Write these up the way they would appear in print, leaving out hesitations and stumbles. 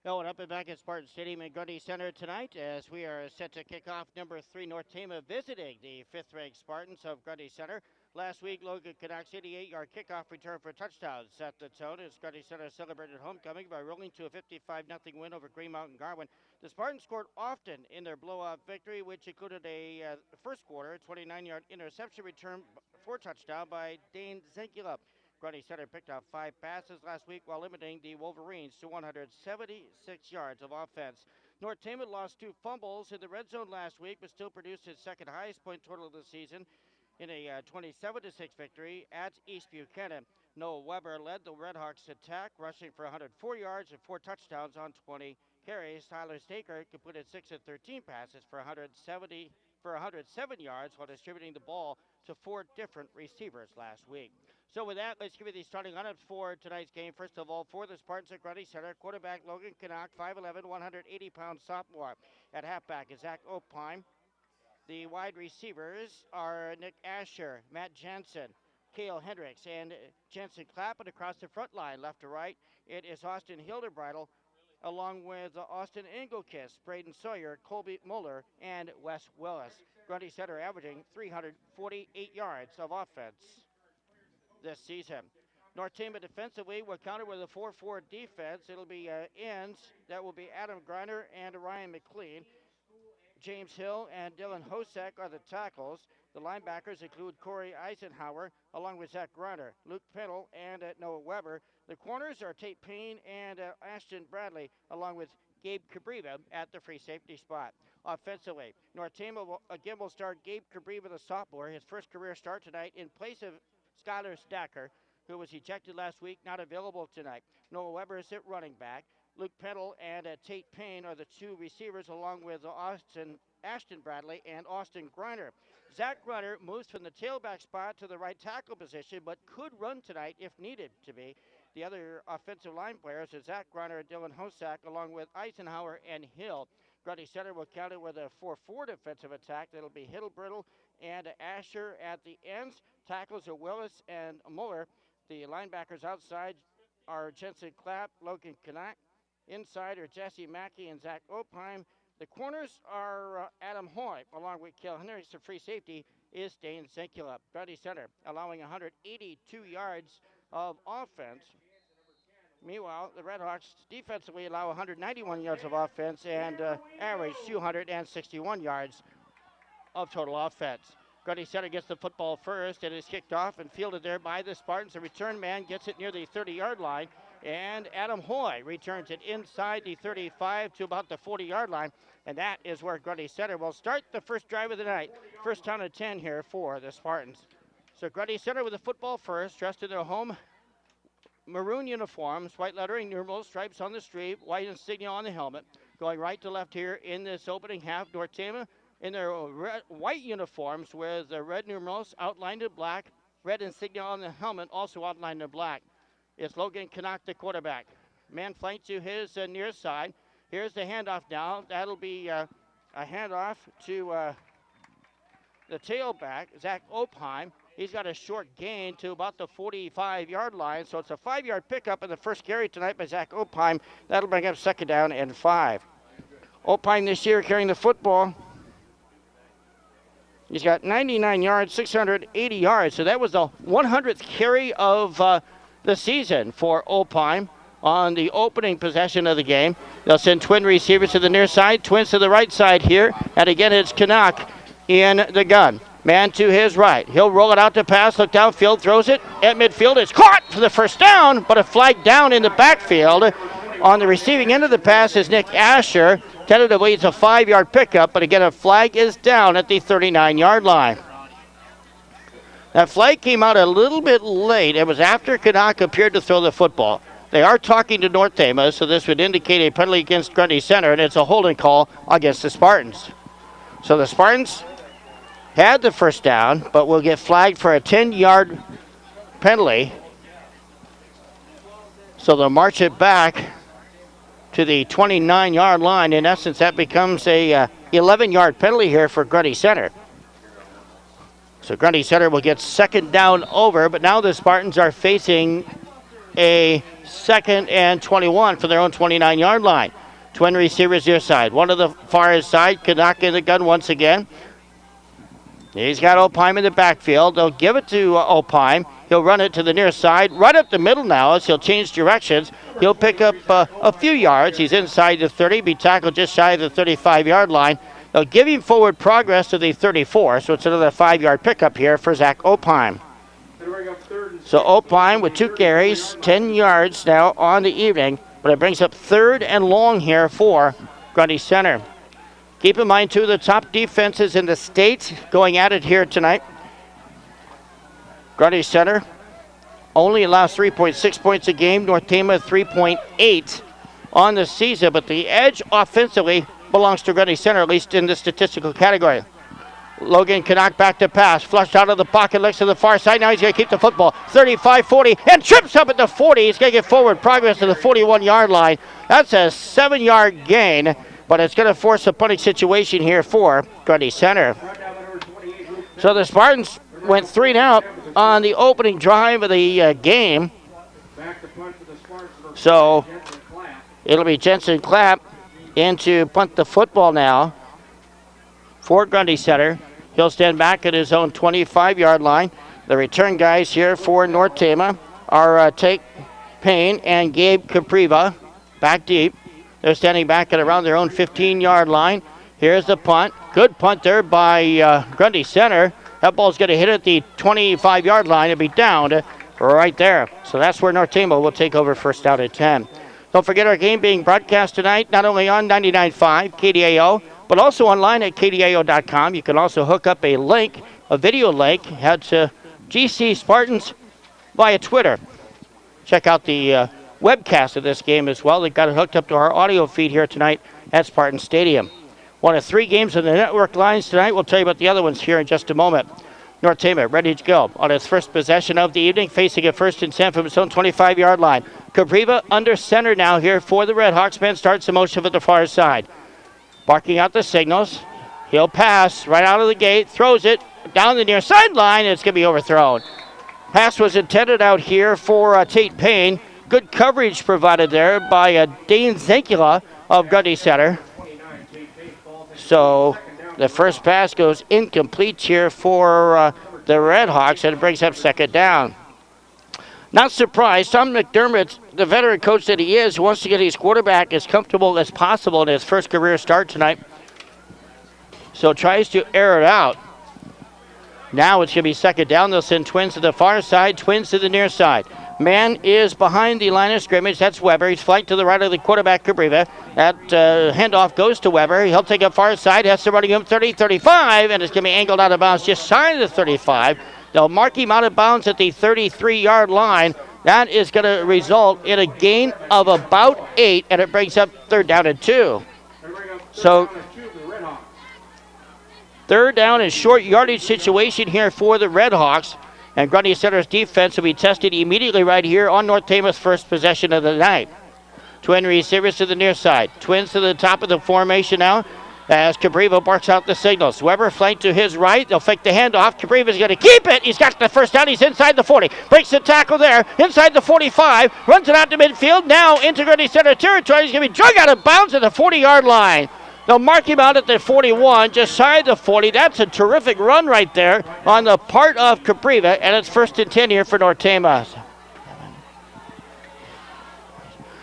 Hello and up and back at Spartan Stadium in Grundy Center tonight as we are set to kick off number 3 North Tama visiting the 5th-ranked Spartans of Grundy Center. Last week, Logan Canucks 88-yard kickoff return for touchdowns set the tone as Grundy Center celebrated homecoming by rolling to a 55-0 win over Green Mountain Garwin. The Spartans scored often in their blowout victory, which included a first quarter 29-yard interception return for touchdown by Dane Zenkula. Grundy Center picked up 5 passes last week while limiting the Wolverines to 176 yards of offense. North Tama lost 2 fumbles in the red zone last week, but still produced its second highest point total of the season in a 27-6 victory at East Buchanan. Noah Weber led the Redhawks attack, rushing for 104 yards and 4 touchdowns on 20 carries. Tyler Staker completed 6 of 13 passes for 107 yards while distributing the ball to 4 different receivers last week. So with that, let's give you the starting lineup for tonight's game. First of all, for the Spartans at Grundy Center, quarterback Logan Canuck, 5'11", 180-pound sophomore. At halfback is Zach Opine. The wide receivers are Nick Asher, Matt Jensen, Cale Hendricks, and Jensen Clappin across the front line, left to right. It is Austin Hildebridle, along with Austin Engelkiss, Braden Sawyer, Colby Muller, and Wes Willis. Grundy Center averaging 348 yards of offense this season. North Tama defensively will counter with a 4-4 defense. It'll be ends. That will be Adam Griner and Ryan McLean. James Hill and Dylan Hosek are the tackles. The linebackers include Corey Eisenhower, along with Zach Griner, Luke Pennell, and Noah Weber. The corners are Tate Payne and Ashton Bradley, along with Gabe Cabriva at the free safety spot. Offensively, North Tama will start Gabe Cabriva, the sophomore, his first career start tonight in place of Skylar Stacker, who was ejected last week, not available tonight. Noah Weber is at running back. Luke Pennell and Tate Payne are the 2 receivers, along with Ashton Bradley and Austin Griner. Zach Griner moves from the tailback spot to the right tackle position, but could run tonight if needed to be. The other offensive line players are Zach Griner and Dylan Hosek, along with Eisenhower and Hill. Grundy Center will counter with a 4-4 defensive attack. That'll be Hildebridle and Asher at the ends. Tackles are Willis and Muller. The linebackers outside are Jensen Clapp, Logan Canuck. Inside are Jesse Mackey and Zach Opheim. The corners are Adam Hoy, along with Cale Hendricks. The free safety is Dane Zenkula. Grundy Center allowing 182 yards of offense. Meanwhile, the Redhawks defensively allow 191 yards of offense and average 261 yards of total offense. Grundy Center gets the football first. It is kicked off and fielded there by the Spartans. The return man gets it near the 30-yard line, and Adam Hoy returns it inside the 35 to about the 40-yard line, and that is where Grundy Center will start the first drive of the night. First down and 10 here for the Spartans. So Grundy Center with the football first, dressed in their home maroon uniforms, white lettering, numerals, stripes on the sleeve, white insignia on the helmet. Going right to left here in this opening half, North Tama in their white uniforms with the red numerals outlined in black, red insignia on the helmet also outlined in black. It's Logan Canuck, the quarterback. Man flanked to his near side. Here's the handoff now. That'll be a handoff to the tailback, Zach Opheim. He's got a short gain to about the 45-yard line, so it's a 5-yard pickup in the first carry tonight by Zach Opheim. That'll bring up second down and 5. Opheim this year carrying the football. He's got 99 yards, 680 yards, so that was the 100th carry of the season for Opheim on the opening possession of the game. They'll send twin receivers to the near side, twins to the right side here, and again it's Canuck in the gun. Man to his right. He'll roll it out to pass, look downfield, throws it at midfield. It's caught for the first down, but a flag down in the backfield. On the receiving end of the pass is Nick Asher. Tentatively, it's a 5-yard pickup, but again, a flag is down at the 39-yard line. That flag came out a little bit late. It was after Canuck appeared to throw the football. They are talking to North Tama, so this would indicate a penalty against Grundy Center, and it's a holding call against the Spartans. So the Spartans had the first down, but will get flagged for a 10-yard penalty. So they'll march it back to the 29-yard line. In essence, that becomes a 11-yard penalty here for Grundy Center. So Grundy Center will get second down over, but now the Spartans are facing a 2nd and 21 for their own 29-yard line. Twin receivers near side. One to the far side. Canuck in the gun once again. He's got Opheim in the backfield. They'll give it to Opheim. He'll run it to the near side. Right up the middle now as he'll change directions. He'll pick up a few yards. He's inside the 30. Be tackled just shy of the 35-yard line. They'll give him forward progress to the 34. So it's another 5-yard pickup here for Zach Opheim. So Opheim with 2 carries, 10 yards now on the evening. But it brings up 3rd and long here for Grundy Center. Keep in mind, 2 of the top defenses in the state going at it here tonight. Grundy Center only allows 3.6 points a game. North Tama 3.8 on the season. But the edge offensively belongs to Grundy Center, at least in the statistical category. Logan Canuck back to pass. Flushed out of the pocket, looks to the far side. Now he's going to keep the football. 35-40 and trips up at the 40. He's going to get forward progress to the 41-yard line. That's a 7-yard gain, but it's going to force a punting situation here for Grundy Center. So the Spartans went 3 and out on the opening drive of the game. So it'll be Jensen Clapp in to punt the football now for Grundy Center. He'll stand back at his own 25-yard line. The return guys here for North Tama are Tate Payne and Gabe Capriva back deep. They're standing back at around their own 15-yard line. Here's the punt. Good punt there by Grundy Center. That ball's going to hit at the 25-yard line and be downed right there. So that's where North Tama will take over first down at 10. Don't forget our game being broadcast tonight, not only on 99.5 KDAO, but also online at KDAO.com. You can also hook up a link, a video link, head to GC Spartans via Twitter. Check out the webcast of this game as well. They've got it hooked up to our audio feed here tonight at Spartan Stadium. One of 3 games on the network lines tonight. We'll tell you about the other ones here in just a moment. North Tama ready to go on its first possession of the evening, facing a 1st and 10 from its own 25-yard line. Capriva under center now here for the Redhawks. Man starts the motion at the far side. Barking out the signals. He'll pass right out of the gate, throws it down the near sideline, and it's going to be overthrown. Pass was intended out here for Tate Payne. Good coverage provided there by Dane Zankula of Grundy Center. So the first pass goes incomplete here for the Redhawks, and it brings up 2nd down. Not surprised, Tom McDermott, the veteran coach that he is, wants to get his quarterback as comfortable as possible in his first career start tonight. So tries to air it out. Now it's going to be 2nd down. They'll send Twins to the far side, Twins to the near side. Man is behind the line of scrimmage. That's Weber. He's flanked to the right of the quarterback, Capriva. That handoff goes to Weber. He'll take a far side. Has to running him 30, 35, and it's going to be angled out of bounds just shy of the 35. They'll mark him out of bounds at the 33-yard line. That is going to result in a gain of about 8, and it brings up 3rd down and 2. So 3rd down and short yardage situation here for the Redhawks. And Grundy Center's defense will be tested immediately right here on North Tama's first possession of the night. Twin receivers to the near side. Twins to the top of the formation now as Capriva barks out the signals. Weber flanked to his right. They'll fake the handoff. Capriva's going to keep it. He's got the first down. He's inside the 40. Breaks the tackle there. Inside the 45. Runs it out to midfield. Now into Grundy Center territory. He's going to be drug out of bounds at the 40-yard line. They'll mark him out at the 41, just shy of the 40. That's a terrific run right there on the part of Capriva, and it's 1st and 10 here for North Tama.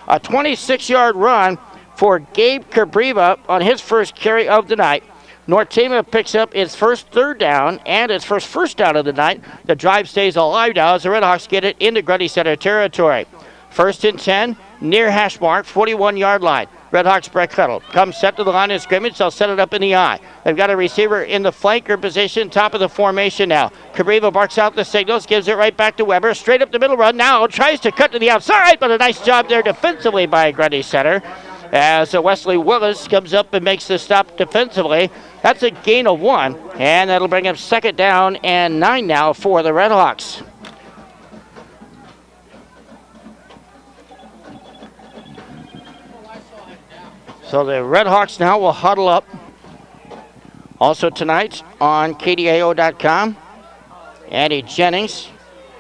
A 26-yard run for Gabe Capriva on his first carry of the night. North Tama picks up its first 3rd down and its first down of the night. The drive stays alive now as the Redhawks get it into Grundy Center territory. 1st and 10, near hash mark, 41-yard line. Redhawks Brett Cuddle comes set to the line of scrimmage. They'll set it up in the eye. They've got a receiver in the flanker position, top of the formation now. Capriva barks out the signals, gives it right back to Weber. Straight up the middle run now. Tries to cut to the outside, but a nice job there defensively by Grundy Center. As Wesley Willis comes up and makes the stop defensively. That's a gain of 1, and that'll bring up 2nd down and 9 now for the Redhawks. So the Redhawks now will huddle up. Also tonight on KDAO.com, Andy Jennings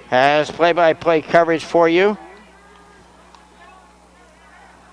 has play-by-play coverage for you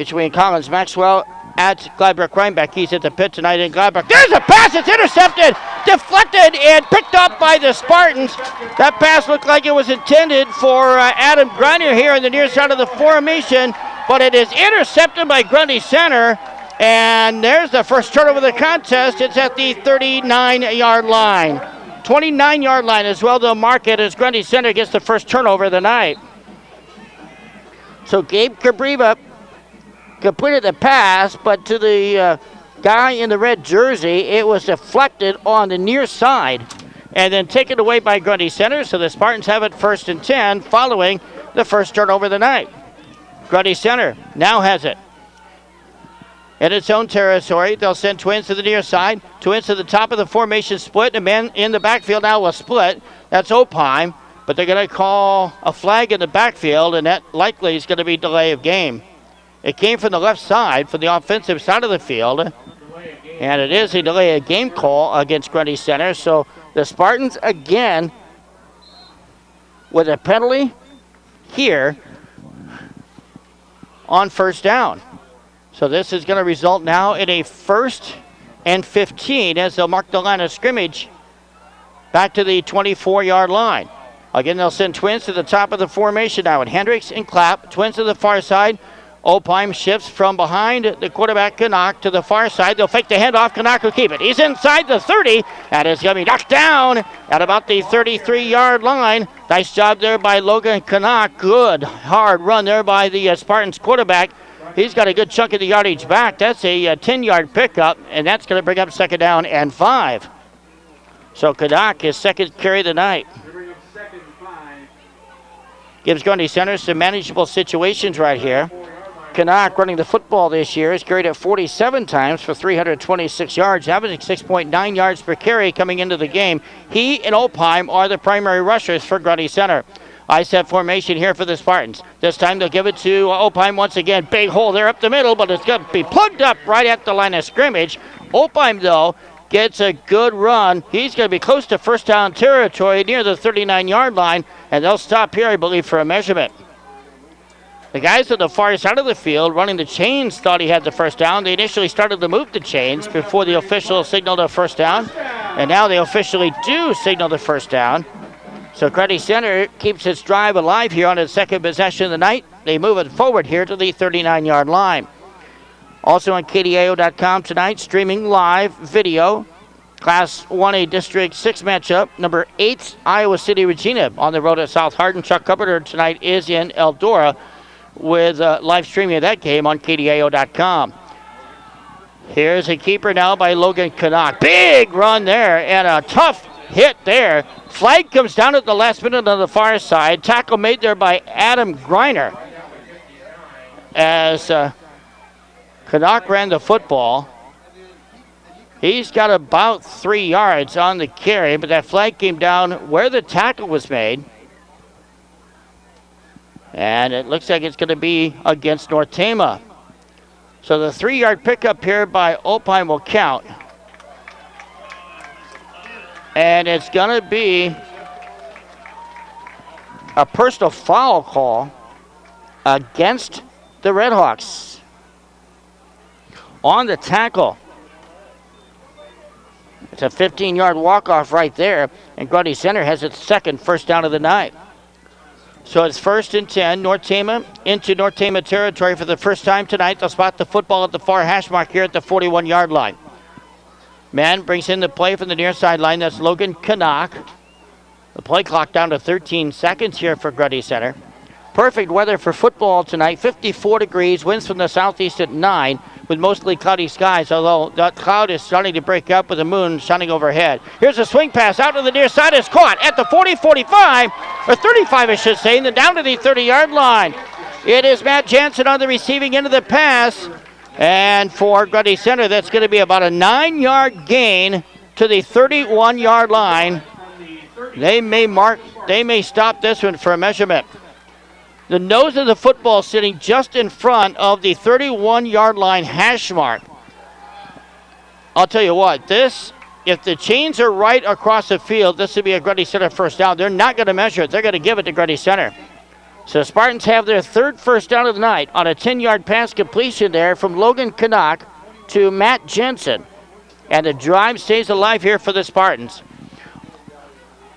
between Collins Maxwell at Gladbrook Rhinebeck. He's at the pit tonight in Gladbrook. There's a pass. It's intercepted, deflected, and picked up by the Spartans. That pass looked like it was intended for Adam Griner here in the near side of the formation, but it is intercepted by Grundy Center. And there's the first turnover of the contest. It's at the 39-yard line. 29-yard line as well. They'll mark it as Grundy Center gets the first turnover of the night. So Gabe Cabriva completed the pass, but to the guy in the red jersey, it was deflected on the near side and then taken away by Grundy Center. So the Spartans have it 1st and 10 following the first turnover of the night. Grundy Center now has it in its own territory. They'll send Twins to the near side. Twins to the top of the formation split. A man in the backfield now will split. That's Opheim, but they're going to call a flag in the backfield, and that likely is going to be delay of game. It came from the left side, from the offensive side of the field, and it is a delay of game call against Grundy Center. So the Spartans again with a penalty here on first down. So this is going to result now in a 1st and 15 as they'll mark the line of scrimmage back to the 24-yard line. Again, they'll send Twins to the top of the formation now. And Hendricks and Clapp, Twins to the far side. Opheim shifts from behind the quarterback, Canuck, to the far side. They'll fake the handoff. Canuck will keep it. He's inside the 30. That is going to be knocked down at about the 33-yard line. Nice job there by Logan Canuck. Good hard run there by the Spartans quarterback. He's got a good chunk of the yardage back. That's a 10-yard pickup, and that's going to bring up 2nd down and 5. So Canuck, his second carry of the night. Gives Grundy Center some manageable situations right here. Canuck running the football this year has carried it 47 times for 326 yards, averaging 6.9 yards per carry coming into the game. He and Opheim are the primary rushers for Grundy Center. I-set formation here for the Spartans. This time they'll give it to Opheim once again. Big hole there up the middle, but it's going to be plugged up right at the line of scrimmage. Opheim, though, gets a good run. He's going to be close to first down territory near the 39-yard line, and they'll stop here, I believe, for a measurement. The guys at the far side of the field running the chains thought he had the first down. They initially started to move the chains before the official signaled a first down, and now they officially do signal the first down. So Grundy Center keeps its drive alive here on its second possession of the night. They move it forward here to the 39-yard line. Also on KDAO.com tonight, streaming live video. Class 1A District 6 matchup. Number 8, Iowa City Regina on the road at South Hardin. Chuck Carpenter tonight is in Eldora with live streaming of that game on KDAO.com. Here's a keeper now by Logan Canuck. Big run there and a tough hit there. Flag comes down at the last minute on the far side. Tackle made there by Adam Griner as Canuck ran the football. He's got about 3 yards on the carry, but that flag came down where the tackle was made. And it looks like it's going to be against North Tama. So the 3-yard pickup here by Opheim will count. And it's going to be a personal foul call against the Redhawks on the tackle. It's a 15-yard walk-off right there, and Grundy Center has its second first down of the night. So it's 1st and 10, North Tama into North Tama territory for the first time tonight. They'll spot the football at the far hash mark here at the 41-yard line. Man brings in the play from the near sideline. That's Logan Canuck. The play clock down to 13 seconds here for Grundy Center. Perfect weather for football tonight. 54 degrees, winds from the southeast at 9 with mostly cloudy skies, although that cloud is starting to break up with the moon shining overhead. Here's a swing pass out to the near side. It's caught at the 40, 45, or 35 I should say, and then down to the 30-yard line. It is Matt Jansen on the receiving end of the pass. And for Grundy Center, that's going to be about a 9-yard gain to the 31-yard line. They may stop this one for a measurement. The nose of the football sitting just in front of the 31-yard line hash mark. I'll tell you what, if the chains are right across the field, this would be a Grundy Center first down. They're not going to measure it. They're going to give it to Grundy Center. So Spartans have their third first down of the night on a 10-yard pass completion there from Logan Canuck to Matt Jensen. And the drive stays alive here for the Spartans.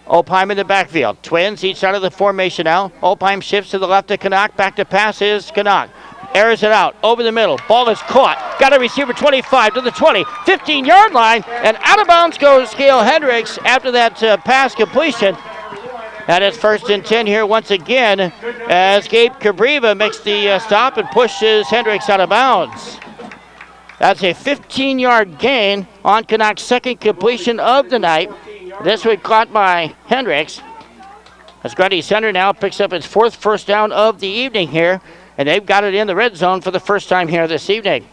Opheim in the backfield. Twins each side of the formation now. Opheim shifts to the left of Canuck. Back to pass is Canuck. Airs it out over the middle. Ball is caught. Got a receiver 25 to the 20, 15-yard line. And out of bounds goes Cale Hendricks after that pass completion. And it's 1st and 10 here once again as Gabe Cabreva makes the stop and pushes Hendricks out of bounds. That's a 15-yard gain on Canuck's second completion of the night. This one caught by Hendricks. As Grundy Center now picks up its 4th first down of the evening here, and they've got it in the red zone for the first time here this evening.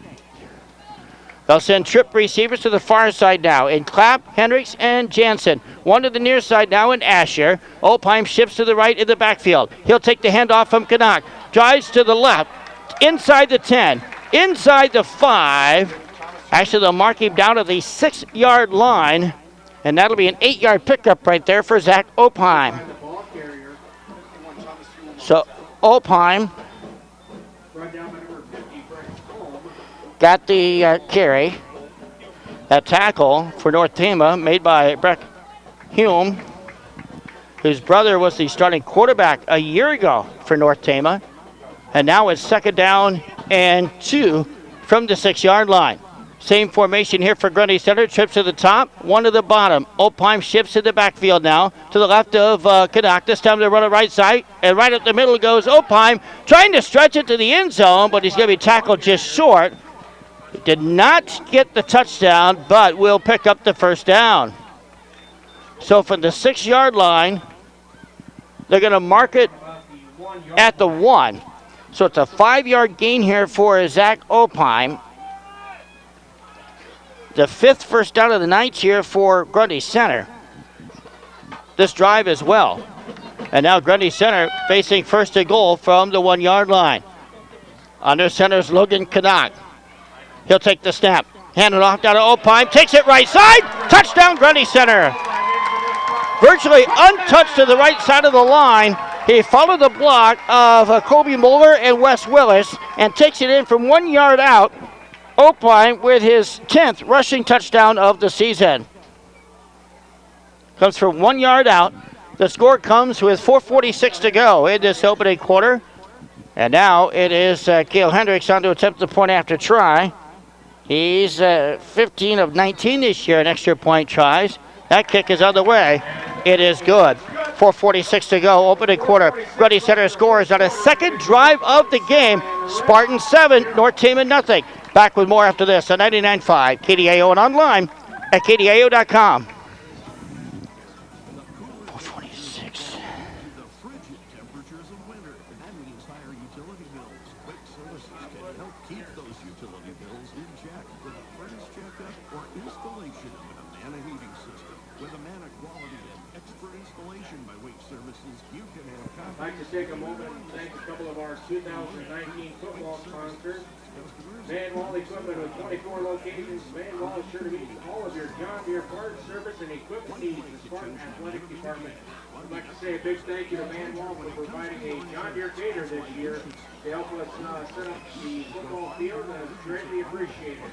They'll send trip receivers to the far side now in Clapp, Hendricks, and Jansen. One to the near side now in Asher. Opheim shifts to the right in the backfield. He'll take the handoff from Canuck. Drives to the left, inside the 10, inside the 5. Actually, they'll mark him down to the 6-yard line, and that'll be an 8-yard pickup right there for Zach Opheim. So Opheim got the carry. That tackle for North Tama made by Breck Hume, whose brother was the starting quarterback a year ago for North Tama. And now it's 2nd down and 2 from the 6-yard line. Same formation here for Grundy Center. Trips to the top, one to the bottom. Opheim shifts in the backfield now to the left of Canuck. This time they run it right side, and right up the middle goes Opheim, trying to stretch it to the end zone, but he's going to be tackled just short. Did not get the touchdown, but will pick up the first down. So from the 6-yard line, they're going to mark it at the 1. So it's a 5-yard gain here for Zach Opheim. The 5th first down of the night here for Grundy Center. This drive as well. And now Grundy Center facing 1st and goal from the 1-yard line. Under center's Logan Canuck. He'll take the snap. Hand it off down to Opheim. Takes it right side. Touchdown Grundy Center. Virtually untouched to the right side of the line. He followed the block of Kobe Moeller and Wes Willis and takes it in from 1 yard out. Opheim with his 10th rushing touchdown of the season. Comes from 1 yard out. The score comes with 4:46 to go in this opening quarter. And now it is Cale Hendricks on to attempt the point after try. He's 15 of 19 this year in extra point tries. That kick is on the way. It is good. 4:46 to go, opening quarter. Grundy Center scores on a second drive of the game. Spartans 7, North Tama nothing. Back with more after this on 99.5 KDAO and online at KDAO.com. 4:46. The frigid temperatures of winter. That means higher utility bills. Quick Services can help keep those utility bills in check with a furnace checkup or installation of an Amana heating system. With Amana quality and expert installation by Wake Services, you can have confidence. I'd like to take a moment and thank a couple of our 2019 football sponsors. Man Wall Equipment with 24 locations. Man Wall is sure to meet all of your John Deere parts, service, and equipment needs in the Spartan Athletic Department. I'd like to say a big thank you to Man Wall for providing a John Deere Gator this year to help us set up the football field, and it's greatly appreciated.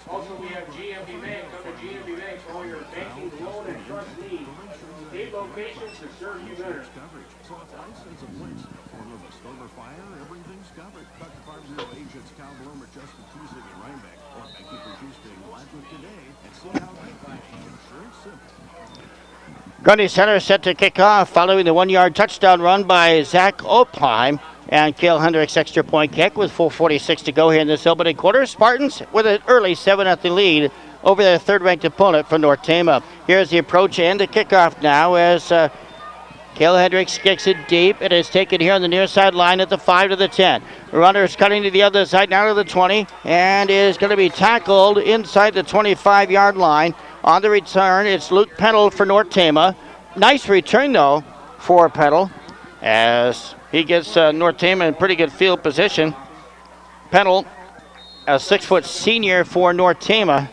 Also, we have GMB Bank. Come to GMB Bank for all your banking, loan, and trust needs. 8 locations to serve you better. So if license a place, or of a storm or fire, everything's covered. Talk to Farm Bureau agents Cal Blomer, Justin Cusick, and Rhinebeck. Or thank you for choosing Gladwood today and see how they find insurance simple. Grundy Center set to kick off following the 1 yard touchdown run by Zach Opheim. And Cale Hendricks' extra point kick with 4:46 to go here in this opening quarter. Spartans with an early 7-0 lead over their third-ranked opponent from North Tama. Here's the approach and the kickoff now as Cale Hendricks kicks it deep. It is taken here on the near side line at the 5 to the 10. The runner is cutting to the other side now to the 20 and is going to be tackled inside the 25-yard line. On the return, it's Luke Pendle for North Tama. Nice return, though, for Pendle as he gets North Tama in pretty good field position. Pendle, a 6-foot senior for North Tama.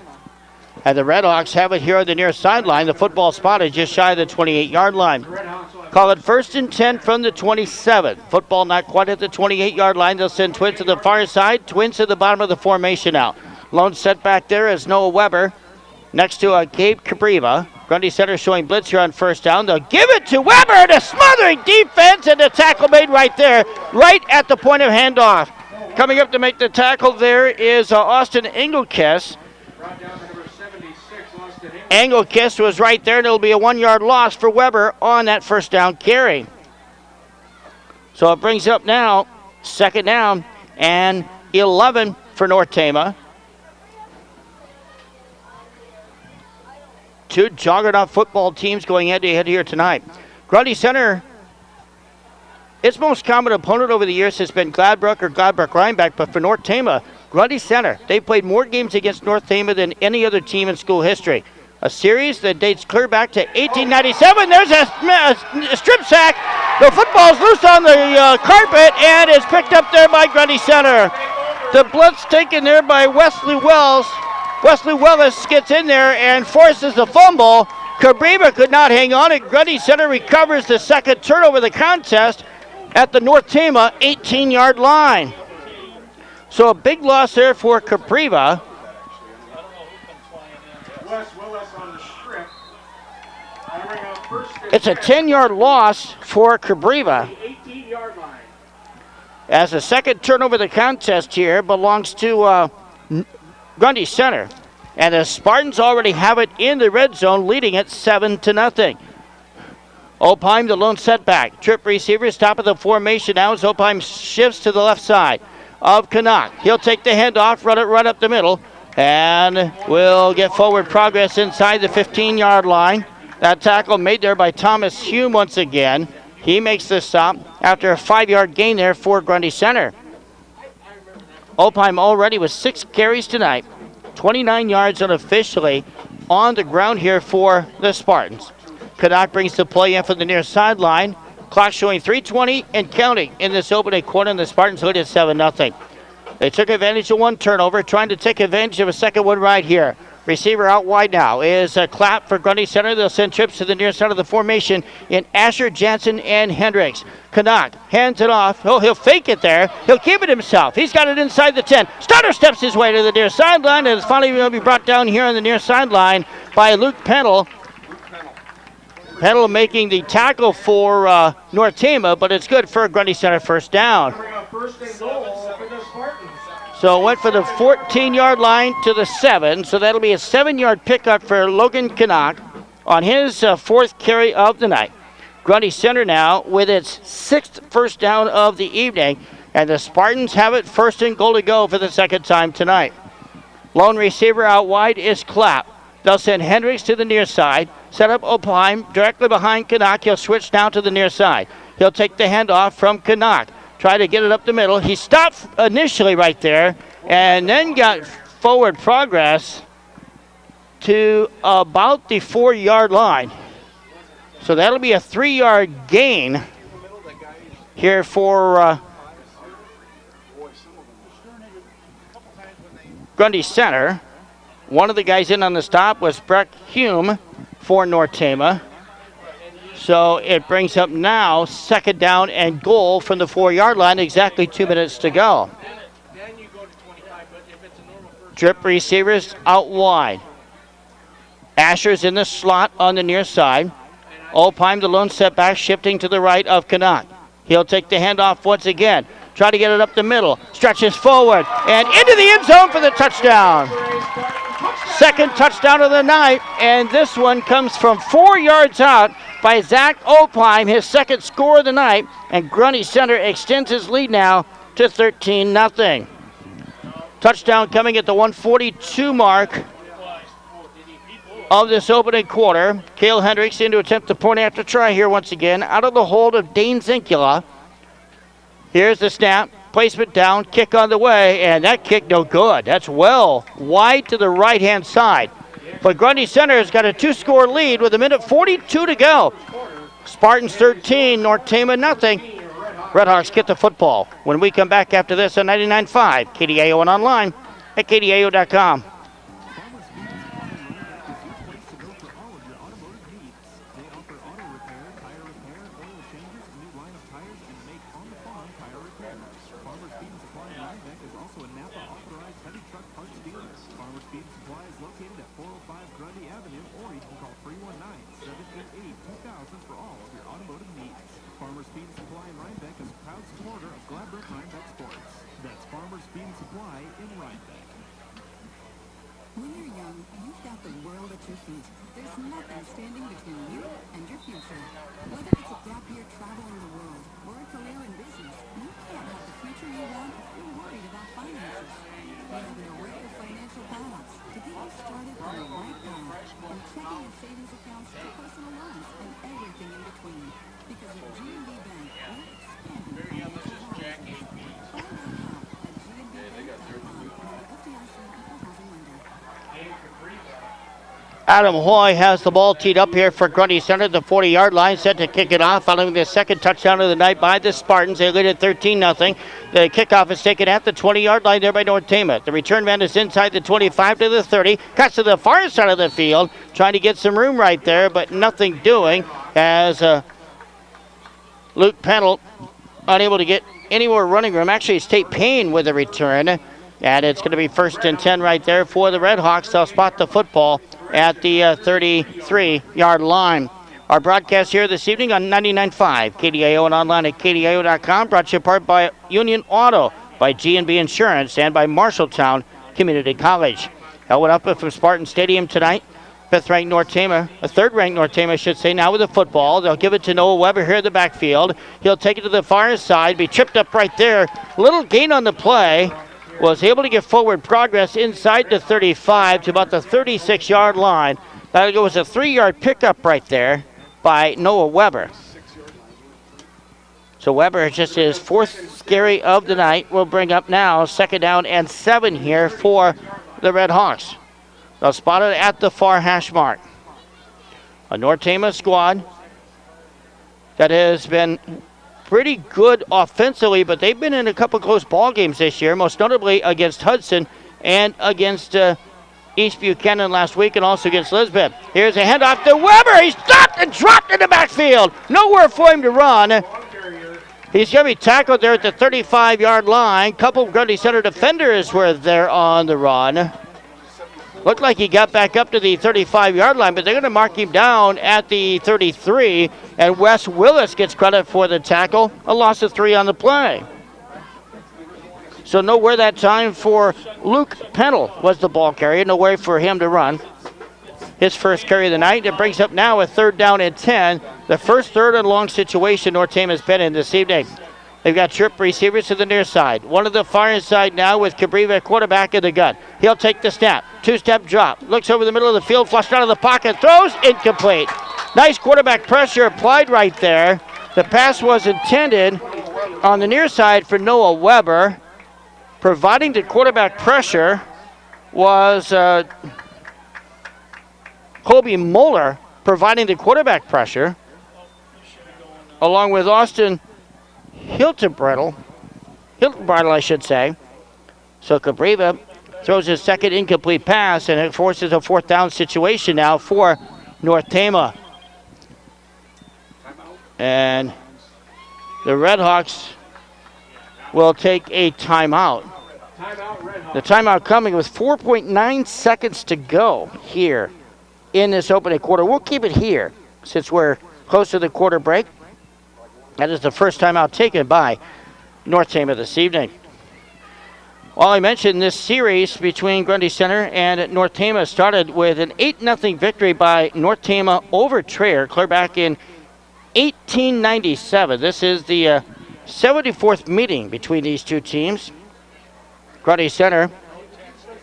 And the Redhawks have it here on the near sideline. The football spot is just shy of the 28-yard line. The Red Hawks will have Call it 1st and 10 from the 27. Football not quite at the 28-yard line. They'll send Twins to the far side. Twins to the bottom of the formation now. Lone setback there is Noah Weber next to Gabe Cabriva. Grundy Center showing blitz here on 1st down. They'll give it to Weber and a smothering defense, and the tackle made right there, right at the point of handoff. Coming up to make the tackle there is Austin Engelkess. Brought down to number 76, Austin Engelkess was right there, and it'll be a 1-yard loss for Weber on that 1st down carry. So it brings up now 2nd down and 11 for North Tama. Two juggernaut football teams going head-to-head here tonight. Grundy Center, its most common opponent over the years has been Gladbrook or Gladbrook-Rhinebeck, but for North Tama, Grundy Center, they've played more games against North Tama than any other team in school history. A series that dates clear back to 1897. There's a strip sack. The football's loose on the carpet and is picked up there by Grundy Center. The blitz taken there by Wesley Wells. Wesley Willis gets in there and forces the fumble. Cabriva could not hang on, and Grundy Center recovers the 2nd turnover of the contest at the North Tama 18-yard line. So a big loss there for Cabriva. Wes Willis on the strip. It's a 10-yard loss for Cabriva. 18-yard line. As the 2nd turnover of the contest here belongs to Grundy Center. And the Spartans already have it in the red zone, leading it 7-0. Opheim, the lone setback. Trip receivers, top of the formation now as Opheim shifts to the left side of Canuck. He'll take the handoff, run it right up the middle, and will get forward progress inside the 15-yard line. That tackle made there by Thomas Hume once again. He makes the stop after a 5-yard gain there for Grundy Center. Opheim already with 6 carries tonight. 29 yards unofficially on the ground here for the Spartans. Canuck brings the play in from the near sideline. Clock showing 3:20 and counting in this opening quarter, and the Spartans lead at 7-0. They took advantage of one turnover, trying to take advantage of a second one right here. Receiver out wide now is a clap for Grundy Center. They'll send trips to the near side of the formation in Asher, Jansen, and Hendricks. Canuck hands it off. Oh, he'll fake it there. He'll keep it himself. He's got it inside the 10. Starter steps his way to the near sideline, and it's finally going to be brought down here on the near sideline by Luke Pendle. Pendle making the tackle for North Tama, but it's good for Grundy Center 1st down. First and goal for the Spartans. So it went for the 14-yard line to the 7. So that'll be a 7-yard pickup for Logan Canuck on his 4th carry of the night. Grundy Center now with its 6th first down of the evening. And the Spartans have it 1st and goal to go for the 2nd time tonight. Lone receiver out wide is Clapp. They'll send Hendricks to the near side. Set up Opheim directly behind Canuck. He'll switch now to the near side. He'll take the handoff from Canuck. Try to get it up the middle. He stopped initially right there and then got forward progress to about the 4-yard line. So that'll be a 3-yard gain here for Grundy Center. One of the guys in on the stop was Breck Hume for North Tama. So it brings up now 2nd down and goal from the 4-yard line, exactly 2 minutes to go. Drip receivers out wide. Asher's in the slot on the near side. Opheim, the lone setback, shifting to the right of Canuck. He'll take the handoff once again. Try to get it up the middle. Stretches forward and into the end zone for the touchdown. 2nd touchdown of the night, and this one comes from 4 yards out by Zach Opheim, his 2nd score of the night, and Grundy Center extends his lead now to 13-0. Touchdown coming at the 1:42 mark of this opening quarter. Cale Hendricks in to attempt the point after try here once again, out of the hold of Dane Zinkula. Here's the snap, placement down, kick on the way, and that kick no good. That's well wide to the right-hand side. But Grundy Center has got a 2-score lead with 1:42 to go. Spartans 13, North Tama nothing. Redhawks get the football when we come back after this on 99.5 KDAO and online at KDAO.com. 319-788-2000 for all of your automotive needs. Farmers Feed and Supply in Rhinebeck is a proud supporter of Gladbrook Rhinebeck Sports. That's Farmers Feed and Supply in Rhinebeck. When you're young, you've got the world at your feet. There's nothing standing between you and your future. Whether it's a gap year traveling the world or a career in business, you can't have the future you want if you're worried about finances. We have an array of financial products to get you started on the right path, from checking and savings accounts to personal loans and everything in between. Because at G&B Bank, we're expanding financial horizons. Find out how at GNBBank.com or the FDIC Equal Housing Lender. Adam Hoy has the ball teed up here for Grundy Center, the 40-yard line, set to kick it off, following the second touchdown of the night by the Spartans. They lead at 13-0. The kickoff is taken at the 20-yard line there by North Tama. The return man is inside the 25 to the 30, cuts to the far side of the field, trying to get some room right there, but nothing doing as Luke Pennell unable to get any more running room. Actually, it's Tate Payne with the return, and it's going to be 1st and 10 right there for the Redhawks. They'll spot the football at the 33-yard line. Our broadcast here this evening on 99.5 KDIO and online at KDIO.com, brought to you in part by Union Auto, by G&B Insurance, and by Marshalltown Community College. Held up from Spartan Stadium tonight. 5th-ranked North Tama, a 3rd-ranked North Tama, I should say, now with the football. They'll give it to Noah Weber here in the backfield. He'll take it to the far side, be tripped up right there. Little gain on the play. Was able to get forward progress inside the 35 to about the 36-yard line. That was a 3-yard pickup right there by Noah Weber. So Weber, just his 4th carry of the night, will bring up now 2nd down and 7 here for the Red Hawks. They'll spot it at the far hash mark. A North Tama squad that has been pretty good offensively, but they've been in a couple close ball games this year, most notably against Hudson and against East Buchanan last week, and also against Lisbon. Here's a handoff to Weber. He's stopped and dropped in the backfield. Nowhere for him to run. He's going to be tackled there at the 35-yard line. Couple of Grundy Center defenders were there on the run. Looked like he got back up to the 35-yard line, but they're going to mark him down at the 33, and Wes Willis gets credit for the tackle. A loss of 3 on the play. So nowhere that time for Luke Pennell was the ball carrier. No way for him to run. His first carry of the night. It brings up now a 3rd down and 10. The first 3rd and long situation North Tama has been in this evening. They've got trip receivers to the near side. One to the far side now with Cabrera, quarterback in the gun. He'll take the snap. 2-step drop. Looks over the middle of the field, flushed out of the pocket. Throws, incomplete. Nice quarterback pressure applied right there. The pass was intended on the near side for Noah Weber. Providing the quarterback pressure was Colby Moeller, providing the quarterback pressure, along with Austin Hiltonbridle, I should say. So Cabrera throws his second incomplete pass, and it forces a 4th down situation now for North Tama. And the Redhawks will take a timeout. The timeout coming with 4.9 seconds to go here in this opening quarter. We'll keep it here since we're close to the quarter break. That is the first timeout taken by North Tama this evening. Well, I mentioned this series between Grundy Center and North Tama started with an 8-0 victory by North Tama over Traer, clear back in 1897. This is the 74th meeting between these two teams. Grundy Center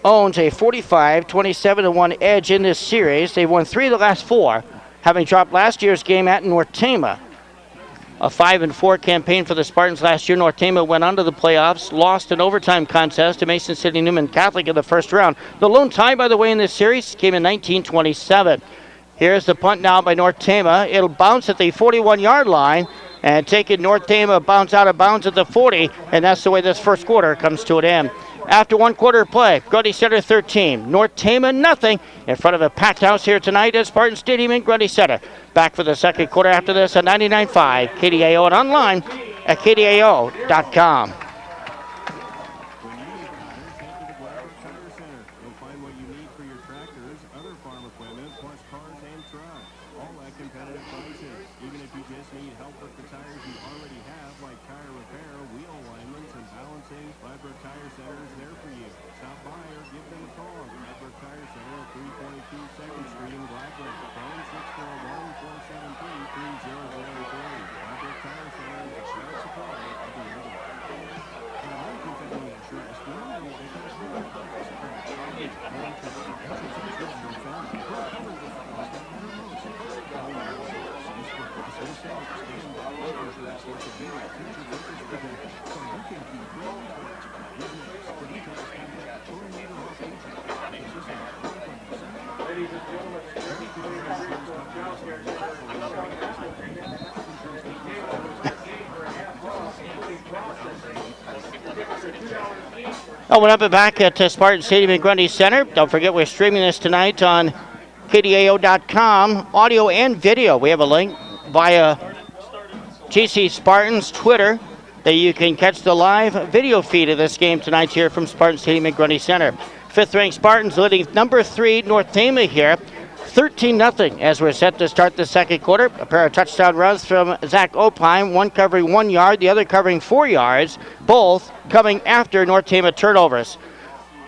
owns a 45-27-1 edge in this series. They've won 3 of the last 4, having dropped last year's game at North Tama. A 5-4 campaign for the Spartans last year. North Tama went on to the playoffs, lost an overtime contest to Mason City Newman Catholic in the first round. The lone tie, by the way, in this series came in 1927. Here's the punt now by North Tama. It'll bounce at the 41-yard line, and taking North Tama bounce out of bounds at the 40, and that's the way this first quarter comes to an end. After 1 quarter of play, Grundy Center 13, North Tama nothing, in front of a packed house here tonight at Spartan Stadium in Grundy Center. Back for the second quarter after this on 99.5 KDIO and online at KDIO.com. You'll find what you need for your tractors, other farm equipment, plus plus cars and trucks. All at competitive prices. Even if you just need help with the tires you already have, like tire repair, wheel alignments, and balancing, Ladbroke Tire Center is there for you. Stop by or give them a call. Ladbroke Tire Center at 322 2nd Street in Gladbrook. Phone 641-473-3003. Ladbroke Tire Center is a shared supply of the other. And American Family Insurance, remember they can afford the cost of insurance. American Insurance Family will cover the things that matter most. Call your policies for business sales, stand by insurance orthopedic, future focus protection, so you can keep growing towards your business. For details, contact Coordinator Health Agent. Ladies and gentlemen, the 32-year child care center is coming up. The table was engaged for a half off, including processing. Tickets are $2 each. Oh, we're up and back at Spartan Stadium in Grundy Center. Don't forget we're streaming this tonight on KDAO.com, audio and video. We have a link via GC Spartans Twitter that you can catch the live video feed of this game tonight here from Spartan Stadium in Grundy Center. Fifth-ranked Spartans leading number 3 North Tama here, 13-0 as we're set to start the second quarter. A pair of touchdown runs from Zach Opine, one covering 1 yard, the other covering 4 yards, both coming after North Tama turnovers.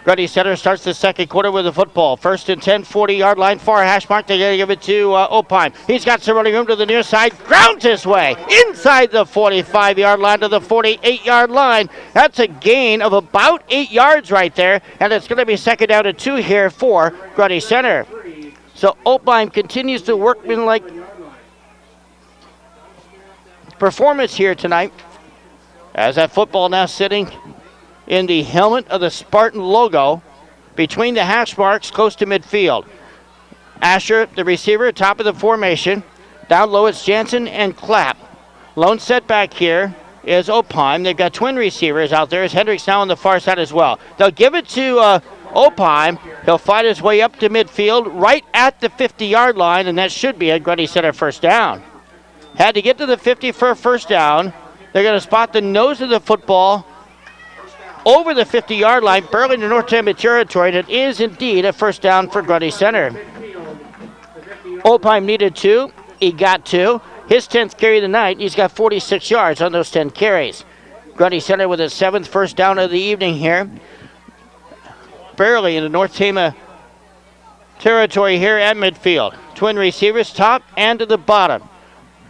Grundy Center starts the second quarter with the football. First and 10, 40-yard line, far hash mark. They're going to give it to Opine. He's got some running room to the near side. Grounds his way inside the 45-yard line to the 48-yard line. That's a gain of about 8 yards right there, and it's going to be second down and 2 here for Grundy Center. So Opine continues to workmanlike performance here tonight as that football now sitting in the helmet of the Spartan logo between the hash marks close to midfield. Asher, the receiver, top of the formation. Down low it's Jansen and Clapp. Lone setback here is Opine. They've got twin receivers out there as Hendricks now on the far side as well. They'll give it to Opine. He'll fight his way up to midfield right at the 50-yard line, and that should be a Grundy Center first down. Had to get to the 50 for a first down. They're going to spot the nose of the football over the 50-yard line, barely into North Tama territory, and it is indeed a first down for Grundy Center. Opine needed 2. He got 2. His 10th carry of the night. He's got 46 yards on those 10 carries. Grundy Center with his 7th first down of the evening here. Barely into North Tama territory here at midfield. Twin receivers, top and to the bottom.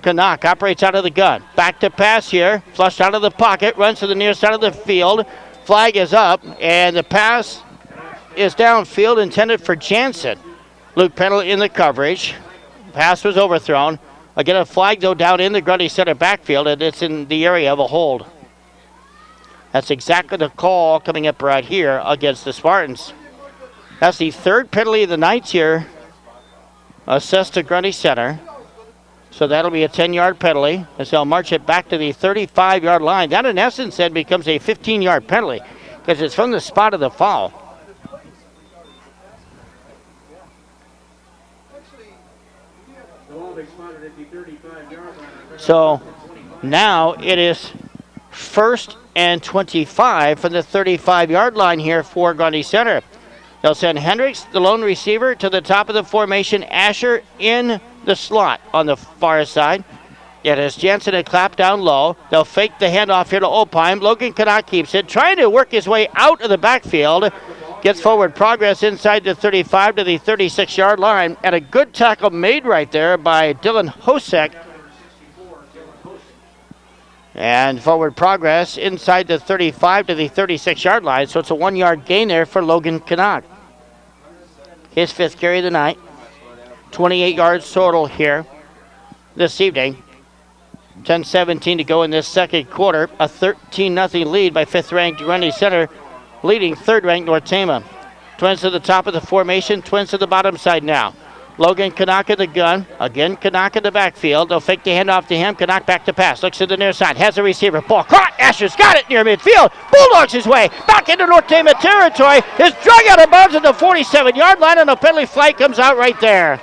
Canuck operates out of the gun. Back to pass here. Flushed out of the pocket. Runs to the near side of the field. Flag is up, and the pass is downfield intended for Jansen. Luke Pendle in the coverage. Pass was overthrown. Again, a flag, though, down in the Grundy Center backfield, and it's in the area of a hold. That's exactly the call coming up right here against the Spartans. That's the third penalty of the night here, assessed to Grundy Center. So that'll be a 10-yard penalty as they'll march it back to the 35-yard line. That, in essence, then becomes a 15-yard penalty because it's from the spot of the foul. So now it is first and 25 from the 35-yard line here for Grundy Center. They'll send Hendricks, the lone receiver, to the top of the formation. Asher in the slot on the far side. It is Jansen and Clapp down low. They'll fake the handoff here to Opine. Logan Canuck keeps it, trying to work his way out of the backfield. Gets forward progress inside the 35 to the 36-yard line. And a good tackle made right there by Dylan Hosek. And forward progress inside the 35 to the 36-yard line. So it's a 1-yard gain there for Logan Canuck. His 5th carry of the night. 28 yards total here this evening. 10-17 to go in this second quarter. A 13-0 lead by 5th-ranked Grundy Center, leading 3rd-ranked North Tama. Twins to the top of the formation, twins to the bottom side now. Logan Canuck in the gun. Again, Canuck in the backfield. They'll fake the handoff to him. Canuck back to pass. Looks to the near side. Has a receiver. Ball caught. Asher's got it near midfield. Bulldogs his way back into North Tama territory. Is drug out of bounds at the 47-yard line, and a penalty flag comes out right there.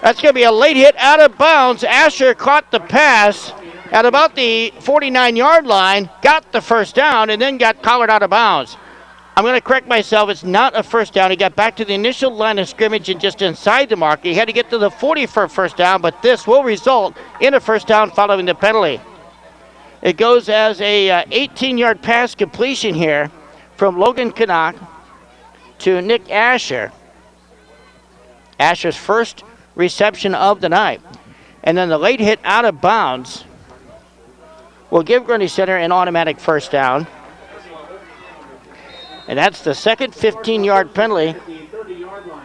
That's going to be a late hit out of bounds. Asher caught the pass at about the 49-yard line, got the first down, and then got collared out of bounds. I'm going to correct myself. It's not a first down. He got back to the initial line of scrimmage and just inside the mark. He had to get to the 40 for a first down, but this will result in a first down following the penalty. It goes as a 18-yard pass completion here from Logan Canuck to Nick Asher. Asher's first reception of the night. And then the late hit out of bounds will give Grundy Center an automatic first down. And that's the second 15-yard penalty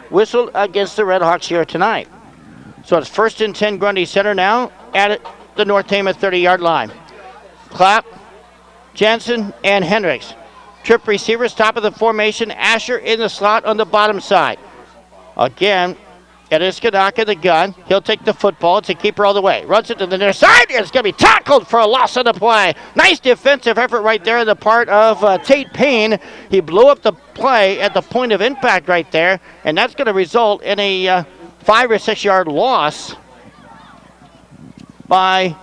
whistled against the Redhawks here tonight. So it's 1st and 10 Grundy Center now at the North Tama 30-yard line. Clapp, Jensen, and Hendricks. Trip receivers, top of the formation. Asher in the slot on the bottom side. Again, it is Kanaka, the gun. He'll take the football. It's a keeper all the way. Runs it to the near side. It's going to be tackled for a loss on the play. Nice defensive effort right there on the part of Tate Payne. He blew up the play at the point of impact right there, and that's going to result in a 5 or 6 yard loss by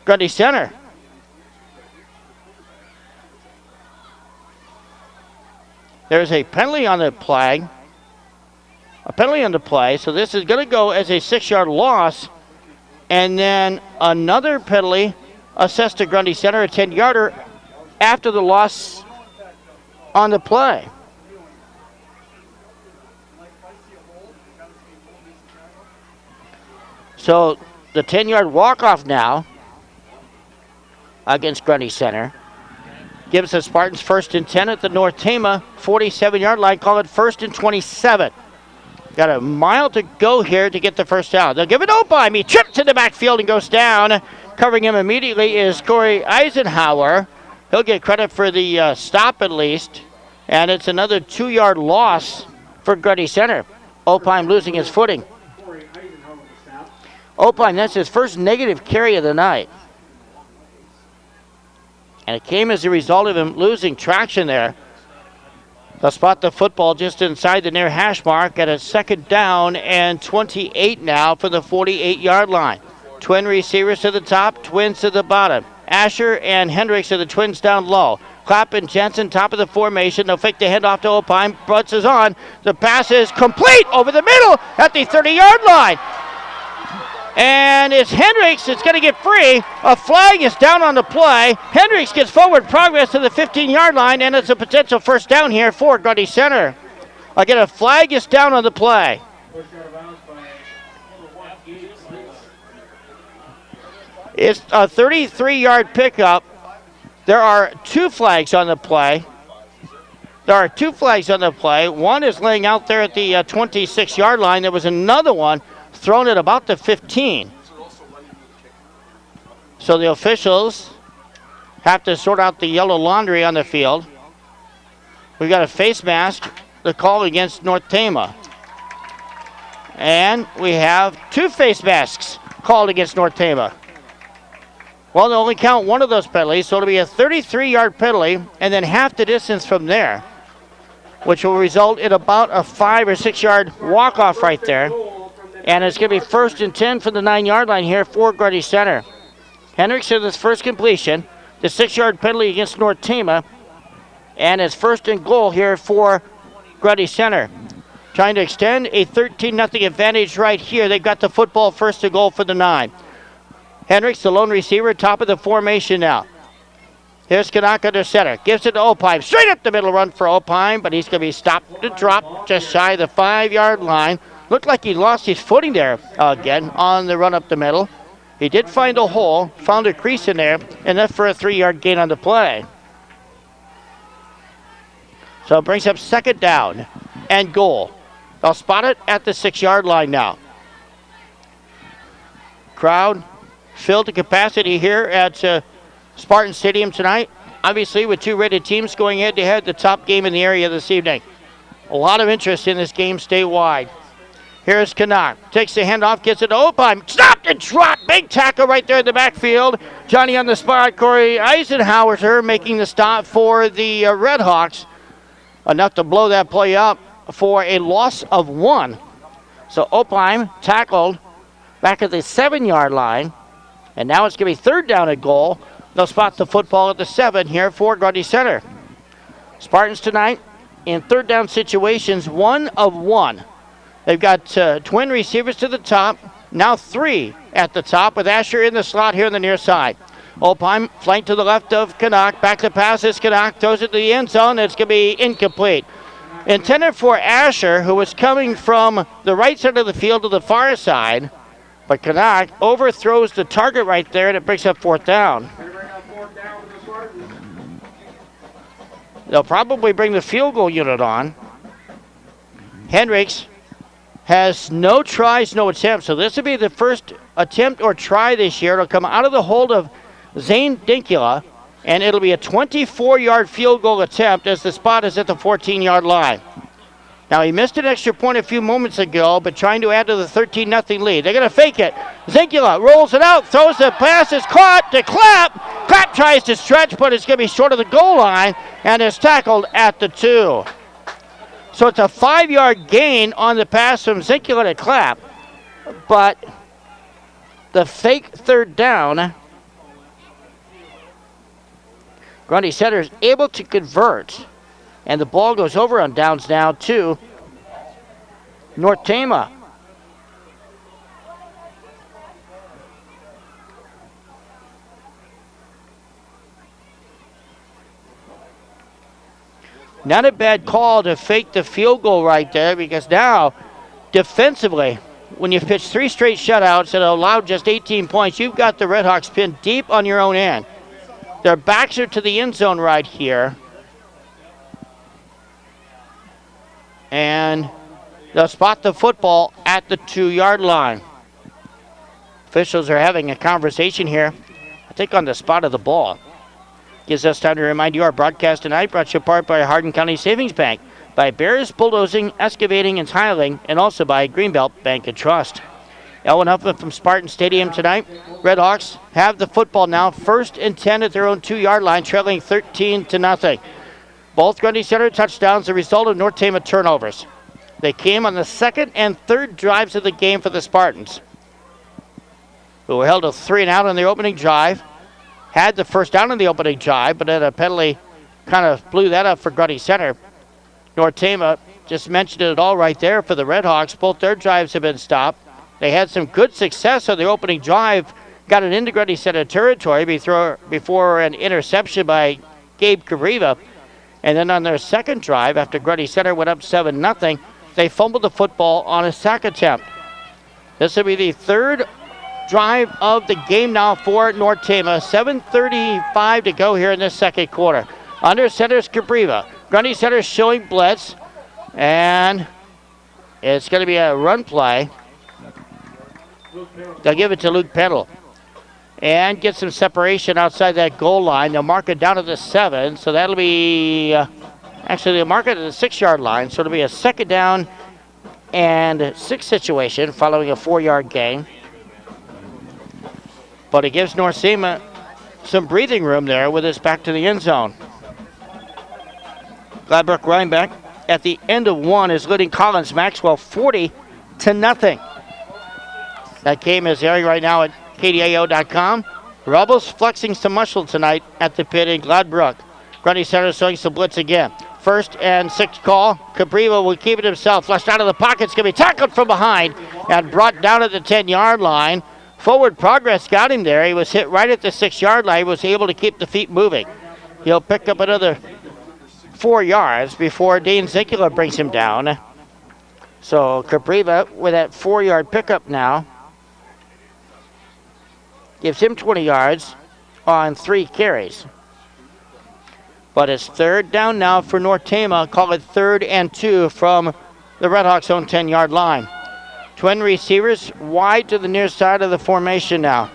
Grundy Center. There's a penalty on the flag. A penalty on the play, so this is going to go as a 6 yard loss, and then another penalty assessed to Grundy Center, a 10-yarder, after the loss on the play. So the 10-yard walk-off now against Grundy Center gives the Spartans 1st and 10 at the North Tama 47-yard line. Call it 1st and 27. Got a mile to go here to get the first down. They'll give it Opheim. He trips in the backfield and goes down. Covering him immediately is Corey Eisenhower. He'll get credit for the stop at least. And it's another 2-yard loss for Grundy Center. Opheim losing his footing. Opheim, that's his first negative carry of the night. And it came as a result of him losing traction there. They'll spot the football just inside the near hash mark at a 2nd down and 28 now for the 48-yard line. Twin receivers to the top, twins to the bottom. Asher and Hendricks are the twins down low. Clapp and Jensen, top of the formation. They'll fake the handoff to Opheim. Butts is on. The pass is complete over the middle at the 30-yard line. And it's Hendricks that's going to get free. A flag is down on the play. Hendricks gets forward progress to the 15-yard line, and it's a potential first down here for Grundy Center. Again, a flag is down on the play. It's a 33-yard pickup. There are 2 flags on the play. One is laying out there at the 26-yard line. There was another one thrown at about the 15. So the officials have to sort out the yellow laundry on the field. We've got a face mask, the call against North Tama. And we have 2 face masks called against North Tama. Well, they'll only count one of those penalties, so it'll be a 33-yard penalty and then half the distance from there, which will result in about a 5 or 6 yard walk-off right there. And it's going to be 1st and 10 from the 9-yard line here for Grundy Center. Hendricks with his first completion, the 6-yard penalty against North Tama, and it's 1st and goal here for Grundy Center. Trying to extend a 13-0 advantage right here. They've got the football, 1st and goal for the 9. Hendricks, the lone receiver, top of the formation now. Here's Kanaka to center. Gives it to Opheim. Straight up the middle run for Opheim, but he's going to be stopped to drop just shy of the 5-yard line. Looked like he lost his footing there again on the run up the middle. He did find a hole, found a crease in there, and that's for a 3-yard gain on the play. So it brings up 2nd down and goal. They'll spot it at the 6-yard line now. Crowd filled to capacity here at Spartan Stadium tonight. Obviously, with 2 rated teams going head-to-head, the top game in the area this evening. A lot of interest in this game statewide. Here's Canuck. Takes the handoff, gets it to Opheim. Stopped and dropped. Big tackle right there in the backfield. Johnny on the spot. Corey Eisenhower making the stop for the Redhawks. Enough to blow that play up for a loss of 1. So Opheim tackled back at the 7-yard line. And now it's going to be 3rd down and goal. They'll spot the football at the 7 here for Grundy Center. Spartans tonight in third down situations, 1 of 1. They've got twin receivers to the top, now 3 at the top with Asher in the slot here on the near side. Opheim flanked to the left of Canuck. Back to pass is Canuck. Throws it to the end zone. It's going to be incomplete. Intended for Asher, who was coming from the right side of the field to the far side. But Canuck overthrows the target right there, and it brings up fourth down. They'll probably bring the field goal unit on. Hendricks has no tries, no attempts. So this will be the first attempt or try this year. It'll come out of the hold of Zane Dinkula, and it'll be a 24-yard field goal attempt as the spot is at the 14-yard line. Now, he missed an extra point a few moments ago, but trying to add to the 13-0 lead. They're going to fake it. Zinkula rolls it out, throws the pass, is caught to Clapp. Clapp tries to stretch, but it's going to be short of the goal line, and is tackled at the 2. So it's a 5-yard gain on the pass from Zinkula to Clapp, but the fake third down, Grundy Center is able to convert, and the ball goes over on downs now to North Tama. Not a bad call to fake the field goal right there, because now defensively, when you pitch 3 straight shutouts that allowed just 18 points, you've got the Redhawks pinned deep on your own end. Their backs are to the end zone right here. And they'll spot the football at the 2-yard line. Officials are having a conversation here, I think on the spot of the ball. Gives us time to remind you our broadcast tonight brought to you apart by Hardin County Savings Bank, by Bears Bulldozing, Excavating, and Tiling, and also by Greenbelt Bank and Trust. Elwyn Huffman from Spartan Stadium tonight. Redhawks have the football now, 1st and 10 at their own 2-yard line, trailing 13-0. Both Grundy Center touchdowns, the result of North Tama turnovers. They came on the 2nd and 3rd drives of the game for the Spartans, who were held to 3 and out on the opening drive. Had the first down in the opening drive, but then a penalty kind of blew that up for Grundy Center. North Tama just mentioned it all right there for the Redhawks. Both their drives have been stopped. They had some good success on the opening drive, got it into Grundy Center territory before an interception by Gabe Kabriva. And then on their second drive, after Grundy Center went up 7-0, they fumbled the football on a sack attempt. This will be the 3rd drive of the game now for North Tama. 7:35 to go here in this second quarter. Under center's Kabriva. Grundy Center showing blitz, and it's going to be a run play. They'll give it to Luke Pendle and get some separation outside that goal line. They'll mark it down to the 7, so that'll be, actually they'll mark it at the 6-yard line, so it'll be a 2nd down and 6 situation following a 4-yard gain. But it gives North Tama some breathing room there with his back to the end zone. Gladbrook Rhinebeck at the end of 1 is leading Collins Maxwell 40-0. That game is airing right now at KDAO.com. Rebels flexing some muscle tonight at the pit in Gladbrook. Grundy Center showing some blitz again. 1st and 6 call. Kabriva will keep it himself. Flushed out of the pocket. It's going to be tackled from behind and brought down at the 10-yard line. Forward progress got him there. He was hit right at the 6-yard line. He was able to keep the feet moving. He'll pick up another 4 yards before Dean Zinkula brings him down. So Kabriva with that 4-yard pickup now gives him 20 yards on 3 carries. But it's 3rd down now for North Tama. Call it 3rd and 2 from the Redhawks' own 10-yard line. Twin receivers wide to the near side of the formation now.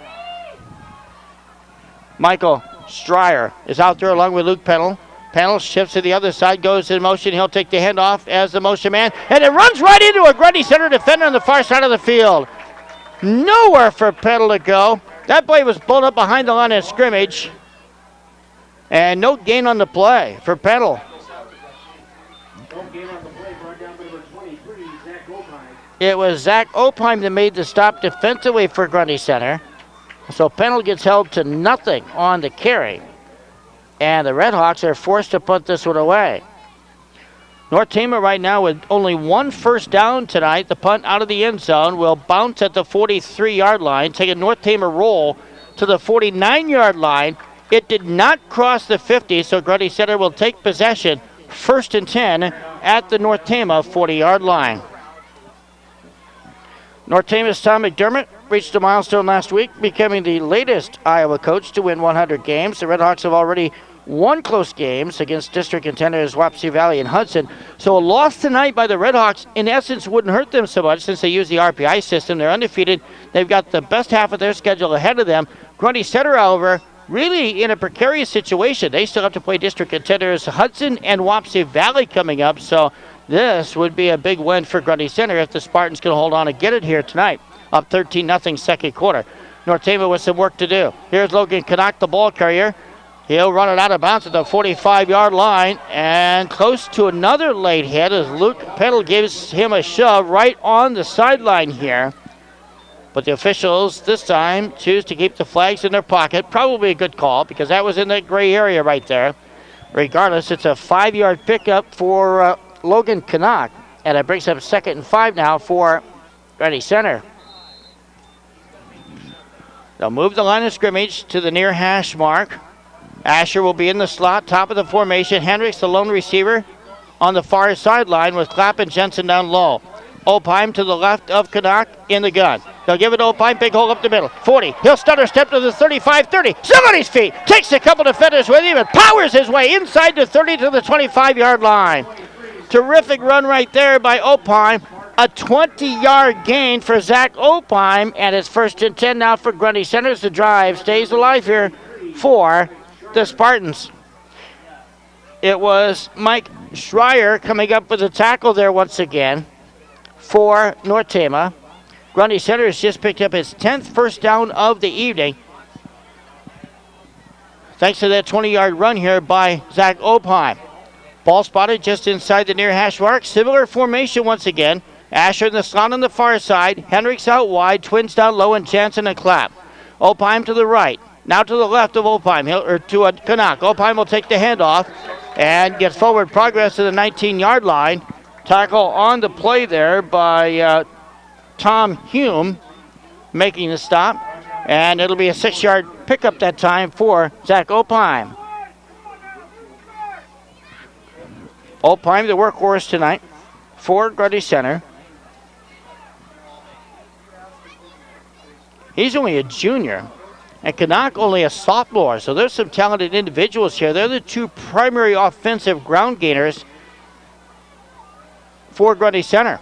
Michael Stryer is out there along with Luke Pendle. Pendle shifts to the other side, goes in motion. He'll take the handoff as the motion man, and it runs right into a Grundy Center defender on the far side of the field. Nowhere for Pendle to go. That play was blown up behind the line of scrimmage, and no gain on the play for Pendle. No gain on the play, brought down number 23, Zach Opheim. It was Zach Opheim that made the stop defensively for Grundy Center. So Pendle gets held to nothing on the carry. And the Redhawks are forced to put this one away. North Tama right now with only one first down tonight. The punt out of the end zone will bounce at the 43-yard line, take a North Tama roll to the 49-yard line. It did not cross the 50, so Grundy Center will take possession. 1st and 10 at the North Tama 40-yard line. North Tama's Tom McDermott reached a milestone last week, becoming the latest Iowa coach to win 100 games. The Redhawks have already won close games against district contenders Wapsie Valley and Hudson. So a loss tonight by the Redhawks, in essence, wouldn't hurt them so much since they use the RPI system. They're undefeated. They've got the best half of their schedule ahead of them. Grundy Center, however, really in a precarious situation. They still have to play district contenders Hudson and Wapsie Valley coming up. So this would be a big win for Grundy Center if the Spartans can hold on and get it here tonight. Up 13-0 second quarter. North Tama with some work to do. Here's Logan Canuck, the ball carrier. He'll run it out of bounds at the 45-yard line and close to another late hit as Luke Peddle gives him a shove right on the sideline here. But the officials this time choose to keep the flags in their pocket. Probably a good call because that was in that gray area right there. Regardless, it's a 5-yard pickup for Logan Canuck, and it brings up 2nd and 5 now for Grundy Center. They'll move the line of scrimmage to the near hash mark. Asher will be in the slot, top of the formation. Hendricks, the lone receiver, on the far sideline with Clapp and Jensen down low. Opheim to the left of Canuck in the gun. They'll give it to Opheim, big hole up the middle. 40, he'll stutter step to the 35, 30. Still on his feet, takes a couple defenders with him and powers his way inside the 30 to the 25-yard line. Terrific run right there by Opheim. A 20-yard gain for Zach Opheim, and it's 1st and 10 now for Grundy Center. The drive stays alive here for the Spartans. It was Mike Schreier coming up with a tackle there once again for North Tama. Grundy Center has just picked up his 10th first down of the evening, thanks to that 20-yard run here by Zach Opheim. Ball spotted just inside the near hash mark. Similar formation once again. Asher in the slot on the far side. Hendricks out wide. Twins down low, and Jansen and Clapp. Opheim to the right. Now to the left of Opheim, to a Canuck. Opheim will take the handoff and gets forward progress to the 19-yard line. Tackle on the play there by Tom Hume making the stop. And it'll be a 6-yard pickup that time for Zach Opheim. Opheim, the workhorse tonight for Grundy Center. He's only a junior. And Canuck only a sophomore, so there's some talented individuals here. They're the two primary offensive ground gainers for Grundy Center.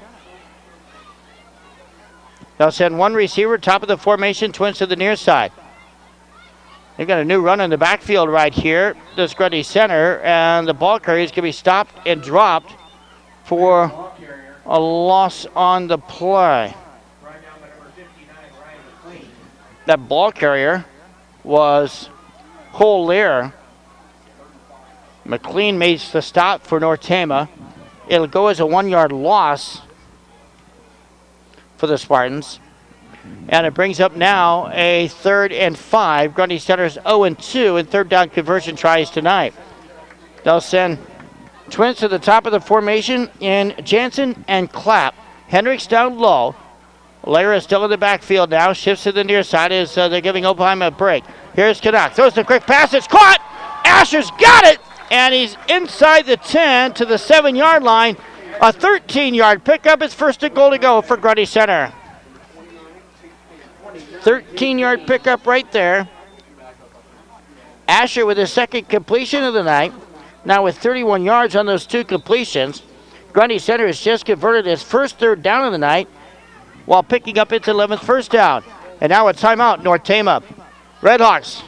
They'll send one receiver, top of the formation, Twins to the near side. They've got a new run in the backfield right here, this Grundy Center, and the ball carrier is going to be stopped and dropped for a loss on the play. That ball carrier was Cole Lear. McLean makes the stop for North Tama. It'll go as a 1-yard loss for the Spartans. And it brings up now a 3rd and 5. Grundy Center's 0-2 in third down conversion tries tonight. They'll send Twins to the top of the formation in Jansen and Clapp. Hendricks down low. Lara is still in the backfield now. Shifts to the near side as they're giving Opheim a break. Here's Canuck. Throws the quick pass. It's caught. Asher's got it. And he's inside the 10 to the 7-yard line. A 13-yard pickup. It's 1st and goal to go for Grundy Center. 13-yard pickup right there. Asher with his 2nd completion of the night. Now with 31 yards on those 2 completions. Grundy Center has just converted his first 3rd down of the night while picking up its 11th first down. And now a timeout, North Tama. Redhawks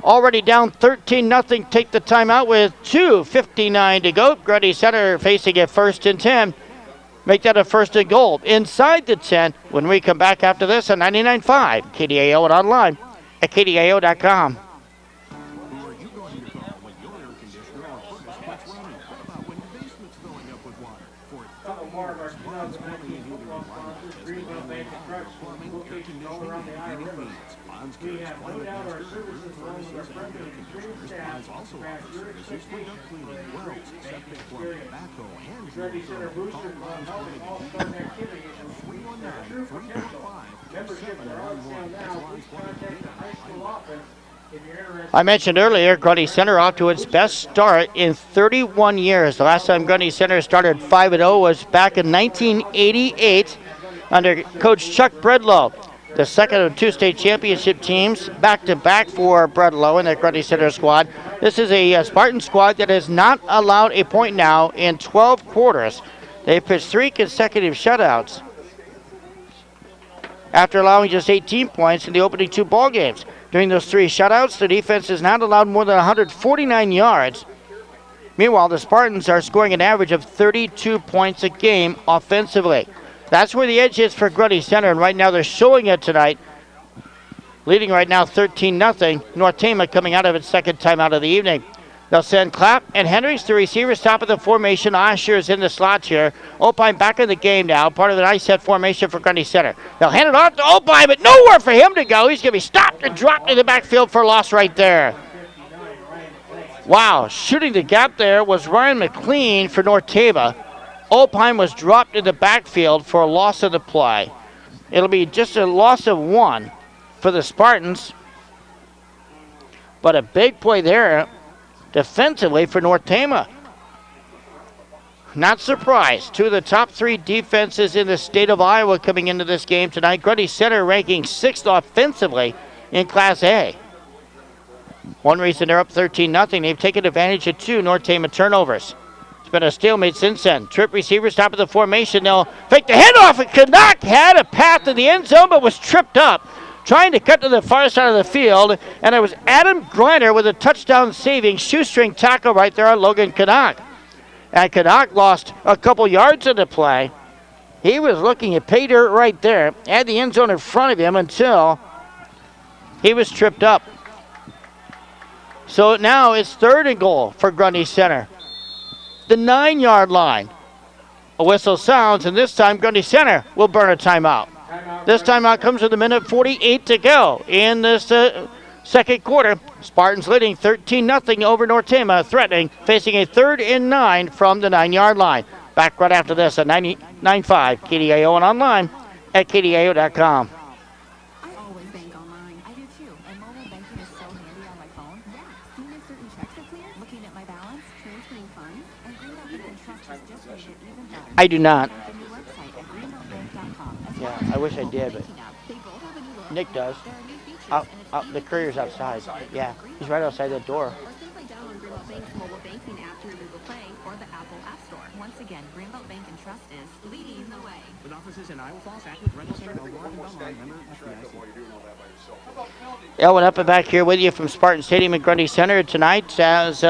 already down 13-0. Take the timeout with 2:59 to go. Grundy Center facing a 1st and 10. Make that a 1st and goal. Inside the 10 when we come back after this on 99.5 KDAO and online at KDAO.com. Who are you going to call when your air conditioner or furnace quits running? What about when your basement's filling up with water? For Couple more of our 2019 football sponsors. Greenville Bank trucks, locations all around the Iowa River. We have no doubt our services along with our friendly and experienced staff also match your offers services for duct expectations for cleaning, a welds, great septic banking plumbing, experience. backhoe, hand Ready Center boosters will help with all Spartan activities and their true potential. Memberships are on sale now. Please contact the high school office if you're interested. I mentioned earlier, Grundy Center off to its best start in 31 years. The last time Grundy Center started 5-0 was back in 1988 under Coach Chuck Bredlow. The second of two state championship teams, back-to-back for Bredlow and the Grundy Center squad. This is a Spartan squad that has not allowed a point now in 12 quarters. They've pitched 3 consecutive shutouts after allowing just 18 points in the opening 2 ball games. During those 3 shutouts, the defense has not allowed more than 149 yards. Meanwhile, the Spartans are scoring an average of 32 points a game offensively. That's where the edge is for Grundy Center, and right now they're showing it tonight. Leading right now 13-0. North Tama coming out of its second timeout of the evening. They'll send Clapp and Hendricks, the receivers, top of the formation. Osher is in the slots here. Opine back in the game now, part of the nice set formation for Grundy Center. They'll hand it off to Opine, but nowhere for him to go. He's going to be stopped and dropped in the backfield for a loss right there. Wow, shooting the gap there was Ryan McLean for North Tama. Opine was dropped in the backfield for a loss of the play. It'll be just a loss of 1 for the Spartans. But a big play there defensively for North Tama. Not surprised. 2 of the top 3 defenses in the state of Iowa coming into this game tonight. Grundy Center ranking 6th offensively in Class A. One reason they're up 13-0, they've taken advantage of 2 North Tama turnovers. It's been a stalemate since then. Trip receivers top of the formation. They'll fake the handoff, and Canuck had a path to the end zone but was tripped up trying to cut to the far side of the field, and it was Adam Griner with a touchdown-saving shoestring tackle right there on Logan Canuck. And Canuck lost a couple yards in the play. He was looking at pay dirt right there, had the end zone in front of him until he was tripped up. So now it's 3rd and goal for Grundy Center. The 9-yard line. A whistle sounds, and this time Grundy Center will burn a timeout. This timeout comes with 1:48 to go in this second quarter. Spartans leading 13-0 over North Tama, threatening, facing a 3rd and 9 from the 9-yard line. Back right after this at 99.5 KDAO and online at KDAO.com. I always bank online. I do too. And mobile banking is so handy on my phone. Yeah. Seeing if certain checks are clear, looking at my balance, transferring funds, and Greenbelt Bank and Trust has just made it even better. I do not. The new website at greenbeltbank.com. Yeah, I wish I did, but They both have a new logo. Nick does. There are new features, and it's The courier's outside. Yeah, he's right outside that door. Or simply download Greenbelt Bank's mobile banking app through Google Play or the Apple App Store. Once again, Greenbelt Bank and Trust is leading the way. With offices in Iowa Falls, Active, Rental Center, Aurora, and Belmont, member FDIC. Elwin up and back here with you from Spartan Stadium at Grundy Center tonight as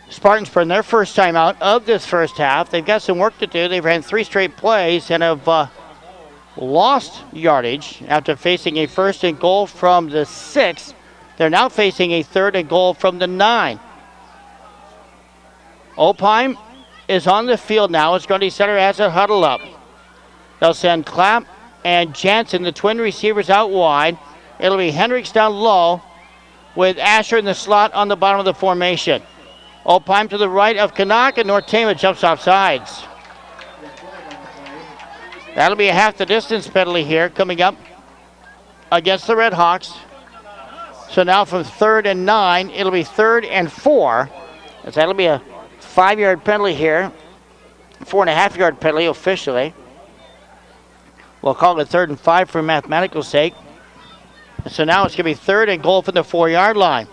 Spartans burn their first time out of this first half. They've got some work to do. They've ran 3 straight plays and have lost yardage after facing a 1st and goal from the 6. They're now facing a 3rd and goal from the 9. Opine is on the field now as Grundy Center has it huddled up. They'll send Clapp and Jansen, the twin receivers, out wide. It'll be Hendricks down low with Asher in the slot on the bottom of the formation. Opine to the right of Canuck, and North Tama jumps off sides. That'll be a half the distance penalty here coming up against the Red Hawks. So now from 3rd and 9, it'll be 3rd and 4. As that'll be a 5-yard penalty here. 4.5-yard penalty officially. We'll call it 3rd and 5 for mathematical sake. So now it's going to be 3rd and goal from the 4-yard line.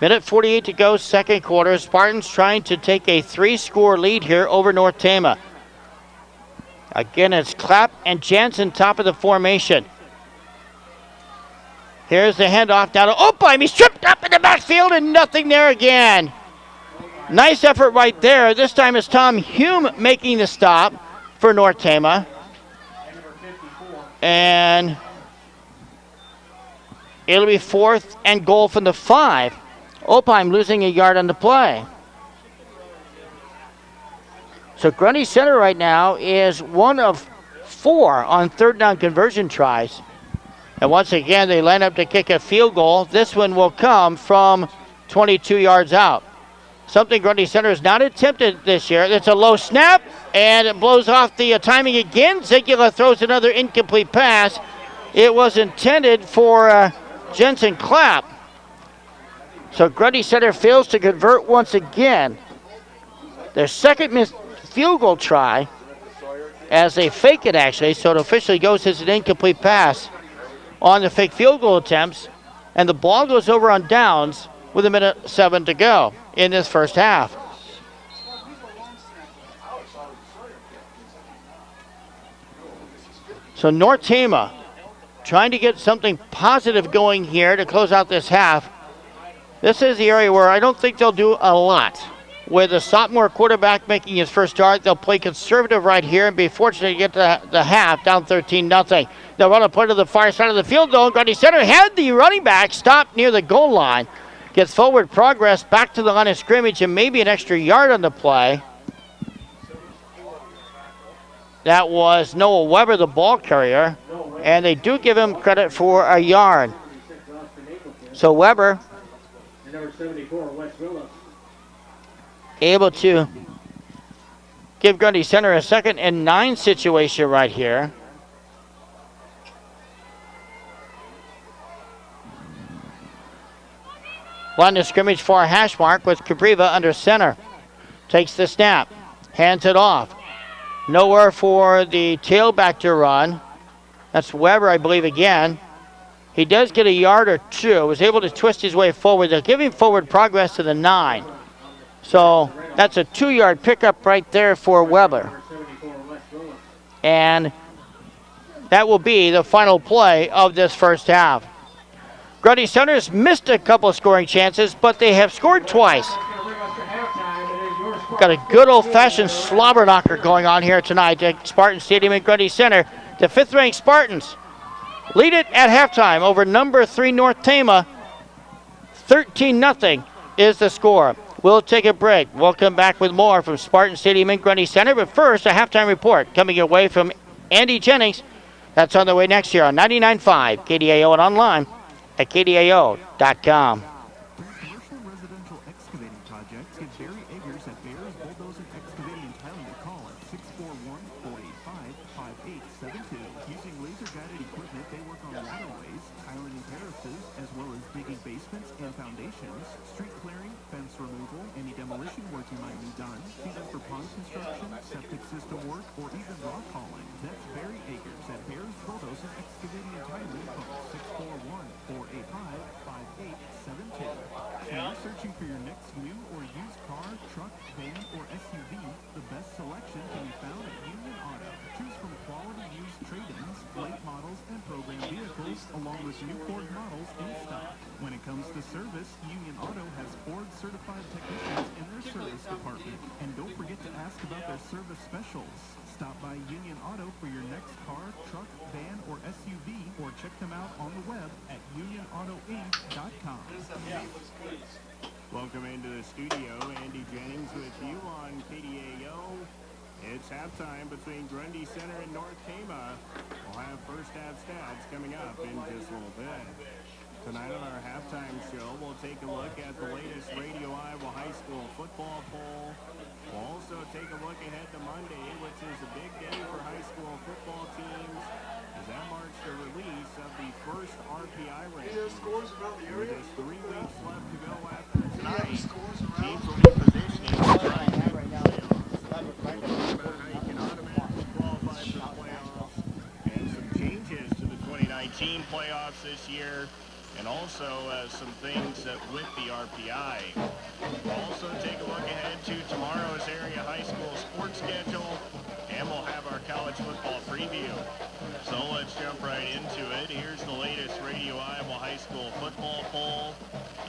1:48 to go, second quarter. Spartans trying to take a 3-score lead here over North Tama. Again, it's Clapp and Jansen top of the formation. Here's the handoff down to Opine. He's tripped up in the backfield and nothing there again. Nice effort right there. This time it's Tom Hume making the stop for North Tama. And it'll be 4th and goal from the 5. Opine losing a yard on the play. So Grundy Center right now is 1 of 4 on third down conversion tries. And once again, they line up to kick a field goal. This one will come from 22 yards out. Something Grundy Center has not attempted this year. It's a low snap, and it blows off the timing again. Zigula throws another incomplete pass. It was intended for Jensen Clapp. So Grundy Center fails to convert once again. Their second missed field goal try as they fake it, actually, so it officially goes as an incomplete pass on the fake field goal attempts, and the ball goes over on downs with 1:07 to go in this first half. So North Tama trying to get something positive going here to close out this half. This is the area where I don't think they'll do a lot. With a sophomore quarterback making his first start, they'll play conservative right here and be fortunate to get to the half down 13-0. They'll run a play to the far side of the field, though. Grundy Center had the running back stopped near the goal line. Gets forward progress back to the line of scrimmage and maybe an extra yard on the play. That was Noah Weber, the ball carrier, and they do give him credit for a yard. So Weber Number 74, Wes Phillips. Able to give Grundy Center a 2nd and 9 situation right here. Line of scrimmage far hash mark with Capriva under center. Takes the snap, hands it off. Nowhere for the tailback to run. That's Weber, I believe, again. He does get a yard or two. Was able to twist his way forward. They'll give him forward progress to the 9. So that's a 2-yard pickup right there for Weber. And that will be the final play of this first half. Grundy Center's missed a couple of scoring chances, but they have scored twice. Got a good old-fashioned slobber knocker going on here tonight at Spartan Stadium in Grundy Center. The 5th-ranked Spartans lead it at halftime over number 3 North Tama. 13-0 is the score. We'll take a break. We'll come back with more from Spartan Stadium in Grundy Center. But first, a halftime report coming your way from Andy Jennings. That's on the way next year on 99.5 KDAO and online at KDAO.com. Commercial residential excavating projects, give Barry Eggers at Bears Bulldozer Excavating and Tiling a call at 641-485-5872. Using laser-guided equipment, they work on waterways, tiling and terraces, as well as digging basements and foundations, street clearing, fence removal, any demolition work you might need done, even for pond construction, septic system work, or even rock hauling. That's Barry Eggers at Bears Bulldozer Excavating and Tiling. Call 641-485-5872. When you're searching for your next new or used car, truck, van, or SUV, the best selection can be found at Union Auto. Choose from quality used trade-ins, late models, and program vehicles, along with new Ford models in stock. When it comes to service, Union Auto has Ford-certified technicians in their service department. And don't forget to ask about their service specials. Stop by Union Auto for your next car, truck, van, or SUV, or check them out on the web at unionautoinc.com. Welcome into the studio. Andy Jennings with you on KDAO. It's halftime between Grundy Center and North Tama. We'll have first half stats coming up in just a little bit. Tonight on our halftime show, we'll take a look at the latest Radio Iowa High School football poll. We'll also take a look ahead to Monday, which is a big day for high school football teams, as that marks the release of the first RPI rankings. With just 3 weeks left to go after tonight, teams will be positioning to try and make the playoffs. We'll talk about how you can automatically qualify for the playoffs and some changes to the 2019 playoffs this year. And also some things with the RPI. We'll also take a look ahead to tomorrow's area high school sports schedule, and we'll have our college football preview. So let's jump right into it. Here's the latest Radio Iowa High School football poll.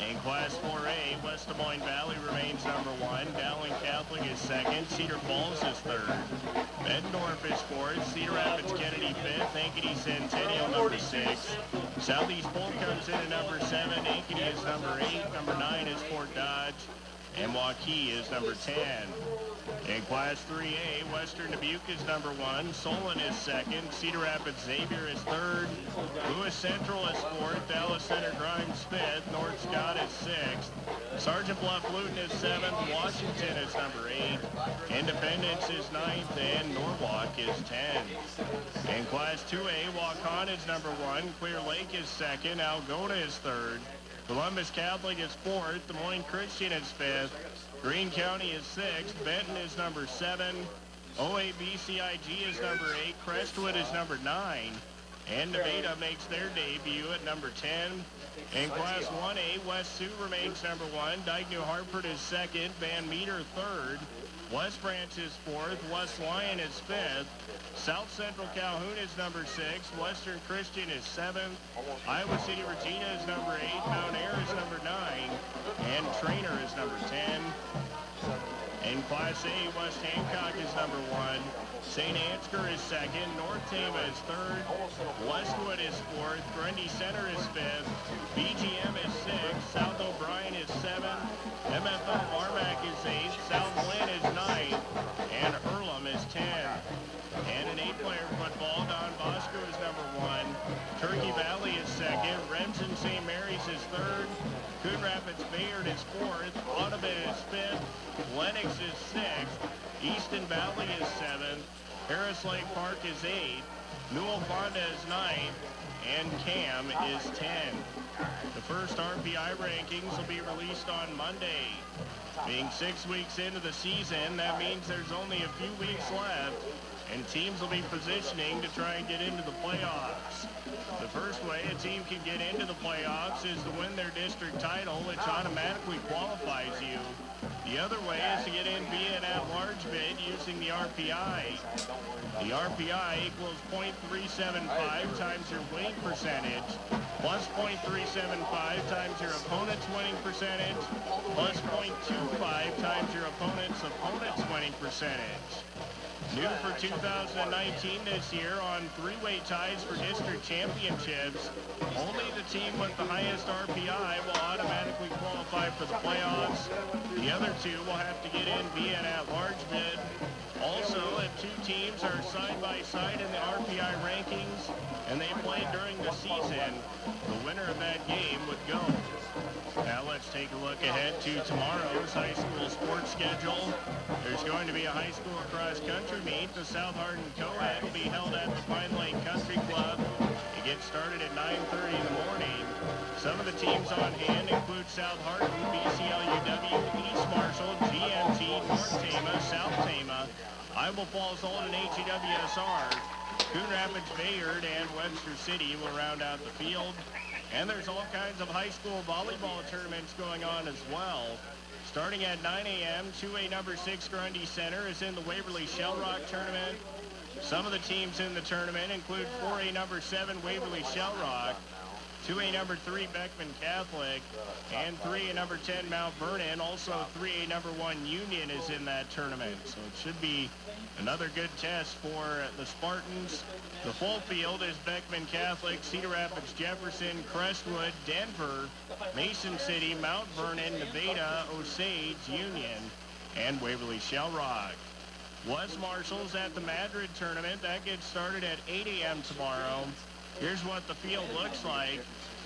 In Class 4A, West Des Moines Valley remains number 1. Dowling Catholic is 2nd. Cedar Falls is 3rd. Bettendorf is 4th. Cedar Rapids Kennedy 5th. Ankeny Centennial number 6. Southeast Polk comes in at number 7. Ankeny is number 8. Number 9 is Fort Dodge. and Waukee is number 10. In Class 3A, Western Dubuque is number 1, Solon is 2nd, Cedar Rapids Xavier is 3rd, Lewis Central is 4th, Dallas Center Grimes 5th, North Scott is 6th, Sergeant Bluff Luton is 7th, Washington is number 8, Independence is 9th, and Norwalk is 10th. In Class 2A, Waukon is number 1, Clear Lake is 2nd, Algona is 3rd, Columbus Catholic is 4th, Des Moines Christian is 5th, Greene County is 6th, Benton is number 7, OABCIG is number 8, Crestwood is number 9, and Nevada makes their debut at number 10. In Class 1A, West Sioux remains number 1, Dyke New Hartford is 2nd, Van Meter 3rd, West Branch is 4th, West Lyon is 5th, South Central Calhoun is number 6, Western Christian is 7th, Iowa City Regina is number 8, Mount Ayr is number 9, and Trainer is number 10. In Class A, West Hancock is number 1, St. Ansgar is 2nd, North Tama is 3rd, Westwood is 4th, Grundy Center is 5th, BGM is 6th, South O'Brien is 7th, MFL Marmac is 8th, South Lynn is 9th, and Earlham is 10th. And in 8-player football, Don Bosco is number 1, Turkey Valley is 2nd, Remsen St. Mary's is 3rd, Coon Rapids Bayard is 4th, Audubon is 5th, Lennox is 6th, Easton Valley is 7th, Harris Lake Park is 8th, Newell Fonda is 9th, and Cam is 10th. The first RPI rankings will be released on Monday. Being 6 weeks into the season, that means there's only a few weeks left, and teams will be positioning to try and get into the playoffs. The first way a team can get into the playoffs is to win their district title, which automatically qualifies you. The other way is to get in via an at-large bid using the RPI. The RPI equals .375 times your winning percentage, plus .375 times your opponent's winning percentage, plus .25 times your opponent's winning percentage. New for 2019 this year on three-way ties for district championships, only the team with the highest RPI will automatically qualify for the playoffs. The other two will have to get in via an at-large bid. Also, if two teams are side-by-side in the RPI rankings and they play during the season, the winner of that game would go. Now let's take a look ahead to tomorrow's high school sports schedule. There's going to be a high school cross-country meet. The South Hardin Co-Ed will be held at the Pine Lake Country Club. It gets started at 9:30 in the morning. Some of the teams on hand include South Hardin, BCLUW, East Marshall, GMT, North Tama, South Tama, Iowa Falls Holden, HEWSR, Coon Rapids Bayard, and Webster City will round out the field. And there's all kinds of high school volleyball tournaments going on as well. Starting at 9 a.m., 2A number 6 Grundy Center is in the Waverly Shell Rock tournament. Some of the teams in the tournament include 4A number 7 Waverly Shell Rock, 2A number 3 Beckman Catholic, and 3A number 10 Mount Vernon. Also 3A number 1 Union is in that tournament. So it should be another good test for the Spartans. The full field is Beckman Catholic, Cedar Rapids, Jefferson, Crestwood, Denver, Mason City, Mount Vernon, Nevada, Osage, Union, and Waverly Shell Rock. West Marshall's at the Madrid tournament. That gets started at 8 a.m. tomorrow. Here's what the field looks like.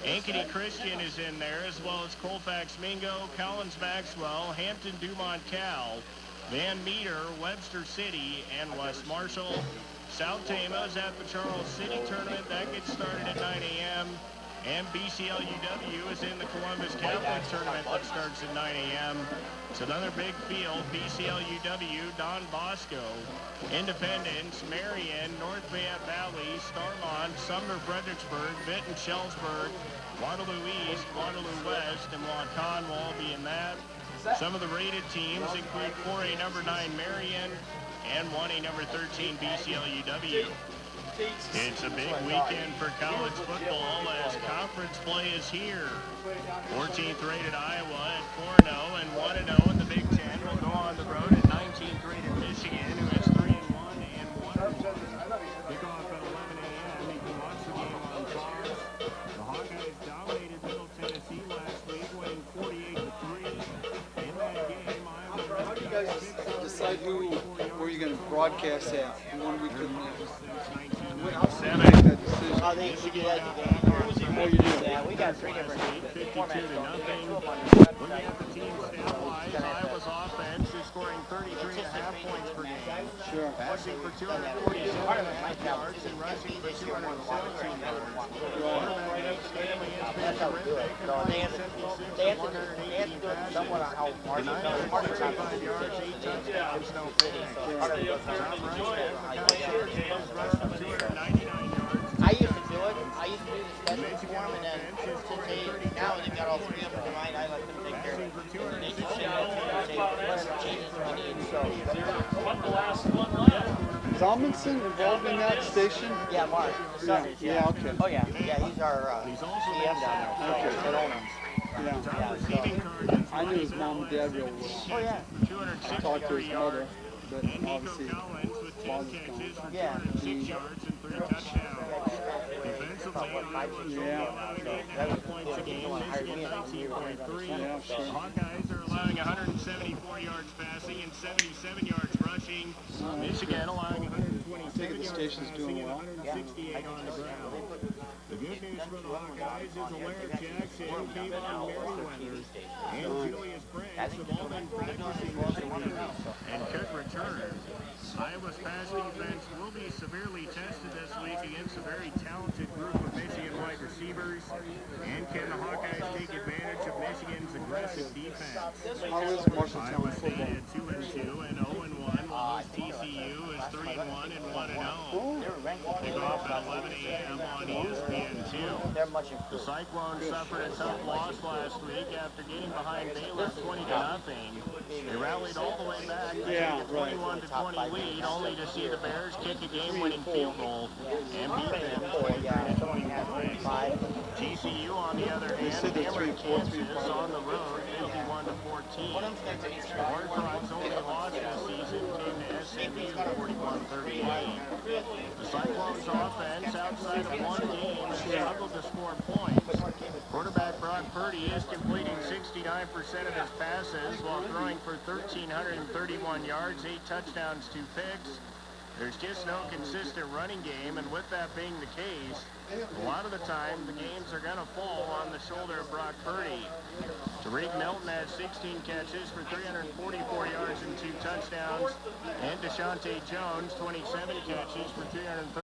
Ankeny Christian is in there, as well as Colfax Mingo, Collins Maxwell, Hampton Dumont Cal, Van Meter, Webster City, and West Marshall. South Tama is at the Charles City tournament. That gets started at 9 a.m. And BCLUW is in the Columbus Catholic tournament that starts at 9 a.m. It's another big field. BCLUW, Don Bosco, Independence, Marion, North Fayette Valley, Starmont, Sumner, Fredericksburg, Benton, Shellsburg, Waterloo East, Waterloo West, and Waukon will all be in that. Some of the rated teams include 4A number 9 Marion and 1A number 13 BCLUW. It's a big weekend for college football as conference play is here. 14th rated Iowa at 4-0 and 1-0 in the Big Ten will go on the road at 19th rated Michigan, who is 3-1 and 1-1. Kickoff at 11 a.m. You can watch the game on Fox. The Hawkeyes dominated Middle Tennessee last week, winning 48-3. In that game, decide where you're going to broadcast at. When we can. Seven. Make that decision. Oh, they do that again. Oh, you do? Yeah, we got 3 different 52 formats to going. nothing. Two of them on Looking the website. at the team stat-wise, Iowa's offense is scoring 33.5 points per game. Sure. Passing for 247.5 yards and rushing for 217 yards. Quarterback Stanley has been terrific. So they have to do it somewhat on how Marshall 935 yards, 8 touchdowns, no picks. Tom Rushton, has rushed for 299 yards. I used to do it. I used to do the special form, and then since now they've got all 3 of them combined, I let them take care of it. They can say whatever changes we need. So Zalmanson involved in that station? yeah, Mark, the son is. Yeah, okay. Oh yeah, he's our GM down there. So Okay. head owner. Yeah. I knew his mom and dad real well. Oh yeah. I talked to his mother, but And Nico obviously Collins with 10 father's catches for gone. Yeah. 206 yards and 3 touchdowns. Defensively, Iowa's only allowing 8.5 points a game. Michigan 19.3. Yeah, sure. Hawkeyes are allowing 174 yards passing and 77 yards rushing. Michigan allowing 127 yards station's passing doing and well. 168 on the ground. The good news for the Hawkeyes is Alaire Jackson, Kayvon Merriweather, and Julius Brents have all been practicing this week and could return. Iowa's pass defense will be severely tested this week against a very talented group of Michigan wide receivers. And can the Hawkeyes take advantage of Michigan's aggressive defense? How is Marshalltown Iowa State football? at 2-2 and 0-1, while TCU is 3-1 and 1-0. Kick off at 11 a.m. on ESPN2. They're much The improved. Cyclones suffered a tough loss last week after getting behind Baylor 20-0. They rallied all the way back to take a 21-20 lead, only to see the Bears kick a game-winning field goal and beat them 23-21. TCU, on the other hand, hammered Kansas on the road 51-14. War Tribe's only loss this season came to SMU 41-38. The Cyclones offense, outside of one game, has struggled to score points. Quarterback Brock Purdy is completing 69% of his passes while throwing for 1,331 yards, 8 touchdowns, 2 picks. There's just no consistent running game, and with that being the case, a lot of the time the games are going to fall on the shoulder of Brock Purdy. Tariq Milton had 16 catches for 344 yards and 2 touchdowns, and Deshaunte Jones 27 catches for 330.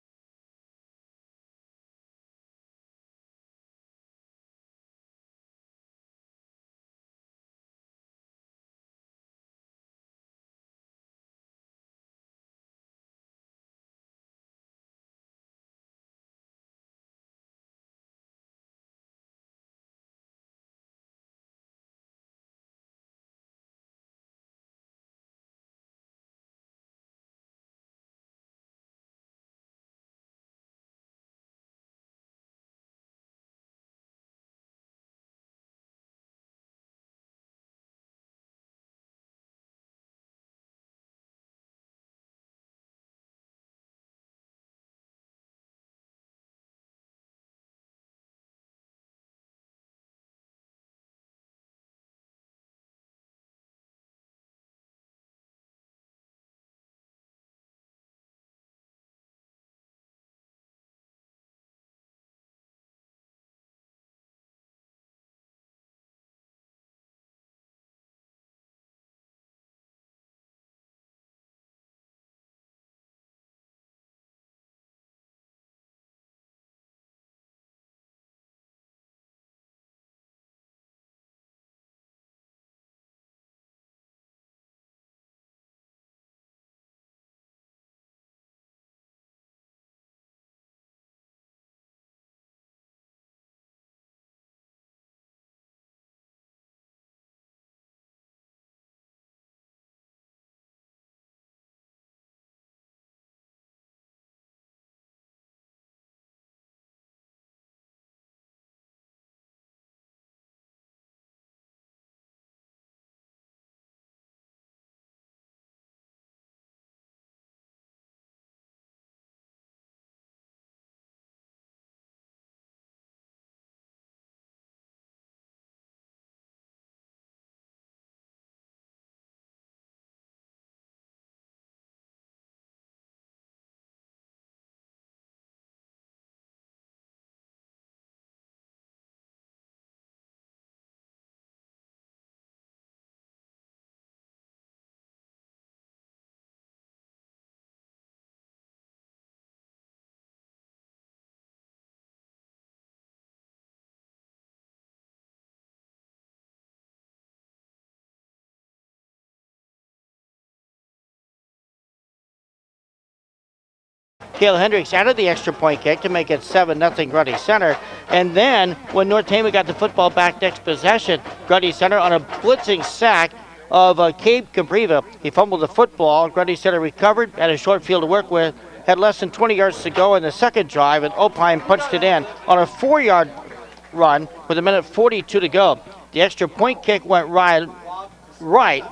Cale Hendricks added the extra point kick to make it 7-0 Grundy Center. And then when North Tama got the football back next possession, Grundy Center on a blitzing sack of Cabe Capriva. He fumbled the football. Grundy Center recovered, had a short field to work with, had less than 20 yards to go in the second drive, and Opine punched it in on a 4-yard run with 1:42 to go. The extra point kick went right,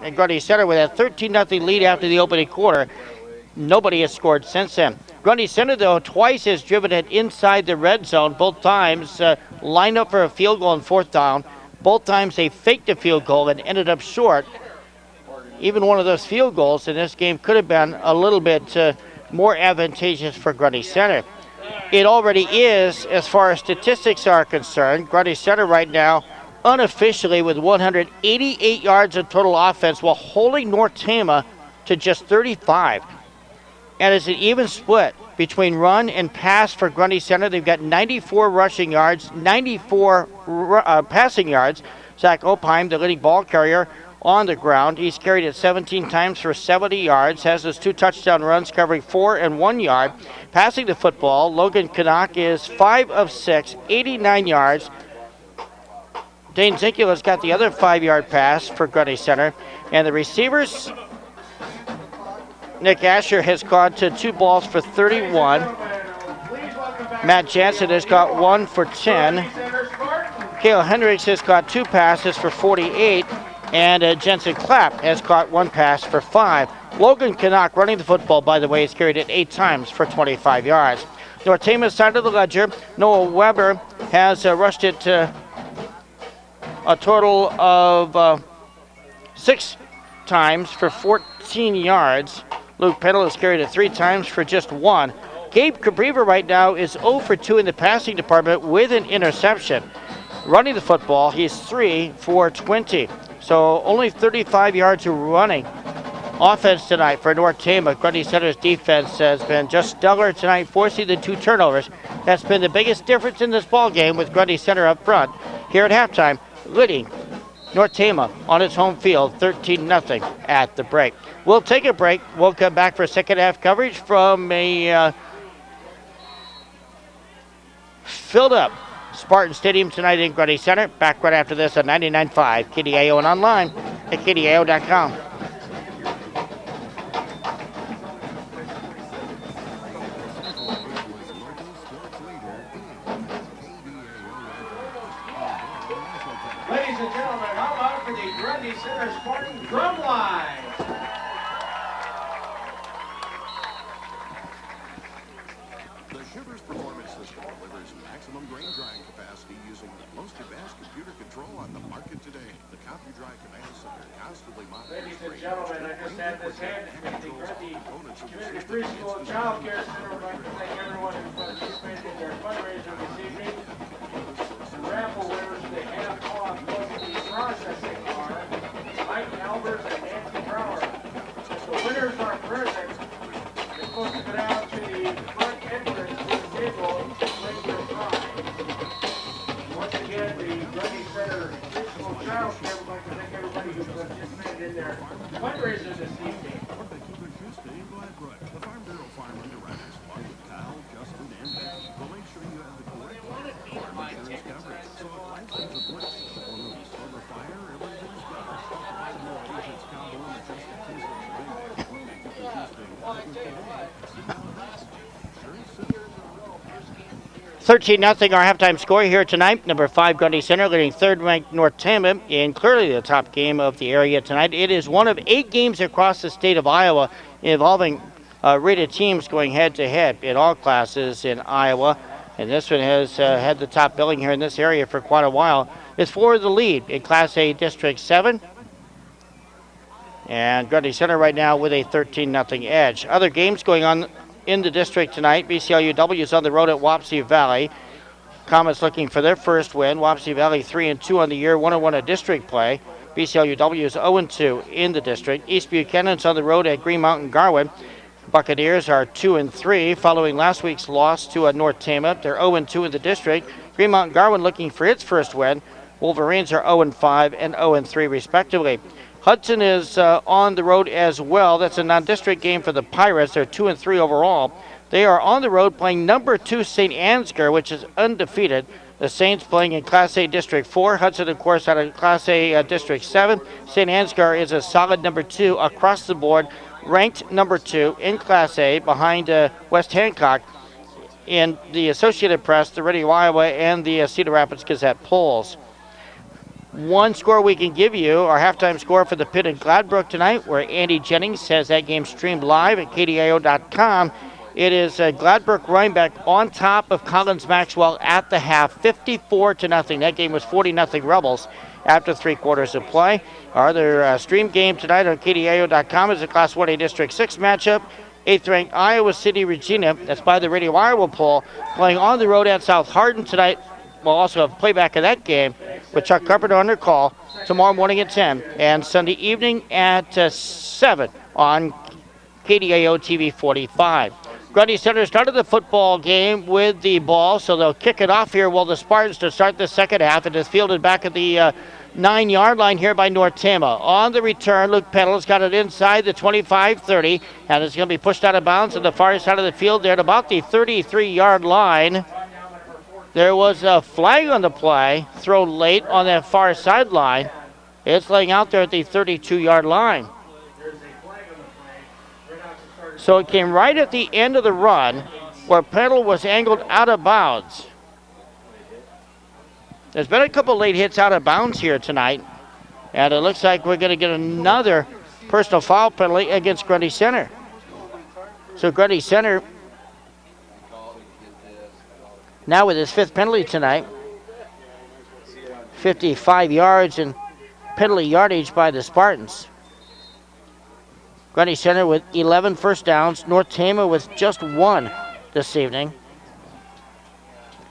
and Grundy Center with a 13-0 lead after the opening quarter. Nobody has scored since then. Grundy Center, though, twice has driven it inside the red zone. Both times lined up for a field goal on fourth down. Both times they faked a field goal and ended up short. Even one of those field goals in this game could have been a little bit more advantageous for Grundy Center. It already is, as far as statistics are concerned. Grundy Center right now unofficially with 188 yards of total offense while holding North Tama to just 35. And it's an even split between run and pass for Grundy Center. They've got 94 rushing yards, 94 passing yards. Zach Opheim, the leading ball carrier on the ground. He's carried it 17 times for 70 yards, has his 2 touchdown runs covering 4 and 1 yard. Passing the football, Logan Canuck is 5 of 6, 89 yards. Dane Zinkula's got the other 5-yard pass for Grundy Center. And the receivers, Nick Asher has caught 2 balls for 31. Matt Jansen has caught 1 for 10. Cale Hendricks has caught 2 passes for 48. And Jensen Clapp has caught 1 pass for 5. Logan Canuck running the football, by the way, has carried it 8 times for 25 yards. North Tama's side of the ledger, Noah Weber has rushed it a total of 6 times for 14 yards. Luke Pendle has carried it 3 times for just 1. Gabe Capriva right now is 0 for 2 in the passing department with an interception. Running the football, he's 3 for 20. So only 35 yards of running offense tonight for North Tama. Grundy Center's defense has been just stellar tonight, forcing the 2 turnovers. That's been the biggest difference in this ball game with Grundy Center up front. Here at halftime, leading North Tama on its home field, 13-0 at the break. We'll take a break. We'll come back for second half coverage from a filled up Spartan Stadium tonight in Grundy Center. Back right after this on 99.5 KDAO and online at KDAO.com. Ladies and gentlemen, how about for the Grundy Center Spartan drum line? The Shivers Performance System delivers maximum grain drying capacity using the most advanced computer control on the market today. The CompuDry Command Center constantly monitors Ladies and gentlemen, I just had this handed to me, the Grundy Community Preschool Child Care Center. I'd like to thank everyone who participated in their fundraiser this evening. The raffle winners, they have off the processing car, Mike Albers and Nancy Brower. The winners are present. They're supposed to go down to the front entrance to the table and bring their prize. Once again, the Grundy Center Preschool Child Care would like to thank everybody who participated in their fundraiser this evening. The Farm Bureau Farm Underwriters, along with Kyle, Justin, and Becky, will make sure you have the correct farm insurance coverage. So if life sends a blitz in the form of a storm or fire, everything's good. Find more agents, Cowboy, and Justin Kinsler, or make it the Tuesday. 13-0 our halftime score here tonight. Number 5 Grundy Center leading third-ranked North Tama in clearly the top game of the area tonight. It is one of 8 games across the state of Iowa involving rated teams going head-to-head in all classes in Iowa. And this one has had the top billing here in this area for quite a while. It's for the lead in Class A District 7. And Grundy Center right now with a 13-0 edge. Other games going on in the district tonight. BCLUW is on the road at Wapsie Valley. Comets looking for their first win. Wapsie Valley 3-2 on the year, 1-1 at district play. BCLUW is 0-2 in the district. East Buchanan's on the road at Green Mountain Garwood. Buccaneers are 2-3 following last week's loss to North Tama. They're 0-2 in the district. Green Mountain Garwood looking for its first win. Wolverines are 0-5 and 0-3 respectively. Hudson is on the road as well. That's a non-district game for the Pirates. They're 2-3 overall. They are on the road playing number 2 St. Ansgar, which is undefeated. The Saints playing in Class A District 4. Hudson, of course, out of Class A District 7. St. Ansgar is a solid number 2 across the board, ranked number 2 in Class A behind West Hancock in the Associated Press, the Radio Iowa, and the Cedar Rapids Gazette polls. One score we can give you, our halftime score for the Pitt and Gladbrook tonight, where Andy Jennings has that game streamed live at KDIO.com. It is Gladbrook Rhinebeck on top of Collins Maxwell at the half, 54-0. That game was 40-0 Rebels after 3 quarters of play. Our other stream game tonight on KDIO.com is a Class 1A District 6 matchup. 8th-ranked Iowa City Regina, that's by the Radio Iowa poll, playing on the road at South Hardin tonight. We'll also have playback of that game with Chuck Carpenter on their call tomorrow morning at 10 and Sunday evening at 7 on KDIO TV 45. Grundy Center started the football game with the ball, so they'll kick it off here while the Spartans to start the second half. It is fielded back at the 9-yard line here by North Tama. On the return, Luke Peddle's got it inside the 25-30, and it's going to be pushed out of bounds on the far side of the field there at about the 33-yard line. There was a flag on the play, thrown late on that far sideline. It's laying out there at the 32-yard line. So it came right at the end of the run where Peddle was angled out of bounds. There's been a couple late hits out of bounds here tonight, and it looks like we're going to get another personal foul penalty against Grundy Center. So Grundy Center now with his 5th penalty tonight, 55 yards and penalty yardage by the Spartans. Grundy Center with 11 first downs. North Tama with just 1 this evening.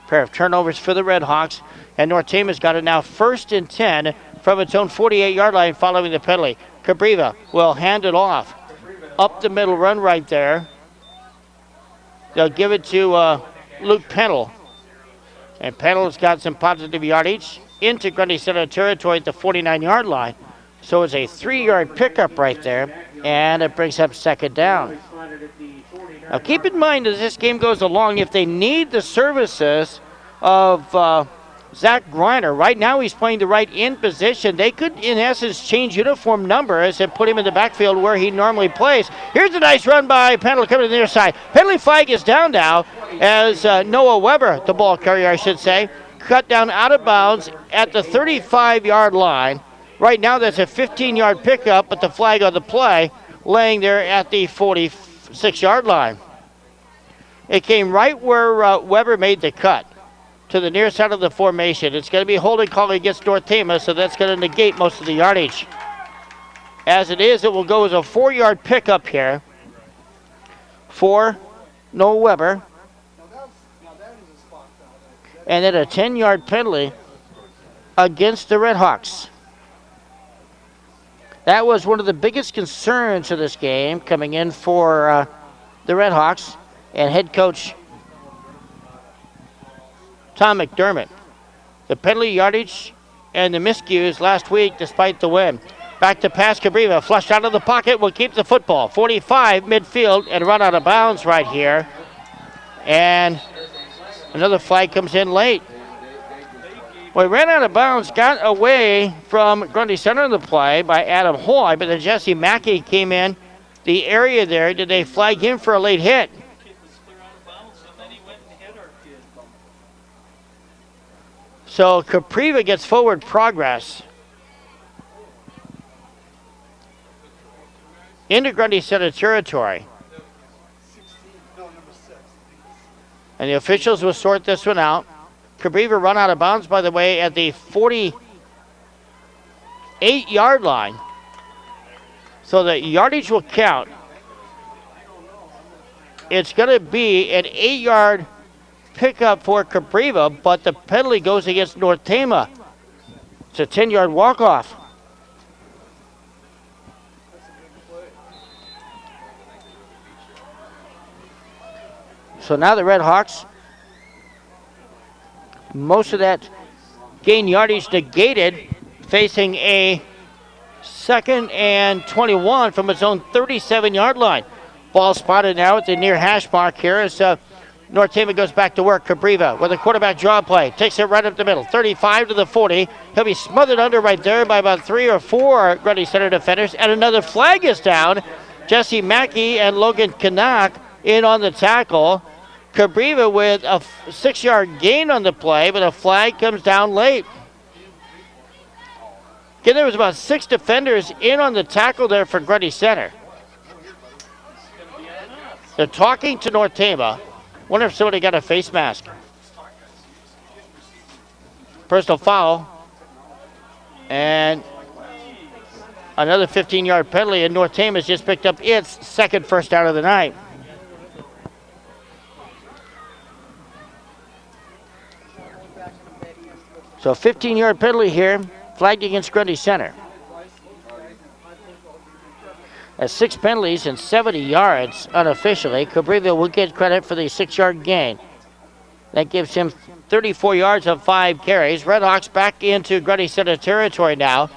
Pair of turnovers for the Red Hawks. And North Tama's got it now 1st and 10 from its own 48-yard line following the penalty. Cabriva will hand it off. Up the middle run right there. They'll give it to Luke Pennell. And Pennell's got some positive yardage into Grundy Center territory at the 49-yard line. So it's a 3-yard pickup right there, and it brings up second down. Now keep in mind as this game goes along, if they need the services of Zach Griner, right now he's playing the right end position. They could, in essence, change uniform numbers and put him in the backfield where he normally plays. Here's a nice run by Pendle coming to the near side. Penalty flag is down now as Noah Weber, the ball carrier, I should say, cut down out of bounds at the 35-yard line. Right now, that's a 15-yard pickup, but the flag on the play laying there at the 46-yard line. It came right where Weber made the cut to the near side of the formation. It's going to be a holding call against North Tama, so that's going to negate most of the yardage. As it is, it will go as a 4-yard pickup here for Noah Weber. And then a 10-yard penalty against the Red Hawks. That was one of the biggest concerns of this game coming in for the Red Hawks and head coach Tom McDermott. The penalty yardage and the miscues last week despite the win. Back to pass, Cabriva, flushed out of the pocket, will keep the football. 45 midfield and run out of bounds right here. And another flag comes in late. Well, he ran out of bounds, got away from Grundy Center in the play by Adam Hoy, but then Jesse Mackey came in the area there. Did they flag him for a late hit? So Capriva gets forward progress into Grundy Center territory. And the officials will sort this one out. Cabriva run out of bounds, by the way, at the 48-yard line. So the yardage will count. It's going to be an 8-yard pickup for Cabriva, but the penalty goes against North Tama. It's a 10-yard walk-off. So now the Red Hawks, most of that gain yardage negated, facing a 2nd and 21 from its own 37-yard line. Ball spotted now at the near hash mark here as North Tama goes back to work. Cabriva with a quarterback draw play. Takes it right up the middle. 35 to the 40. He'll be smothered under right there by about 3 or 4 Grundy Center defenders. And another flag is down. Jesse Mackey and Logan Kanak in on the tackle. Cabriva with a 6-yard gain on the play, but a flag comes down late. Again, there was about 6 defenders in on the tackle there for Grundy Center. They're talking to North Tama. Wonder if somebody got a face mask. Personal foul. And another 15-yard penalty, and North Tama has just picked up its second first down of the night. So 15-yard penalty here, flagged against Grundy Center. At 6 penalties and 70 yards unofficially, Cabriva will get credit for the 6-yard gain. That gives him 34 yards on 5 carries. Redhawks back into Grundy Center territory now,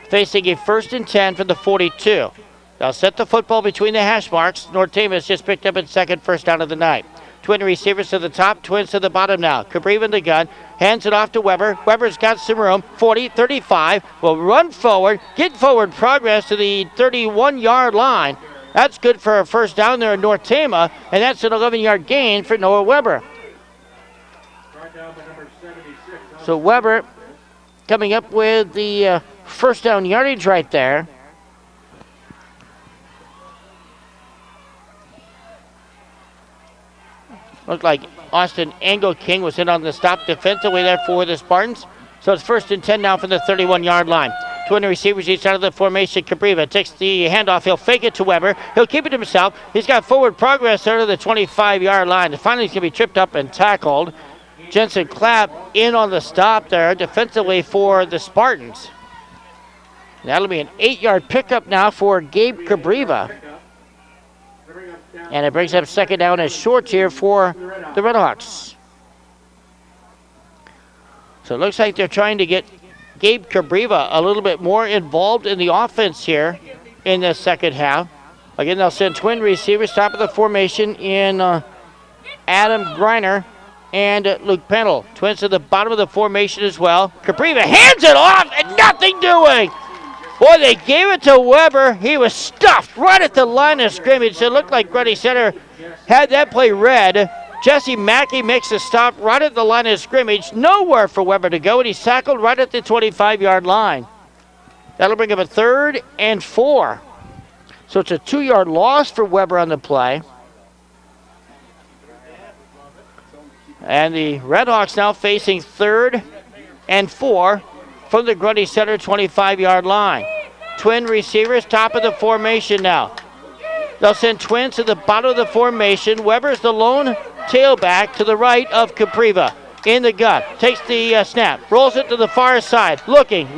facing a 1st and 10 from the 42. They'll set the football between the hash marks. North Tama has just picked up its second first down of the night. Twin receivers to the top, Twins to the bottom now. Cabriva in the gun, hands it off to Weber. Weber's got some room, 40, 35, will run forward, get forward progress to the 31-yard line. That's good for a first down there in North Tama, and that's an 11-yard gain for Noah Weber. So Weber coming up with the first down yardage right there. Looked like Austin King was in on the stop defensively there for the Spartans. So it's 1st and 10 now from the 31-yard line. Twin receivers each side of the formation. Cabriva takes the handoff. He'll fake it to Weber. He'll keep it himself. He's got forward progress there to the 25-yard line. And finally, he's going to be tripped up and tackled. Jensen Clapp in on the stop there defensively for the Spartans. That'll be an 8-yard pickup now for Gabe Cabriva. And it brings up second down and short here for the Redhawks. So it looks like they're trying to get Gabe Cabriva a little bit more involved in the offense here in the second half. Again, they'll send twin receivers, top of the formation in Adam Griner and Luke Pennell. Twins to the bottom of the formation as well. Cabriva hands it off and nothing doing. Boy, they gave it to Weber. He was stuffed right at the line of scrimmage. It looked like Grundy Center had that play read. Jesse Mackey makes a stop right at the line of scrimmage. Nowhere for Weber to go, and he's tackled right at the 25-yard line. That'll bring up a 3rd and 4. So it's a 2-yard loss for Weber on the play. And the Redhawks now facing 3rd and 4 from the Grundy Center 25-yard line. Twin receivers, top of the formation now. They'll send twins to the bottom of the formation. Weber's the lone tailback to the right of Cabriva. In the gun, takes the snap, rolls it to the far side, looking,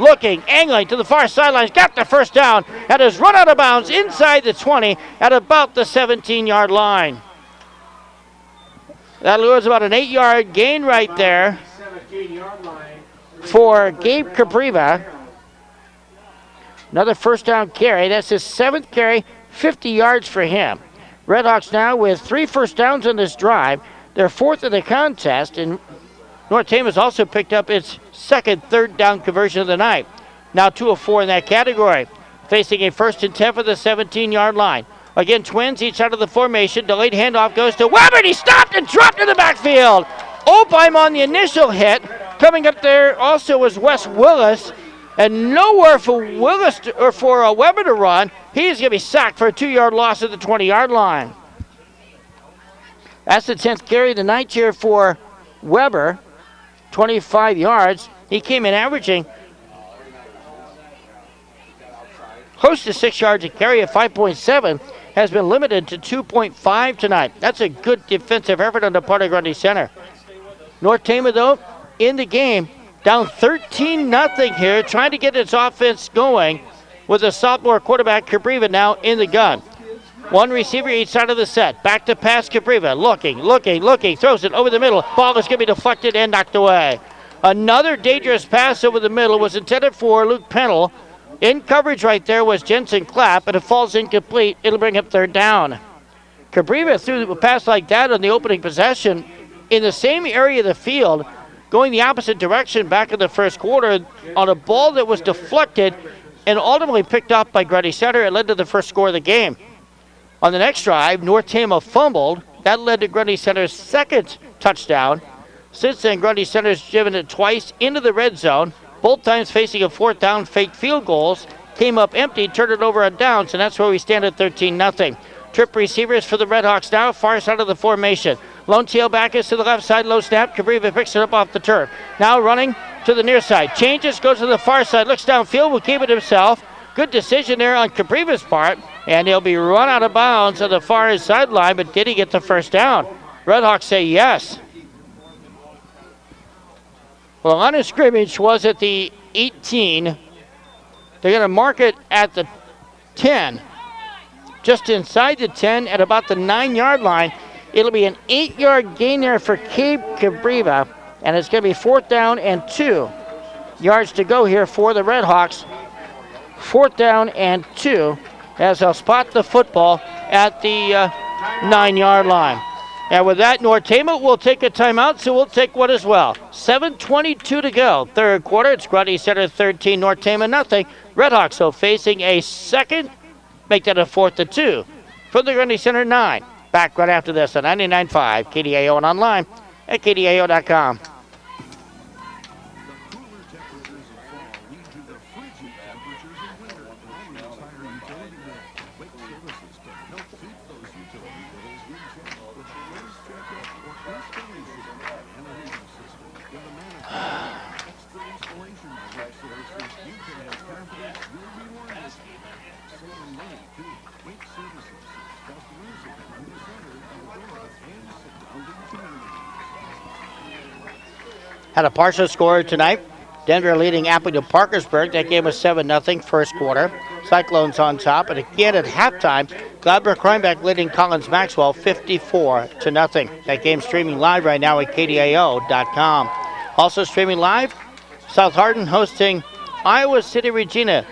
angling to the far sidelines, got the first down, and has run out of bounds inside the 20 at about the 17-yard line. That was about an 8-yard gain right there for Gabe Cabriva. Another first down carry. That's his 7th carry, 50 yards for him. Redhawks now with 3 first downs on this drive. They're 4th in the contest, and North Tama has also picked up its second 3rd down conversion of the night. Now 2 of 4 in that category. Facing a 1st and 10 for the 17-yard line. Again, twins each side of the formation. Delayed handoff goes to Weber, and he stopped and dropped in the backfield. Opheim on the initial hit. Coming up there also was Wes Willis, and nowhere for Willis or for Weber to run. He's going to be sacked for a 2-yard loss at the 20-yard line. That's the 10th carry of the night here for Weber, 25 yards. He came in averaging close to 6 yards a carry at 5.7. Has been limited to 2.5 tonight. That's a good defensive effort on the part of Grundy Center. North Tama, though, in the game, down 13-0 here, trying to get its offense going with a sophomore quarterback, Cabriva, now in the gun. 1 receiver each side of the set. Back to pass, Cabriva, looking, throws it over the middle. Ball is going to be deflected and knocked away. Another dangerous pass over the middle was intended for Luke Pennell. In coverage right there was Jensen Clapp, but it falls incomplete. It'll bring up 3rd down. Cabriva threw a pass like that on the opening possession in the same area of the field, going the opposite direction back in the first quarter on a ball that was deflected and ultimately picked up by Grundy Center. It led to the first score of the game. On the next drive, North Tama fumbled. That led to Grundy Center's second touchdown. Since then, Grundy Center's driven it twice into the red zone, both times facing a fourth down, fake field goals. Came up empty, turned it over on downs, and that's where we stand at 13-0. Trip receivers for the Redhawks now, far side of the formation. Lone tailback is to the left side, low snap. Cabriva picks it up off the turf. Now running to the near side. Changes, goes to the far side, looks downfield, will keep it himself. Good decision there on Cabriva's part, and he'll be run out of bounds on the far sideline, but did he get the first down? Redhawks say yes. Well, the line of scrimmage was at the 18. They're going to mark it at the 10. Just inside the 10 at about the 9-yard line. It'll be an 8-yard gain there for Gabe Cabriva, and it's going to be 4th down and 2 yards to go here for the Redhawks. 4th down and 2 as they'll spot the football at the 9-yard line. And with that, North Tama will take a timeout, so we'll take one as well. 7:22 to go, third quarter. It's Grundy Center 13, North Tama nothing. Redhawks, so facing a second, make that a 4th and 2 from the Grundy Center 9. Back right after this on 99.5 KDAO and online at KDAO.com. Had a partial score tonight. Denver leading Appleton Parkersburg. That game was 7-0 first quarter. Cyclones on top. And again at halftime, Gladbrook-Rhinebeck leading Collins Maxwell 54-0. That game streaming live right now at KDAO.com. Also streaming live, South Hardin hosting Iowa City Regina.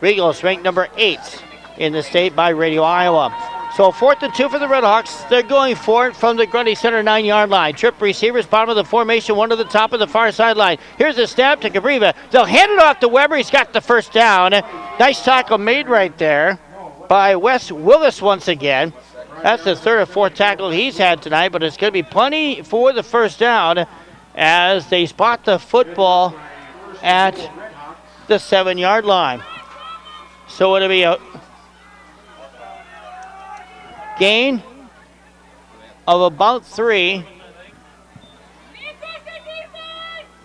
Regals ranked number 8 in the state by Radio Iowa. So 4th and 2 for the Redhawks. They're going for it from the Grundy Center 9-yard line. Trip receivers, bottom of the formation, one to the top of the far sideline. Here's a snap to Cabriva. They'll hand it off to Weber. He's got the first down. Nice tackle made right there by Wes Willis once again. That's the third or fourth tackle he's had tonight, but it's going to be plenty for the first down as they spot the football at the 7-yard line. So it'll be a gain of about 3.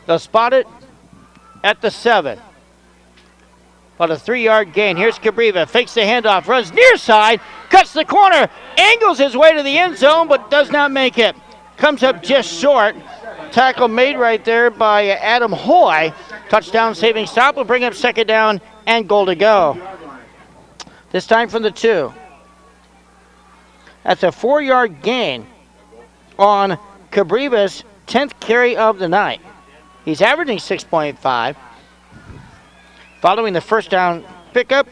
They'll spot it at the 7. About a 3-yard gain. Here's Cabriva, fakes the handoff, runs near side, cuts the corner, angles his way to the end zone, but does not make it. Comes up just short. Tackle made right there by Adam Hoy. Touchdown saving stop will bring up 2nd down and goal to go. This time from the 2. That's a 4-yard gain on Cabriva's 10th carry of the night. He's averaging 6.5. Following the first down pickup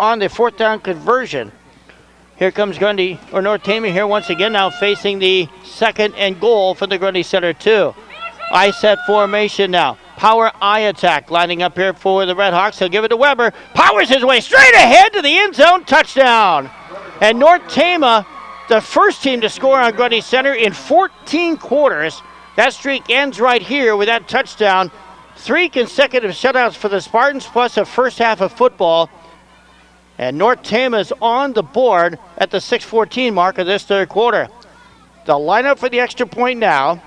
on the 4th down conversion. Here comes Grundy, or North Tama here once again, now facing the 2nd and goal for the Grundy Center 2. I set formation now. Power I attack lining up here for the Redhawks. He'll give it to Weber. Powers his way straight ahead to the end zone. Touchdown. And North Tama, the first team to score on Grundy Center in 14 quarters. That streak ends right here with that touchdown. 3 consecutive shutouts for the Spartans, plus a first half of football. And North Tama's on the board at the 6:14 mark of this third quarter. They'll line up for the extra point now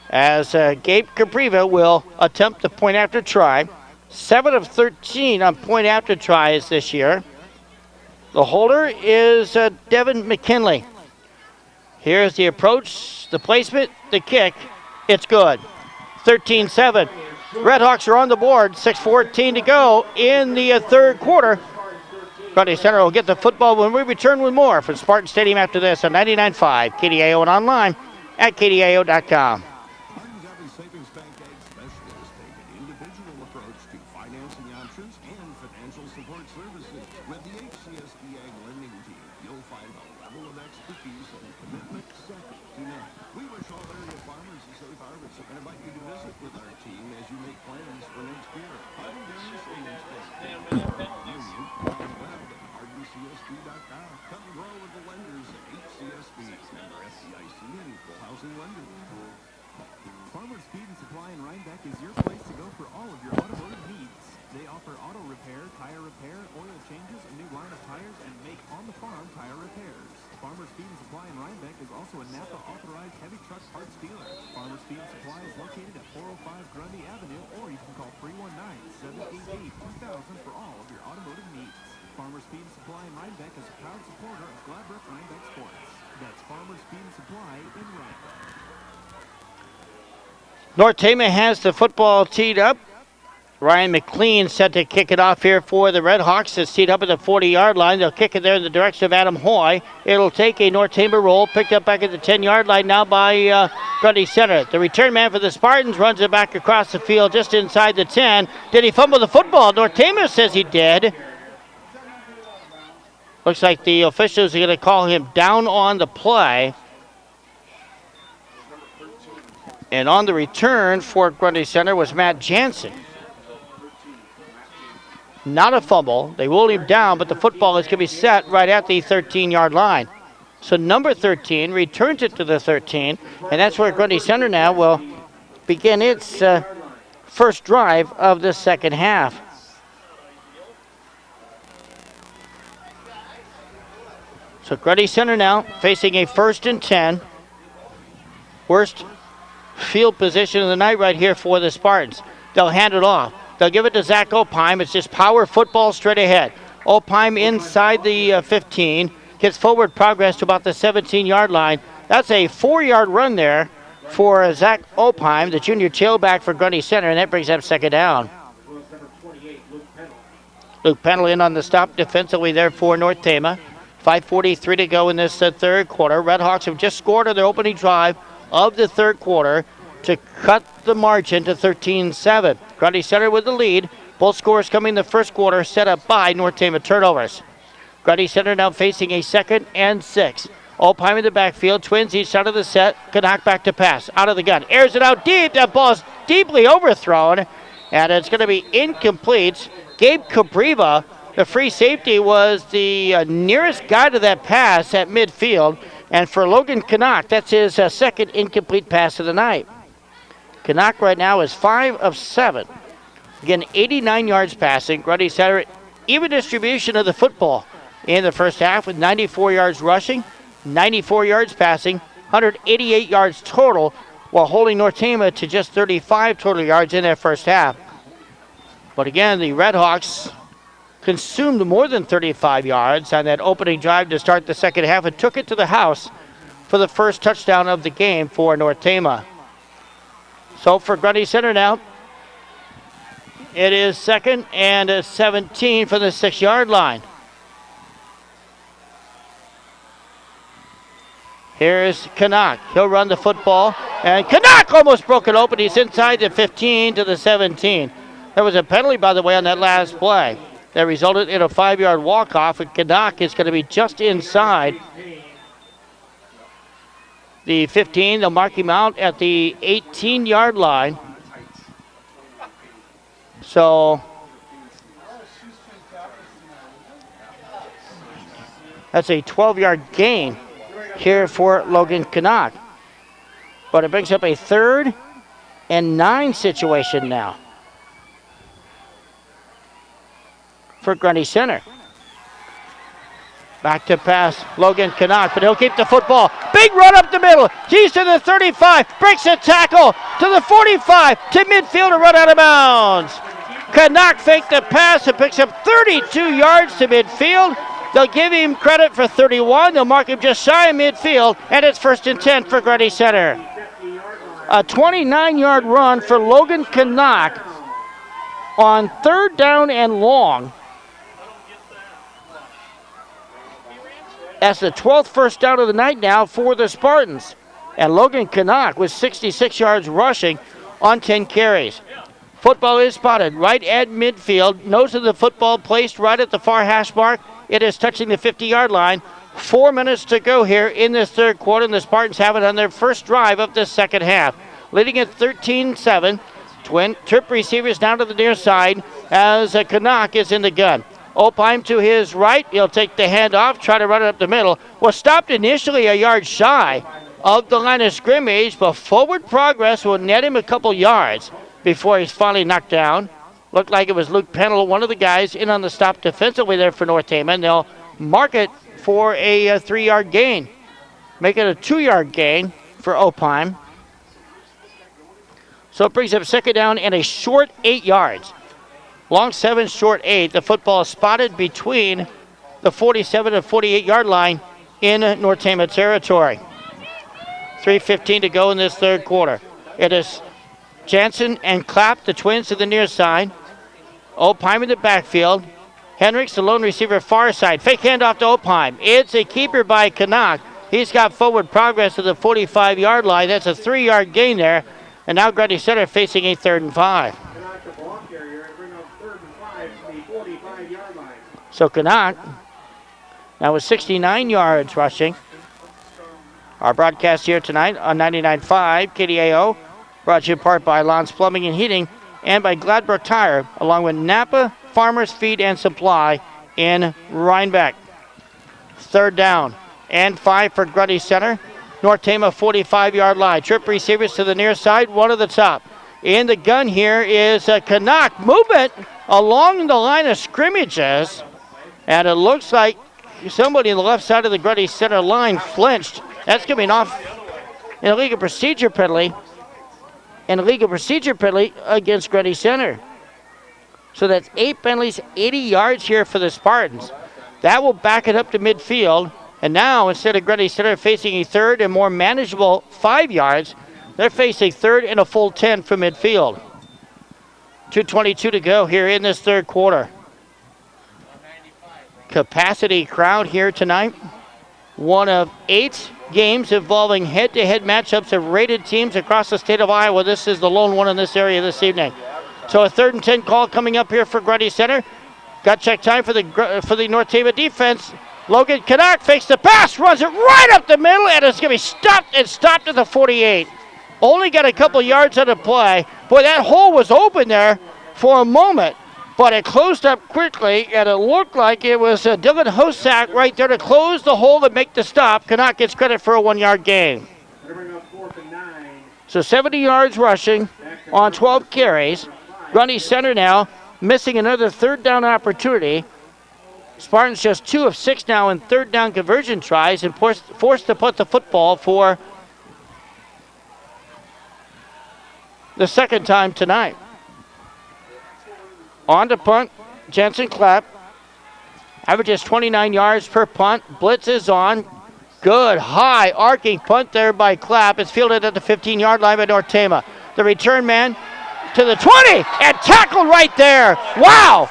as Gabe Cabriva will attempt the point after try. 7 of 13 on point after tries this year. The holder is Devin McKinley. Here's the approach, the placement, the kick. It's good. 13-7. Redhawks are on the board. 6:14 to go in the third quarter. Grundy Center will get the football when we return with more from Spartan Stadium after this on 99.5 KDAO and online at KDAO.com. Every savings bank ag specialist take an individual approach to financing options and financial support services. With the HCSB Ag Lending Team, you'll find a level of and invite you to visit with our team as you make plans for next year. Hardin Dairy Savings Bank, Union, on the web at HardinCSB.com. Come grow with the lenders at HCSB. Member FDIC and equal housing lender. Farmers Feed and Supply in Rhinebeck is your place to go for all of your automotive needs. They offer auto repair, tire repair, oil changes, a new line of tires, and make on-the-farm tire repairs. Farmers Feed and Supply in Rhinebeck is also a NAPA authorized heavy truck parts dealer. Farmers Feed and Supply is located at 405 Grundy Avenue, or you can call 319-788-2000 for all of your automotive needs. Farmers Feed and Supply in Rhinebeck is a proud supporter of Gladbrook Rhinebeck Sports. That's Farmers Feed and Supply in Rhinebeck. North Tama has the football teed up. Ryan McLean set to kick it off here for the Red Hawks. It's teed up at the 40-yard line. They'll kick it there in the direction of Adam Hoy. It'll take a North Tama roll, picked up back at the 10-yard line now by Grundy Center. The return man for the Spartans runs it back across the field just inside the 10. Did he fumble the football? North Tama says he did. Looks like the officials are going to call him down on the play. And on the return for Grundy Center was Matt Jansen. Not a fumble. They rolled him down, but the football is going to be set right at the 13-yard line. So number 13 returns it to the 13, and that's where Grundy Center now will begin its first drive of the second half. So Grundy Center now facing a 1st and 10. Worst field position of the night right here for the Spartans. They'll hand it off. They'll give it to Zach Opheim. It's just power football straight ahead. Opheim inside the 15. Gets forward progress to about the 17-yard line. That's a 4-yard run there for Zach Opheim, the junior tailback for Grundy Center, and that brings up second down. Luke Pendle in on the stop defensively there for North Tama. 5:43 to go in this third quarter. Red Hawks have just scored on their opening drive of the third quarter to cut the margin to 13-7. Grundy Center with the lead. Both scores coming in the first quarter, set up by North Tama turnovers. Grundy Center now facing a 2nd and 6. Opheim in the backfield. Twins each side of the set. Knock back to pass. Out of the gun. Airs it out deep. That ball is deeply overthrown. And it's going to be incomplete. Gabe Cabriva, the free safety, was the nearest guy to that pass at midfield. And for Logan Canuck, that's his second incomplete pass of the night. Canuck right now is 5 of 7. Again, 89 yards passing. Grundy Center, even distribution of the football in the first half with 94 yards rushing, 94 yards passing, 188 yards total, while holding North Tama to just 35 total yards in their first half. But again, the Red Hawks consumed more than 35 yards on that opening drive to start the second half and took it to the house for the first touchdown of the game for North Tama. So for Grundy Center now, it is 2nd and 17 from the 6-yard line. Here's Canuck. He'll run the football, and Canuck almost broke it open. He's inside the 15 to the 17. There was a penalty, by the way, on that last play that resulted in a 5-yard walk-off, and Canuck is going to be just inside the 15. They'll mark him out at the 18-yard line. So that's a 12-yard gain here for Logan Canuck. But it brings up a 3rd and 9 situation now for Grundy Center. Back to pass, Logan Canuck, but he'll keep the football. Big run up the middle. He's to the 35, breaks a tackle to the 45, to midfield and run out of bounds. Canuck faked the pass and picks up 32 yards to midfield. They'll give him credit for 31. They'll mark him just shy of midfield, and it's 1st and 10 for Grundy Center. A 29-yard run for Logan Canuck on 3rd down and long. That's the 12th first down of the night now for the Spartans. And Logan Canuck with 66 yards rushing on 10 carries. Football is spotted right at midfield. Nose of the football placed right at the far hash mark. It is touching the 50-yard line. 4 minutes to go here in this third quarter, and the Spartans have it on their first drive of the second half. leading at 13-7. Twin trip receivers down to the near side as Canuck is in the gun. Opheim to his right. He'll take the handoff, try to run it up the middle. Was stopped initially a yard shy of the line of scrimmage, but forward progress will net him a couple yards before he's finally knocked down. Looked like it was Luke Pennell, one of the guys in on the stop defensively there for North Tama. They'll mark it for a 3-yard gain. Make it a 2-yard gain for Opheim. So it brings up second down and a short 8 yards. Long 7, short 8. The football is spotted between the 47 and 48-yard line in North Tama territory. 3:15 to go in this third quarter. It is Jansen and Clapp, the twins, to the near side. Opheim in the backfield. Hendricks, the lone receiver, far side. Fake handoff to Opheim. It's a keeper by Canuck. He's got forward progress to the 45-yard line. That's a 3-yard gain there. And now Grundy Center facing a 3rd and 5. Canuck the ball carrier and bring up 3rd and 5 from the 45-yard line. So Canuck now with 69 yards rushing. Our broadcast here tonight on 99.5 KDAO, brought to you in part by Lon's Plumbing and Heating and by Gladbrook Tire, along with Napa Farmers Feed and Supply in Rhinebeck. 3rd down and 5 for Grundy Center. North Tama 45-yard line. Trip receivers to the near side, one at the top. In the gun here is Canuck. Movement along the line of scrimmages. And it looks like somebody on the left side of the Grundy Center line flinched. That's coming off in a legal procedure penalty. And a legal procedure penalty against Grundy Center. So that's 8 penalties, 80 yards here for the Spartans. That will back it up to midfield. And now, instead of Grundy Center facing a 3rd and more manageable 5 yards, they're facing 3rd and a full 10 from midfield. 2:22 to go here in this third quarter. Capacity crowd here tonight. One of 8 games involving head-to-head matchups of rated teams across the state of Iowa. This is the lone one in this area this evening. So a 3rd and 10 call coming up here for Grundy Center. Got check time for the North Tama defense. Logan Canuck fakes the pass, runs it right up the middle, and it's going to be stopped at the 48. Only got a couple yards on the play. Boy, that hole was open there for a moment, but it closed up quickly, and it looked like it was Dylan Hosak right there to close the hole and make the stop. Canuck gets credit for a 1-yard gain. So 70 yards rushing on 12 carries. Grundy Center now missing another 3rd down opportunity. Spartans just 2 of 6 now in 3rd down conversion tries and forced to put the football for the 2nd time tonight. On to punt, Jensen Clapp. Averages 29 yards per punt. Blitz is on. Good high arcing punt there by Clapp. It's fielded at the 15-yard line by North Tama. The return man to the 20 and tackled right there. Wow!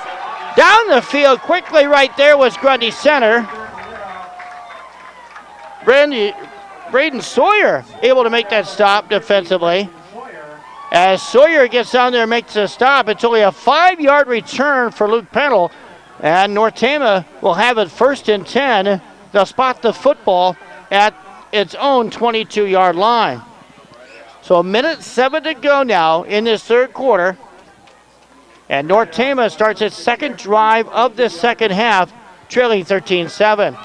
Down the field quickly right there was Grundy Center. Braden Sawyer able to make that stop defensively. As Sawyer gets down there and makes a stop, it's only a 5-yard return for Luke Pennell. And North Tama will have it 1st and 10. They'll spot the football at its own 22-yard line. So 1:07 to go now in this third quarter. And North Tama starts its 2nd drive of this 2nd half, trailing 13-7.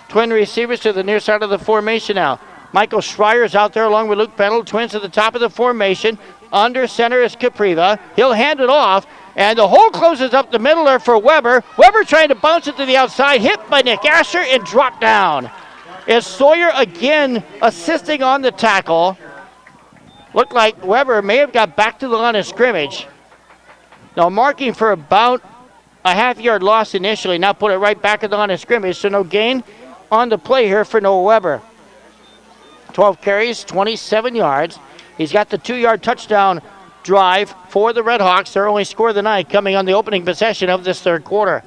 Twin receivers to the near side of the formation now. Michael Schreier is out there along with Luke Pennell. Twins at the top of the formation. Under center is Capriva. He'll hand it off, and the hole closes up the middle there for Weber. Weber trying to bounce it to the outside, hit by Nick Asher and dropped down. Is Sawyer again assisting on the tackle. Looked like Weber may have got back to the line of scrimmage. Now marking for about a half-yard loss initially. Now put it right back at the line of scrimmage. So no gain on the play here for Noah Weber. 12 carries, 27 yards. He's got the 2-yard touchdown drive for the Redhawks. Their only score of the night coming on the opening possession of this third quarter.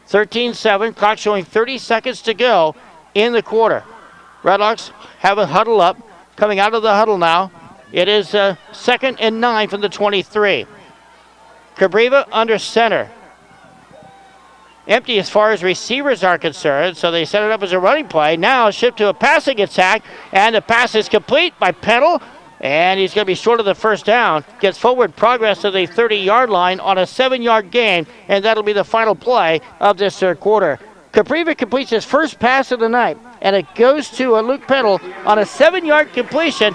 13-7, clock showing 30 seconds to go in the quarter. Redhawks have a huddle up. Coming out of the huddle now. It is 2nd and 9 from the 23. Capriva under center. empty as far as receivers are concerned, so they set it up as a running play. Now shift to a passing attack, and the pass is complete by Peddle, and he's going to be short of the first down. Gets forward progress to the 30-yard line on a 7-yard gain, and that'll be the final play of this third quarter. Capriva completes his first pass of the night, and it goes to Luke Peddle on a 7-yard completion.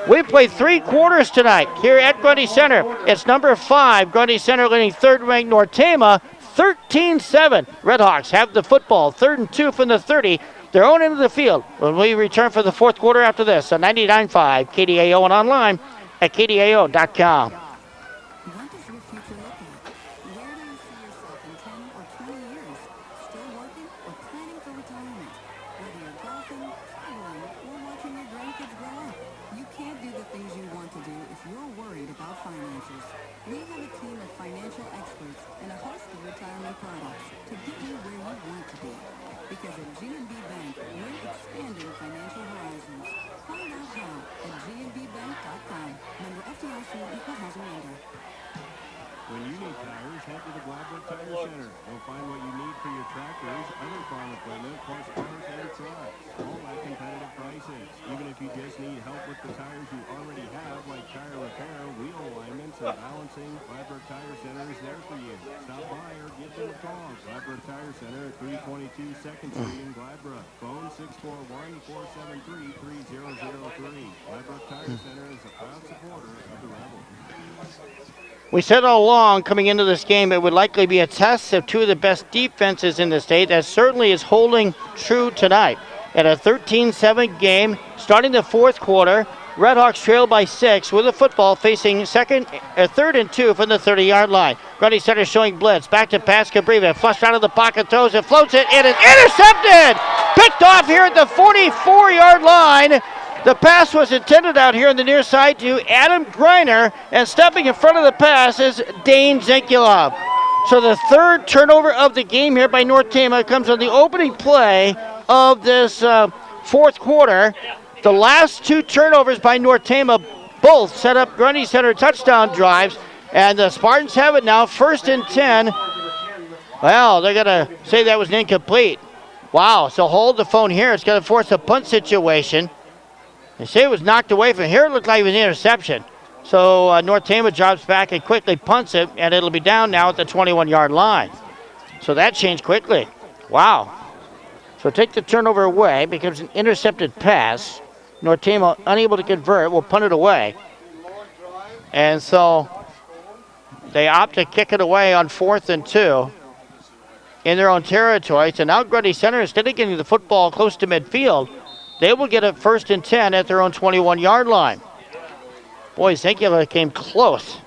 We played 3 quarters tonight here at Grundy Center. It's number 5, Grundy Center leading third-ranked North Tama, 13-7. Redhawks have the football, 3rd and 2 from the 30. Their own end of the field when we return for the fourth quarter after this on 99.5 KDAO and online at KDAO.com. What does your future look like? Where do you see yourself in 10 or 20 years? Still working or planning for retirement? Whether you're golfing, traveling, or watching your grandkids grow up, you can't do the things you want to do if you're worried about finances. We have a team of financial experts and a host of retirement products to get you where you want to be. Because at G&B Bank, we're expanding financial horizons. Find out how at gnbbank.com. Member FDIC equal housing lender. When you need tires, head to the Gladbrook Tire Center. You'll find what you need for your tractors, other farm equipment, plus parts and trucks. All at competitive prices. Even if you just need help with the tires you already have, like tire repair, wheel alignments, and balancing, Gladbrook Tire Center is there for you. Stop by or give them a call. Gladbrook Tire Center at 322 2nd Street in Gladbrook. Phone 641-473-3003. Gladbrook Tire Center is a proud supporter of the Rebels. We said all along coming into this game it would likely be a test of 2 of the best defenses in the state. That certainly is holding true tonight. In a 13-7 game, starting the fourth quarter, Redhawks trail by 6 with the football facing 3rd and 2 from the 30-yard line. Grundy Center showing blitz. Back to pass Capriva. Flushed out of the pocket, throws it, floats it. It is intercepted! Picked off here at the 44-yard line. The pass was intended out here on the near side to Adam Greiner, and stepping in front of the pass is Dane Zenkulov. So the 3rd turnover of the game here by North Tama comes on the opening play of this fourth quarter. The last 2 turnovers by North Tama both set up Grundy Center touchdown drives, and the Spartans have it now, 1st and 10. Well, they're going to say that was an incomplete. Wow, so hold the phone here. It's going to force a punt situation. They say it was knocked away from here. It looked like it was an interception. So North Tama drops back and quickly punts it, and it'll be down now at the 21-yard line. So that changed quickly. Wow. So take the turnover away, becomes an intercepted pass. North Tama unable to convert, will punt it away. And so they opt to kick it away on 4th and 2 in their own territory. So now Grundy Center, instead of getting the football close to midfield, they will get it 1st and 10 at their own 21-yard line. Boy, Zenkulov came close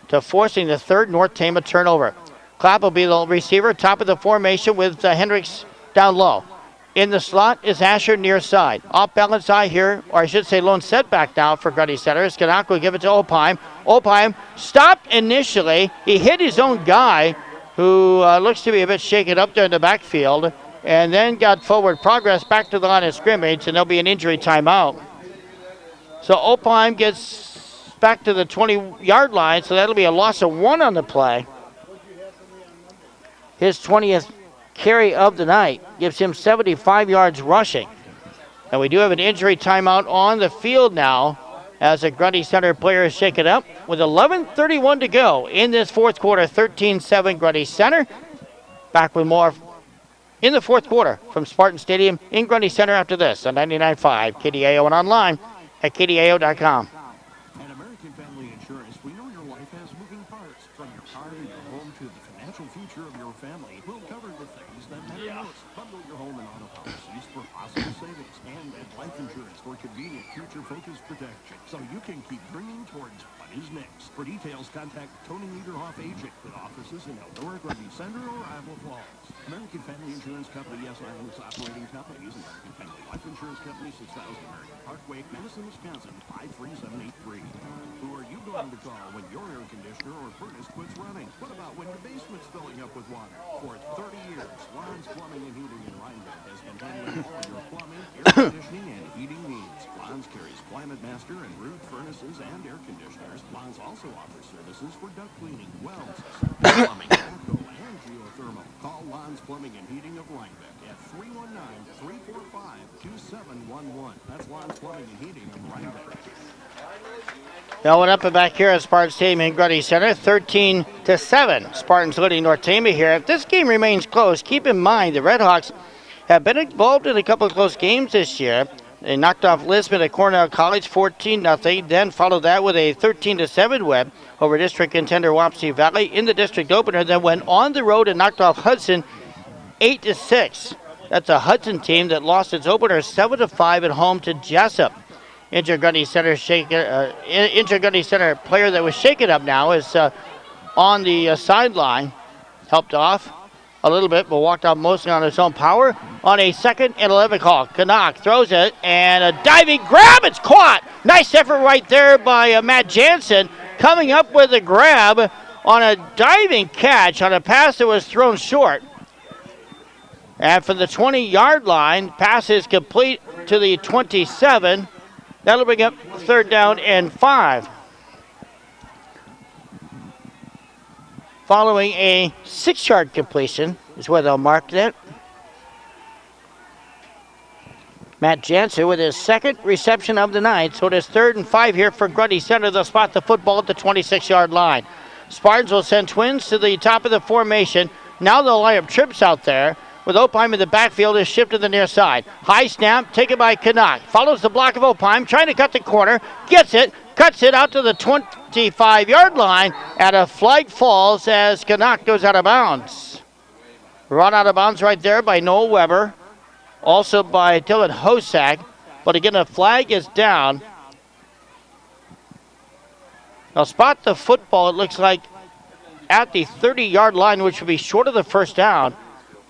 to forcing the 3rd North Tama turnover. Clapp will be the receiver, top of the formation with Hendricks down low. In the slot is Asher near side. Off balance eye here, or I should say lone setback now for Grundy Center. Skanaka will give it to Opheim. Opheim stopped initially. He hit his own guy, who looks to be a bit shaken up there in the backfield, and then got forward progress back to the line of scrimmage, and there'll be an injury timeout. So Opheim gets back to the 20-yard line, so that'll be a loss of 1 on the play. His 20th carry of the night gives him 75 yards rushing. And we do have an injury timeout on the field now as a Grundy Center player is shaken up with 11:31 to go in this fourth quarter. 13-7 Grundy Center. Back with more in the fourth quarter from Spartan Stadium in Grundy Center after this on 99.5 KDAO and online at KDAO.com. At American Family Insurance, we know your life has moving parts. From your car to your home to the financial future of your family, we'll cover the things that matter most. Bundle your home and auto policies for possible savings and add life insurance for convenient future-focused protection so you can keep bringing towards what is next. For details, contact Tony Niederhoff Agent with offices in Eldora, Grundy Center, or Iowa Falls. American Family Insurance Company, yes, Iowa's operating companies. American Family Life Insurance Company, 6000 American Parkway, Madison, Wisconsin, 53783. Who are you going to call when your air conditioner or furnace quits running? What about when your basement's filling up with water? For 30 years, Lon's Plumbing and Heating in Rhinebeck has been handling all your plumbing, air conditioning, and heating needs. Lon's carries Climate Master and Root furnaces and air conditioners. Lon's also offers services for duct cleaning, wells, plumbing, backhoe, and geothermal. Call Lon's Plumbing and Heating of Rhinebeck at 319-345-2711. That's Lon's Plumbing and Heating of Rhinebeck. Going up and back here at Spartan Stadium in Grundy Center, 13-7. Spartans leading North Tama here. If this game remains close, keep in mind the Redhawks have been involved in a couple of close games this year. They knocked off Lisbon at Cornell College 14-0, then followed that with a 13-7 win over district contender Wapsie Valley in the district opener, then went on the road and knocked off Hudson 8-6. That's a Hudson team that lost its opener 7-5 at home to Jessup. Injured Grundy Center player that was shaken up now is on the sideline. Helped off a little bit, but walked out mostly on his own power on a 2nd and 11 call. Canuck throws it, and a diving grab. It's caught. Nice effort right there by Matt Jansen, coming up with a grab on a diving catch on a pass that was thrown short. And from the 20-yard line, pass is complete to the 27. That'll bring up 3rd down and 5. Following a 6-yard completion is where they'll mark that. Matt Jansen with his 2nd reception of the night. So it is 3rd and 5 here for Grundy Center. They'll spot the football at the 26-yard line. Spartans will send twins to the top of the formation. Now they'll line up trips out there, with Opheim in the backfield is shifted to the near side. High snap, taken by Canuck. Follows the block of Opheim, trying to cut the corner. Gets it, cuts it out to the 25-yard line, and a flag falls as Canuck goes out of bounds. Run out of bounds right there by Noel Weber. Also by Dylan Hosack. But again, the flag is down. They'll spot the football, it looks like, at the 30-yard line, which would be short of the first down.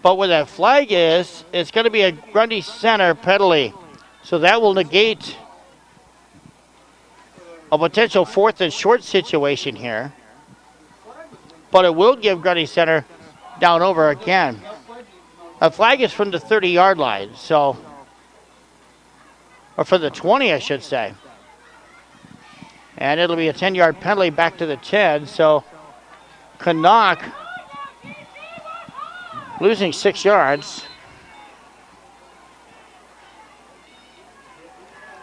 But where that flag is, it's going to be a Grundy Center penalty. So that will negate a potential 4th and short situation here. But it will give Grundy Center down over again. A flag is from the 30-yard line, so, or from the 20, I should say. And it'll be a 10-yard penalty back to the 10. So Canuck losing 6 yards.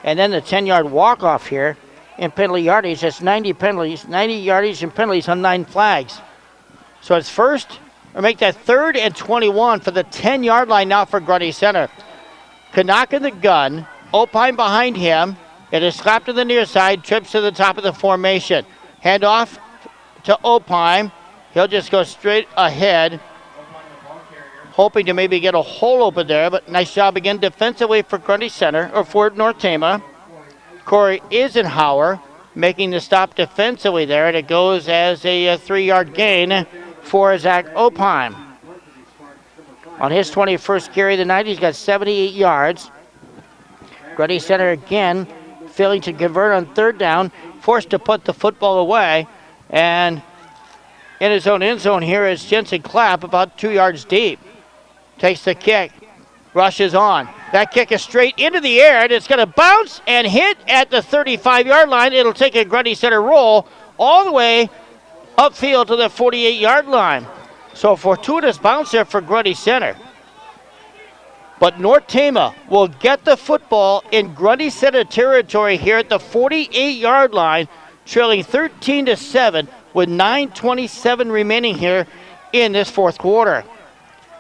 And then the 10-yard walk-off here in penalty yardage. That's 90 penalties, 90 yardage and penalties on 9 flags. So it's first, or make that 3rd and 21 for the 10-yard line now for Grundy Center. Canuck in the gun, Opheim behind him. It is slapped to the near side, trips to the top of the formation. Handoff to Opheim. He'll just go straight ahead, hoping to maybe get a hole open there, but nice job again defensively for Grundy Center, or for North Tama. Corey Eisenhower making the stop defensively there, and it goes as a 3-yard gain for Zach Opheim. On his 21st carry of the night, he's got 78 yards. Grundy Center again failing to convert on 3rd down, forced to put the football away, and in his own end zone here is Jensen Clapp, about 2 yards deep. Takes the kick, rushes on. That kick is straight into the air, and it's going to bounce and hit at the 35-yard line. It'll take a Grundy Center roll all the way upfield to the 48-yard line. So a fortuitous bounce there for Grundy Center. But North Tama will get the football in Grundy Center territory here at the 48-yard line, trailing 13-7 with 9:27 remaining here in this 4th quarter.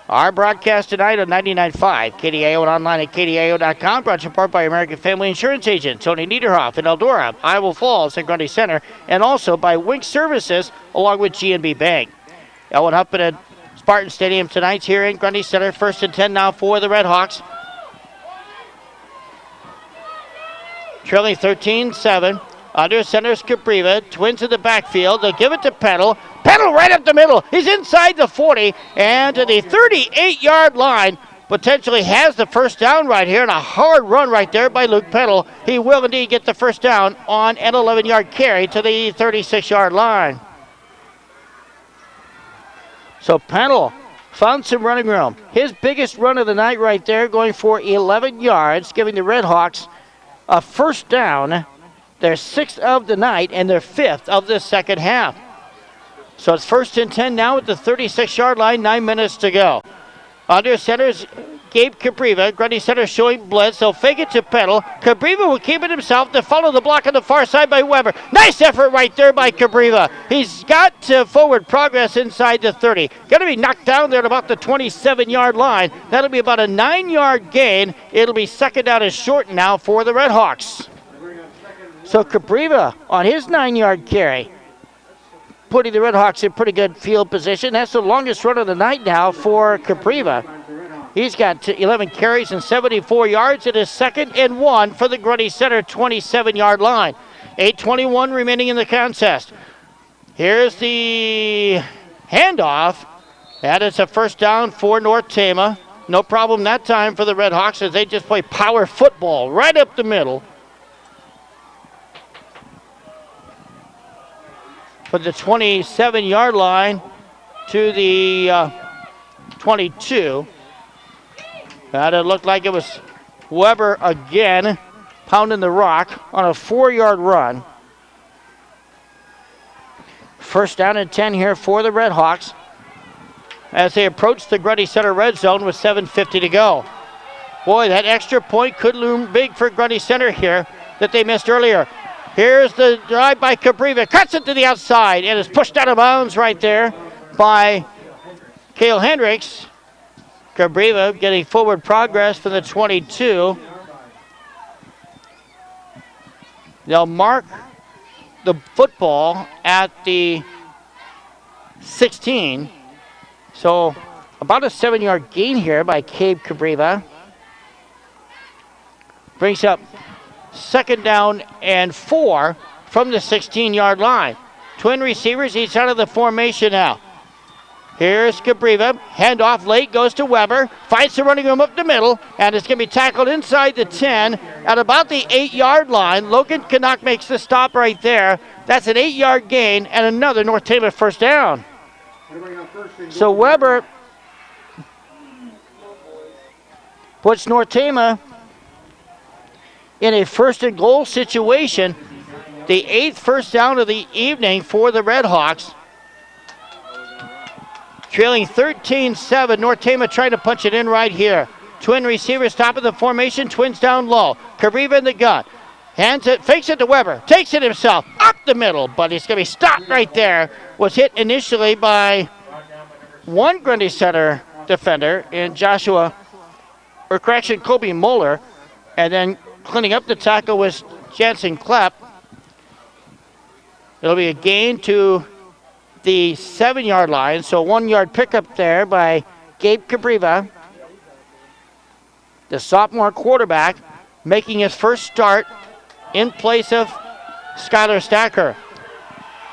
Our broadcast tonight on 99.5 KDAO and online at KDAO.com, brought to you in part by American Family Insurance Agent Tony Niederhoff in Eldora, Iowa Falls, and Grundy Center, and also by Wink Services along with GNB Bank. Elwood Huppin at Spartan Stadium tonight here in Grundy Center. 1st and 10 now for the Redhawks. Trailing 13-7. Under center's Capriva. Twins in the backfield. They'll give it to Peddle. Peddle right up the middle. He's inside the 40 and to the 38-yard line. Potentially has the first down right here, and a hard run right there by Luke Peddle. He will indeed get the first down on an 11-yard carry to the 36-yard line. So Peddle found some running room. His biggest run of the night right there, going for 11 yards, giving the Redhawks a first down. Their 6th of the night and their 5th of the second half. So it's 1st and 10 now at the 36-yard line, 9 minutes to go. Under center's Gabe Capriva. Grundy Center showing blitz. They'll fake it to Peddle. Capriva will keep it himself to follow the block on the far side by Weber. Nice effort right there by Capriva. He's got forward progress inside the 30. Going to be knocked down there at about the 27-yard line. That'll be about a 9-yard gain. It'll be second down and short now for the Redhawks. So Capriva on his 9-yard carry, putting the Redhawks in pretty good field position. That's the longest run of the night now for Capriva. He's got 11 carries and 74 yards. It is 2nd and 1 for the Grundy Center 27-yard line. 8:21 remaining in the contest. Here's the handoff. That is a first down for North Tama. No problem that time for the Redhawks as they just play power football right up the middle. From the 27-yard line to the 22. That it looked like it was Weber again pounding the rock on a 4-yard run. First down and 10 here for the Redhawks as they approach the Grundy Center red zone with 7:50 to go. Boy, that extra point could loom big for Grundy Center here that they missed earlier. Here's the drive by Capriva. Cuts it to the outside and is pushed out of bounds right there by Cale Hendricks. Capriva getting forward progress from the 22. They'll mark the football at the 16. So about a 7-yard gain here by Gabe Capriva. Brings up second down and 4 from the 16-yard line. Twin receivers each out of the formation now. Here's Capriva. Handoff late, goes to Weber. Fights the running room up the middle, and it's going to be tackled inside the 10 at about the 8-yard line. Logan Canuck makes the stop right there. That's an 8-yard gain and another North Tama first down. So Weber puts North Tama in a first and goal situation. The 8th first down of the evening for the Redhawks. Trailing 13-7, North Tama trying to punch it in right here. Twin receivers top of the formation, Twins down low. Capriva in the gun. Hands it, fakes it to Weber. Takes it himself, up the middle, but he's going to be stopped right there. Was hit initially by one Grundy Center defender in Kobe Moeller. And then cleaning up the tackle was Jansen Klepp. It'll be a gain to the 7-yard line, so 1-yard pickup there by Gabe Capriva. The sophomore quarterback making his first start in place of Skylar Stacker.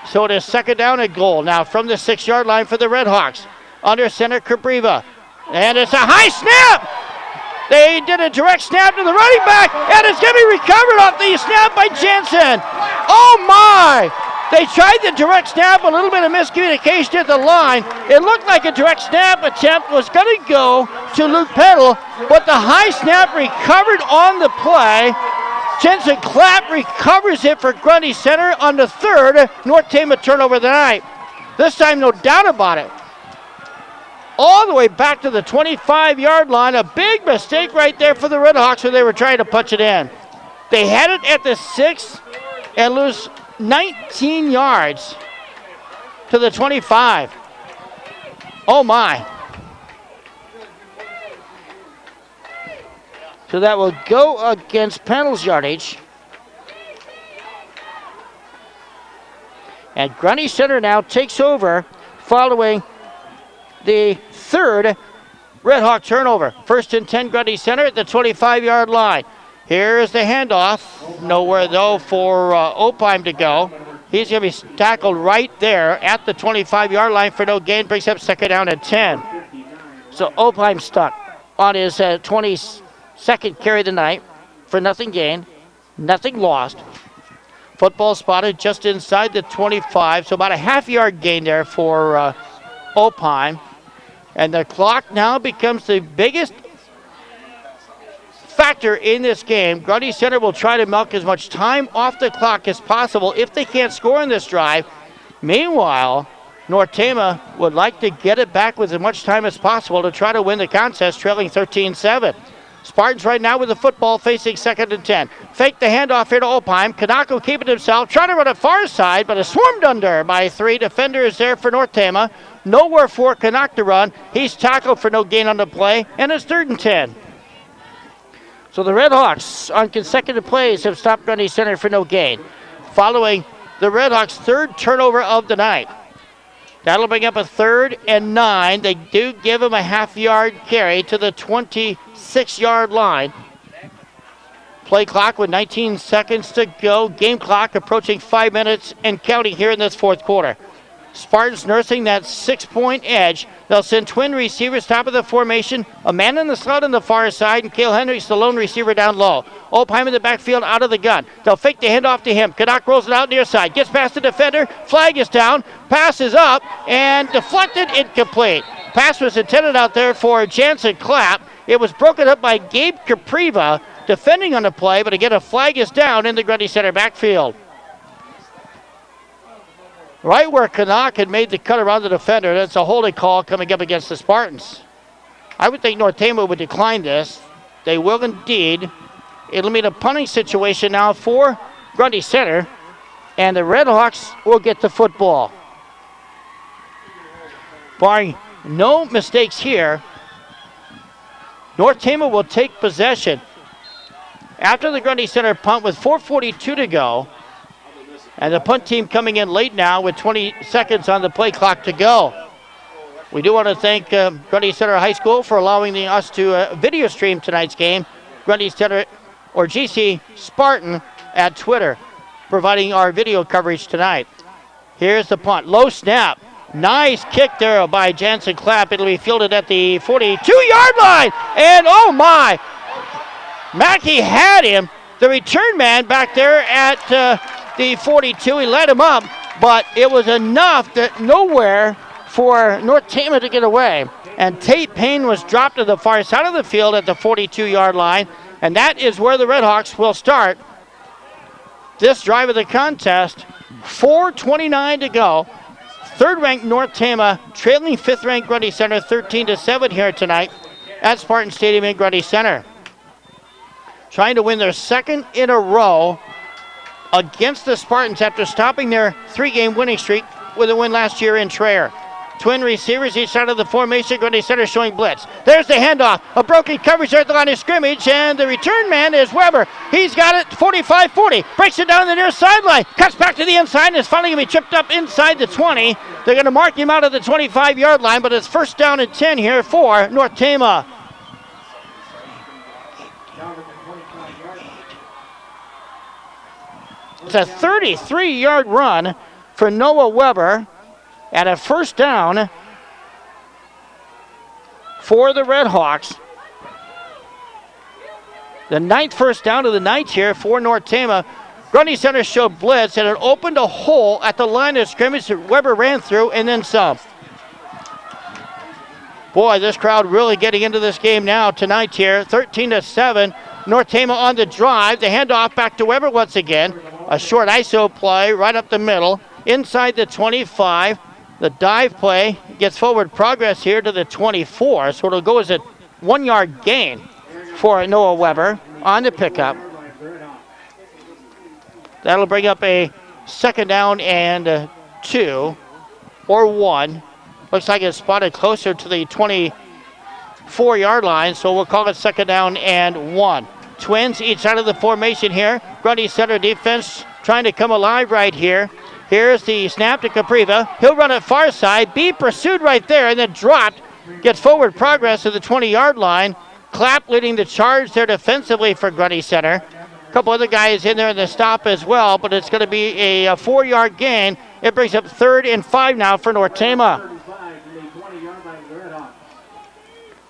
So it is second down and goal now from the 6-yard line for the Redhawks. Under center Capriva, and it's a high snap! They did a direct snap to the running back, and it's going to be recovered off the snap by Jansen. Oh my! They tried the direct snap, a little bit of miscommunication at the line. It looked like a direct snap attempt was going to go to Luke Peddle, but the high snap recovered on the play. Jansen Klepp recovers it for Grundy Center on the 3rd North Tama turnover of the night. This time, no doubt about it. All the way back to the 25-yard line. A big mistake right there for the Redhawks when they were trying to punch it in. They had it at the 6 and lose 19 yards to the 25. Oh my. So that will go against penalty yardage. And Grundy Center now takes over following the 3rd Redhawk turnover. 1st and 10 Grundy Center at the 25-yard line. Here's the handoff. Nowhere, though, for Opheim to go. He's going to be tackled right there at the 25-yard line for no gain. Brings up second down and 10. So Opheim stuck on his 22nd carry of the night for nothing gained, nothing lost. Football spotted just inside the 25, so about a half-yard gain there for Opheim. And the clock now becomes the biggest factor in this game. Grundy Center will try to milk as much time off the clock as possible if they can't score in this drive. Meanwhile, North Tama would like to get it back with as much time as possible to try to win the contest, trailing 13-7. Spartans right now with the football facing 2nd and 10. Fake the handoff here to Opheim. Kanako keeping himself, trying to run it far side, but is swarmed under by 3 defenders there for North Tama. Nowhere for Canuck to run. He's tackled for no gain on the play, and it's 3rd and 10. So the Redhawks on consecutive plays have stopped Grundy Center for no gain, following the Redhawks' 3rd turnover of the night. That'll bring up a 3rd and 9. They do give him a half-yard carry to the 26-yard line. Play clock with 19 seconds to go. Game clock approaching 5 minutes and counting here in this 4th quarter. Spartans nursing that 6-point edge. They'll send twin receivers top of the formation. A man in the slot on the far side, and Cale Hendricks, the lone receiver, down low. Opheim in the backfield out of the gun. They'll fake the handoff to him. Canuck rolls it out near side. Gets past the defender. Flag is down. Pass is up and deflected, incomplete. Pass was intended out there for Jansen Clapp. It was broken up by Gabe Capriva defending on the play, but again, a flag is down in the Grundy Center backfield. Right where Canuck had made the cut around the defender, that's a holding call coming up against the Spartans. I would think North Tama would decline this. They will indeed. It'll mean a punting situation now for Grundy Center, and the Redhawks will get the football. Barring no mistakes here, North Tama will take possession. After the Grundy Center punt with 4:42 to go, and the punt team coming in late now with 20 seconds on the play clock to go. We do want to thank Grundy Center High School for allowing us to video stream tonight's game. Grundy Center, or GC Spartan at Twitter, providing our video coverage tonight. Here's the punt. Low snap. Nice kick there by Jansen Clapp. It'll be fielded at the 42-yard line. And oh my! Mackey had him. The return man back there at the 42, he let him up, but it was enough that nowhere for North Tama to get away. And Tate Payne was dropped to the far side of the field at the 42-yard line, and that is where the Redhawks will start this drive of the contest. 4:29 to go. 3rd-ranked North Tama trailing 5th-ranked Grundy Center 13-7 here tonight at Spartan Stadium in Grundy Center. Trying to win their 2nd in a row against the Spartans after stopping their 3-game winning streak with a win last year in Traer. Twin receivers each side of the formation. Grundy Center showing blitz. There's the handoff. A broken coverage there at the line of scrimmage, and the return man is Weber. He's got it 45-40. Breaks it down the near sideline. Cuts back to the inside and is finally going to be tripped up inside the 20. They're going to mark him out of the 25-yard line, but it's 1st down and 10 here for North Tama. It's a 33-yard run for Noah Weber and a 1st down for the Redhawks. The 9th 1st down of the night here for North Tama. Grundy Center showed blitz, and it opened a hole at the line of scrimmage that Weber ran through and then some. Boy, this crowd really getting into this game now tonight here. 13-7. North Tama on the drive. The handoff back to Weber once again. A short ISO play right up the middle. Inside the 25. The dive play gets forward progress here to the 24. So it'll go as a 1-yard gain for Noah Weber on the pickup. That'll bring up a 2nd down and 2 or 1. Looks like it's spotted closer to the 24-yard line, so we'll call it 2nd down and 1. Twins each side of the formation here. Grundy Center defense trying to come alive right here. Here's the snap to Capriva. He'll run it far side. Be pursued right there and then dropped. Gets forward progress to the 20-yard line. Clapp leading the charge there defensively for Grundy Center. A couple other guys in there in the stop as well, but it's going to be a 4-yard gain. It brings up 3rd and 5 now for North Tama.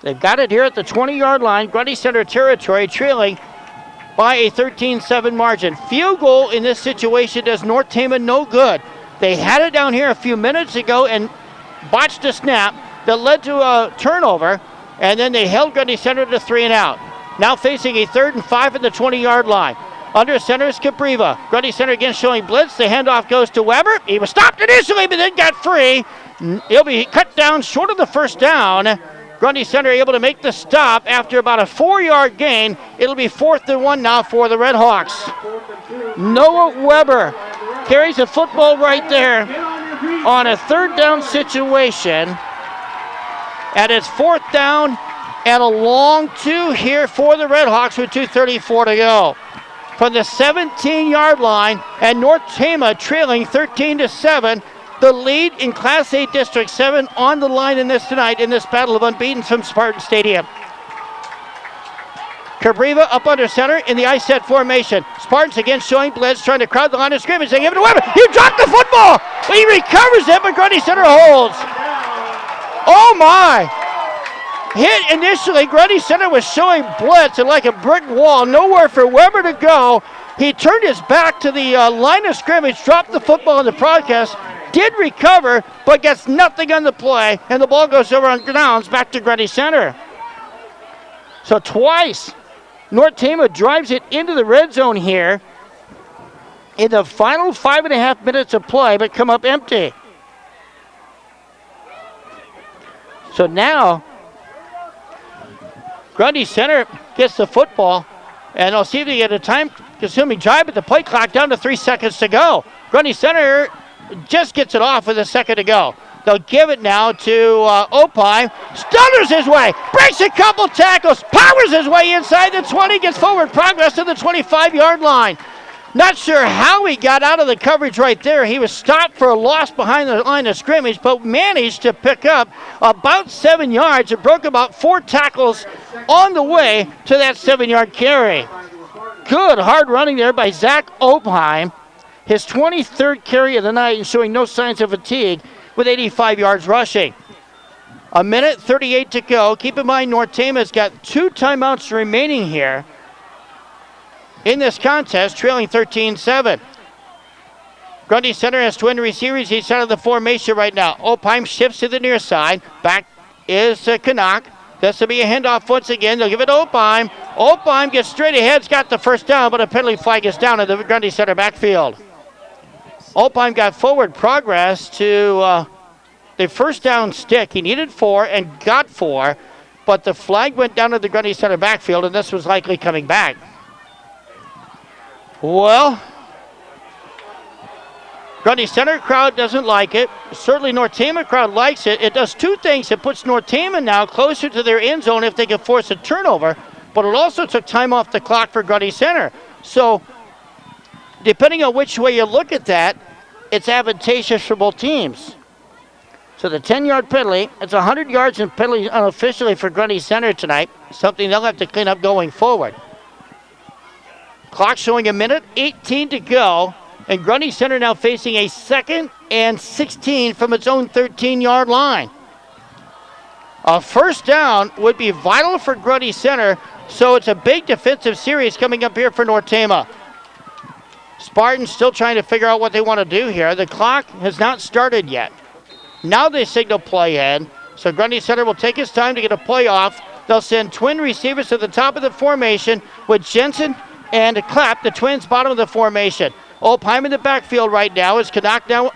They've got it here at the 20-yard line. Grundy Center territory, trailing by a 13-7 margin. Field goal in this situation does North Tama no good. They had it down here a few minutes ago and botched a snap that led to a turnover, and then they held Grundy Center to 3 and out. Now facing a 3rd and 5 at the 20-yard line. Under center is Capriva. Grundy Center again showing blitz. The handoff goes to Weber. He was stopped initially, but then got free. He'll be cut down short of the first down. Grundy Center able to make the stop after about a 4-yard gain. It'll be 4th and 1 now for the Redhawks. Noah Weber carries the football right there on a 3rd down situation. And it's 4th down and a long 2 here for the Redhawks with 2:34 to go. From the 17-yard line, and North Tama trailing 13-7. The lead in Class A District 7 on the line in this tonight in this battle of unbeaten from Spartan Stadium. Cabrera up under center in the ice set formation. Spartans again showing blitz, trying to crowd the line of scrimmage. They give it to Weber. He dropped the football. He recovers it, but Grundy Center holds. Oh my! Hit initially, Grundy Center was showing blitz and like a brick wall. Nowhere for Weber to go. He turned his back to the line of scrimmage, dropped the football in the broadcast. Did recover, but gets nothing on the play, and the ball goes over on grounds back to Grundy Center. So twice, North Tama drives it into the red zone here in the final 5.5 minutes of play, but come up empty. So now, Grundy Center gets the football, and they'll see if they get a time-consuming drive, but the play clock down to 3 seconds to go. Grundy Center just gets it off with a second to go. They'll give it now to Opie. Stutters his way, breaks a couple tackles, powers his way inside the 20, gets forward progress to the 25-yard line. Not sure how he got out of the coverage right there. He was stopped for a loss behind the line of scrimmage, but managed to pick up about 7 yards and broke about 4 tackles on the way to that 7-yard carry. Good hard running there by Zach Opheim. His 23rd carry of the night and showing no signs of fatigue with 85 yards rushing. 1:38 to go. Keep in mind, North Tama's got 2 timeouts remaining here in this contest, trailing 13-7. Grundy Center has twin receivers each side of the formation right now. Opheim shifts to the near side. Back is Canuck. This will be a handoff once again. They'll give it to Opheim. Opheim gets straight ahead. He's got the first down, but a penalty flag is down in the Grundy Center backfield. Opheim got forward progress to the first down stick. He needed 4 and got 4, but the flag went down to the Grundy Center backfield, and this was likely coming back. Well, Grundy Center crowd doesn't like it. Certainly North Tama crowd likes it. It does 2 things. It puts North Tama now closer to their end zone if they can force a turnover, but it also took time off the clock for Grundy Center. So depending on which way you look at that, it's advantageous for both teams. So the 10-yard penalty, it's 100 yards in penalty unofficially for Grundy Center tonight, something they'll have to clean up going forward. Clock showing 1:18 to go, and Grundy Center now facing a 2nd and 16 from its own 13-yard line. A first down would be vital for Grundy Center, so it's a big defensive series coming up here for North Tama. Spartans still trying to figure out what they want to do here. The clock has not started yet. Now they signal play in, so Grundy Center will take his time to get a play off. They'll send twin receivers to the top of the formation with Jensen and Clapp, the twins bottom of the formation. Opheim in the backfield right now is Canuck now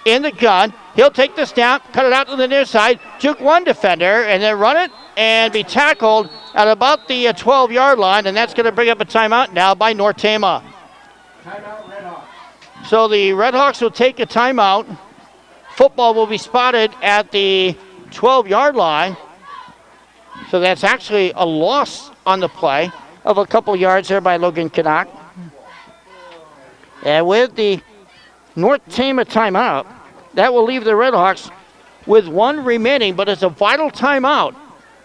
in the gun. He'll take the snap, cut it out to the near side, juke one defender, and then run it and be tackled at about the 12-yard line, and that's going to bring up a timeout now by North Tama. Timeout, Redhawks. So the Redhawks will take a timeout. Football will be spotted at the 12-yard line. So that's actually a loss on the play of a couple yards there by Logan Canuck. And with the North Tama timeout, that will leave the Redhawks with 1 remaining, but it's a vital timeout.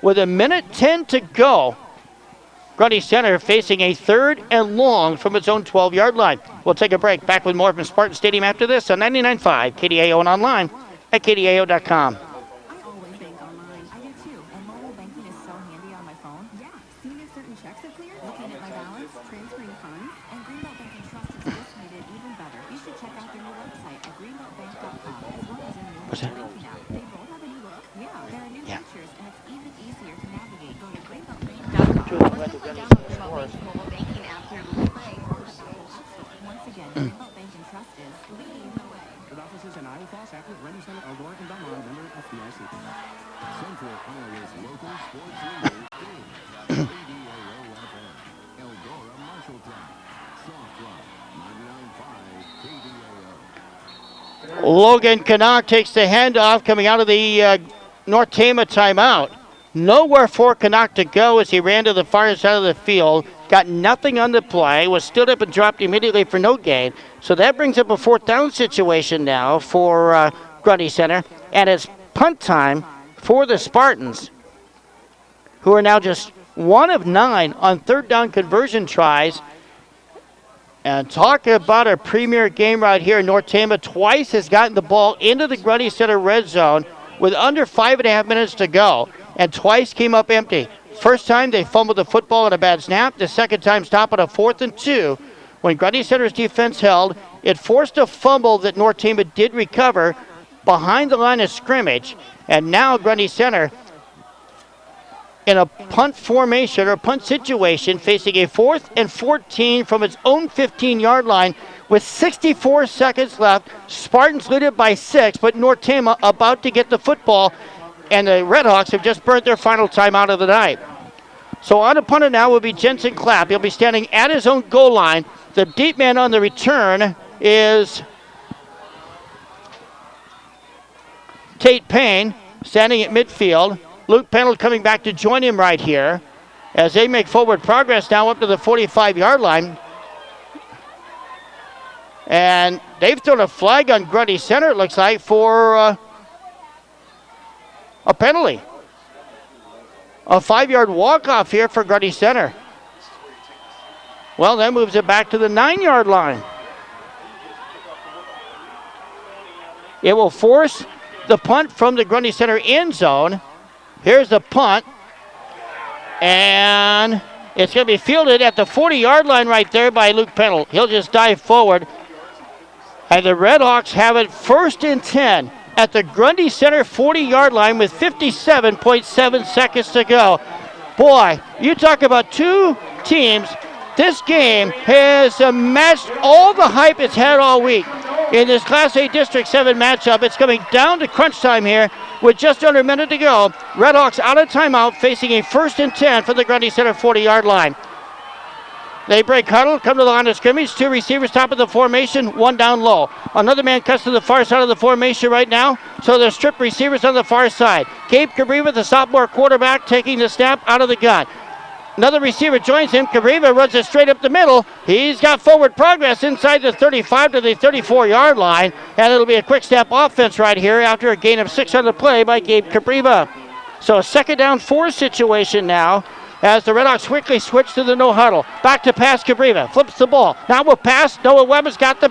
With 1:10 to go, Grundy Center facing a 3rd and long from its own 12-yard line. We'll take a break. Back with more from Spartan Stadium after this on 99.5 KDAO and online at KDAO.com. I always bank online. I do too. And mobile banking is so handy on my phone. Yeah. Seeing if certain checks have cleared, looking at my balance, transferring funds, and Greenbelt Bank and Trust has just made it even better. You should check out their new website at greenbeltbank.com as well as their new mobile banking app. They both have a new look. Yeah. There are new features and it's even easier to navigate. Go to greenbeltbank.com or simply download Greenbelt Bank's mobile banking app through Google Play or Apple App Store. Once again, Bank and Trust is leading the way. With offices in Iowa Falls, Akron, Renton Center, Eldora, and Belmont, member FDIC. Central Iowa's local sports leader is KDAO-FM. Eldora Marshalltown. Soft Rock, 99.5 KDAO. Logan Canuck takes the handoff coming out of the North Tama timeout. Nowhere for Canuck to go as he ran to the far side of the field. Got nothing on the play, was stood up and dropped immediately for no gain. So that brings up a fourth down situation now for Grundy Center. And it's punt time for the Spartans, who are now just 1 of 9 on third down conversion tries. And talk about a premier game right here. North Tama twice has gotten the ball into the Grundy Center red zone with under 5.5 minutes to go, and twice came up empty. First time they fumbled the football on a bad snap. The second time stopped on a 4th and 2. When Grundy Center's defense held, it forced a fumble that North Tama did recover behind the line of scrimmage. And now Grundy Center in a punt formation or punt situation, facing a 4th and 14 from its own 15-yard line with 64 seconds left. Spartans lead it by 6, but North Tama about to get the football, and the Redhawks have just burnt their final timeout of the night. So on the punter now will be Jensen Clapp. He'll be standing at his own goal line. The deep man on the return is Tate Payne, standing at midfield. Luke Pennell coming back to join him right here as they make forward progress now up to the 45-yard line. And they've thrown a flag on Grundy Center, it looks like, for a penalty. A 5-yard walk-off here for Grundy Center. Well, that moves it back to the 9-yard line. It will force the punt from the Grundy Center end zone. Here's the punt. And it's going to be fielded at the 40-yard line right there by Luke Pennell. He'll just dive forward. And the Redhawks have it 1st and 10 at the Grundy Center 40-yard line with 57.7 seconds to go. Boy, you talk about two teams. This game has matched all the hype it's had all week. In this Class A District 7 matchup, it's coming down to crunch time here with just under a minute to go. Redhawks out of timeout, facing a 1st and 10 for the Grundy Center 40-yard line. They break huddle, come to the line of scrimmage. 2 receivers top of the formation, 1 down low. Another man cuts to the far side of the formation right now, so there's strip receivers on the far side. Gabe Cabriva, the sophomore quarterback, taking the snap out of the gun. Another receiver joins him. Cabriva runs it straight up the middle. He's got forward progress inside the 35 to the 34-yard line, and it'll be a quick step offense right here after a gain of 6 on the play by Gabe Cabriva. So a 2nd down 4 situation now as the Redhawks quickly switch to the no huddle. Back to pass. Cabriva flips the ball. Now we'll pass. Noah Weber's got the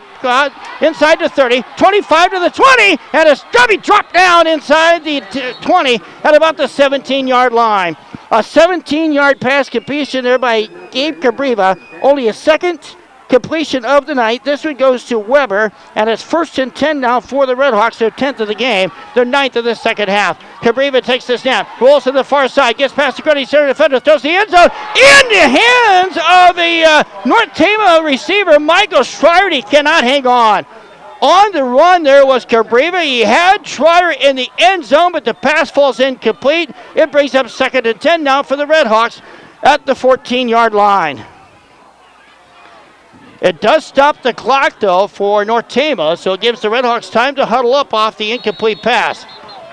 inside the 30, 25 to the 20, and a stubby drop down inside the 20 at about the 17-yard line. A 17-yard pass completion there by Gabe Cabriva. Only a second completion of the night. This one goes to Weber, and it's 1st and 10 now for the Redhawks. Their 10th of the game, their 9th of the second half. Cabriva takes the snap, rolls to the far side, gets past the Grundy Center defender, throws the end zone in the hands of a North Tama receiver, Michael Schreier. He cannot hang on. On the run there was Cabriva. He had Schreier in the end zone, but the pass falls incomplete. It brings up 2nd and 10 now for the Redhawks at the 14-yard line. It does stop the clock, though, for North Tama, so it gives the Redhawks time to huddle up off the incomplete pass.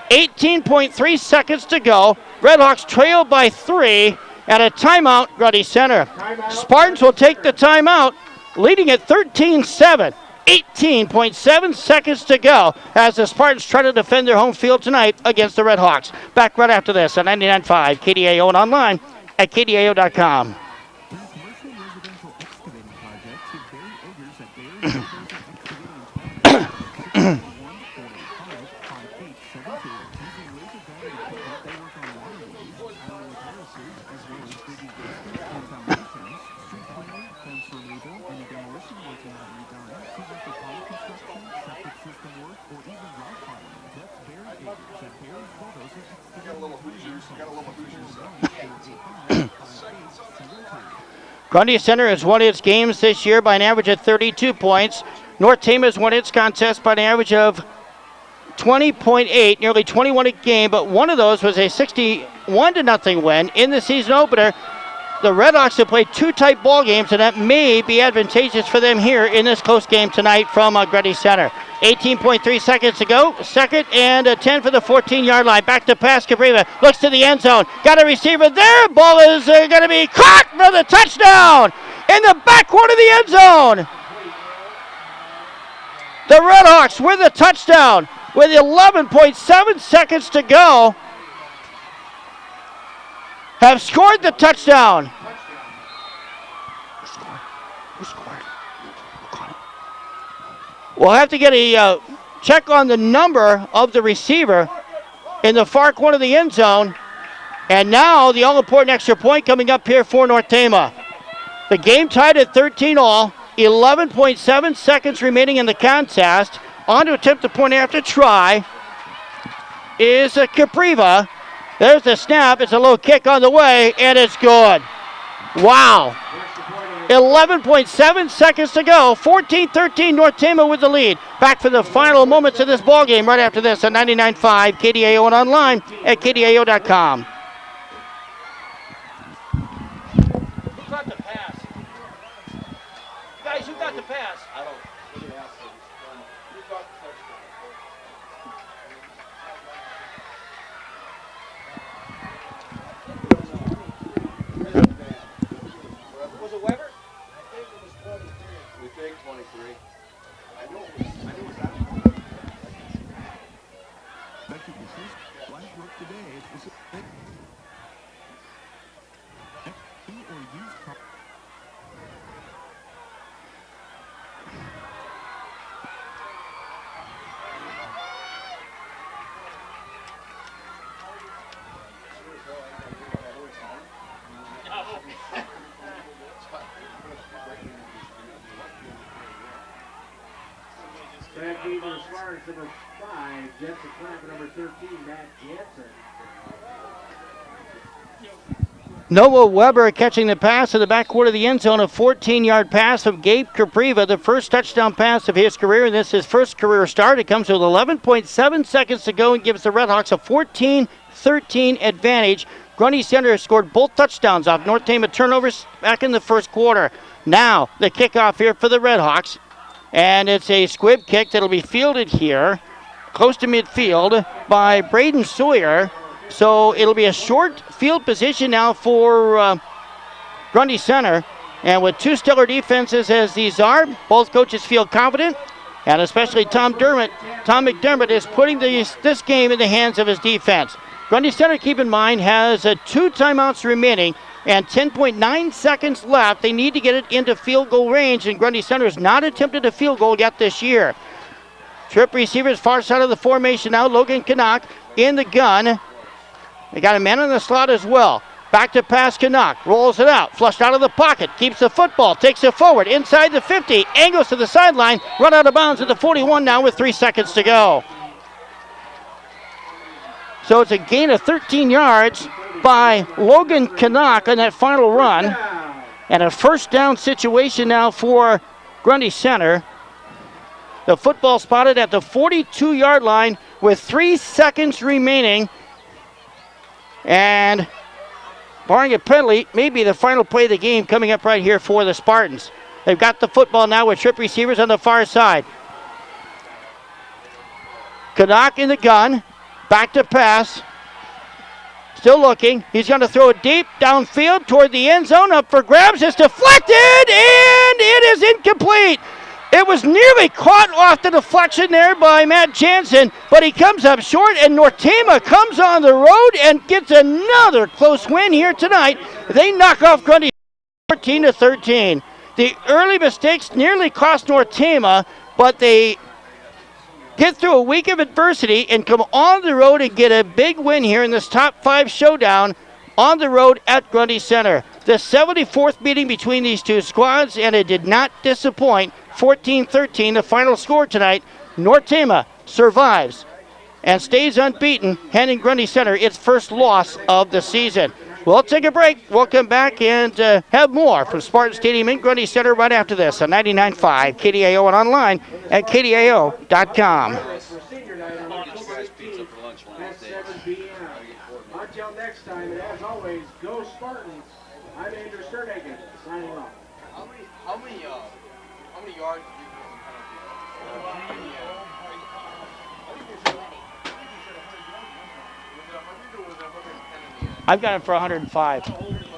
18.3 seconds to go. Redhawks trail by 3 and a timeout, Grundy Center. Spartans will take the timeout, leading at 13-7. 18.7 seconds to go as the Spartans try to defend their home field tonight against the Redhawks. Back right after this on 99.5 KDAO and online at KDAO.com. Grundy Center has won its games this year by an average of 32 points. North Tama has won its contest by an average of 20.8, nearly 21 a game, but one of those was a 61-0 win in the season opener. The Red Hawks have played two tight ball games, and that may be advantageous for them here in this close game tonight from Grundy Center. 18.3 seconds to go. Second and 10 for the 14-yard line. Back to pass. Capriva looks to the end zone. Got a receiver there. Ball is going to be caught for the touchdown in the back corner of the end zone. The Red Hawks with a touchdown with 11.7 seconds to go have scored the touchdown. Who scored? We'll have to get a check on the number of the receiver in the far corner of the end zone. And now the all-important extra point coming up here for North Tama. The game tied at 13-all. 11.7 seconds remaining in the contest. On to attempt the point after try is Capriva. There's the snap. It's a low kick on the way, and it's good. Wow. 11.7 seconds to go. 14-13, North Tama with the lead. Back for the final moments of this ball game right after this on 99.5 KDAO and online at KDAO.com. Who got the pass? Guys, who got the pass? I don't. Was it Weber? I think it was 23. We think 23. I know it was that one. Becky, this is Flash Work today. Is it or used car? Back team as far as number 5, Jensen Clapp, number 13, Matt Jansen. Noah Weber catching the pass in the back quarter of the end zone, a 14-yard pass from Gabe Capriva, the first touchdown pass of his career, and this is his first career start. It comes with 11.7 seconds to go and gives the Red Hawks a 14-13 advantage. Grundy Center has scored both touchdowns off North Tama turnovers back in the first quarter. Now the kickoff here for the Red Hawks, and it's a squib kick that'll be fielded here close to midfield by Braden Sawyer. So it'll be a short field position now for Grundy Center. And with two stellar defenses as these are, both coaches feel confident. And especially Tom McDermott is putting this game in the hands of his defense. Grundy Center, keep in mind, has 2 timeouts remaining and 10.9 seconds left. They need to get it into field goal range, and Grundy Center has not attempted a field goal yet this year. Trip receivers far side of the formation now. Logan Canuck in the gun. They got a man in the slot as well. Back to pass Canuck. Rolls it out. Flushed out of the pocket. Keeps the football. Takes it forward. Inside the 50. Angles to the sideline. Run out of bounds at the 41 now with 3 seconds to go. So it's a gain of 13 yards by Logan Canuck on that final run. And a first down situation now for Grundy Center. The football spotted at the 42-yard line with 3 seconds remaining. And barring a penalty, maybe the final play of the game coming up right here for the Spartans. They've got the football now with trip receivers on the far side. Canuck in the gun. Back to pass. Still looking. He's going to throw it deep downfield toward the end zone. Up for grabs. It's deflected, and it is incomplete. It was nearly caught off the deflection there by Matt Jansen, but he comes up short, and North Tama comes on the road and gets another close win here tonight. They knock off Grundy 14-13. The early mistakes nearly cost North Tama, but they get through a week of adversity and come on the road and get a big win here in this top 5 showdown on the road at Grundy Center. The 74th meeting between these two squads, and it did not disappoint. 14-13, the final score tonight. North Tama survives and stays unbeaten, handing Grundy Center its first loss of the season. We'll take a break. We'll come back and have more from Spartan Stadium in Grundy Center right after this on 99.5 KDAO and online at KDAO.com. Until next time, and as always, go Spartans. I'm Andrew Sternhagen, signing off. How many yards I've got him for 105.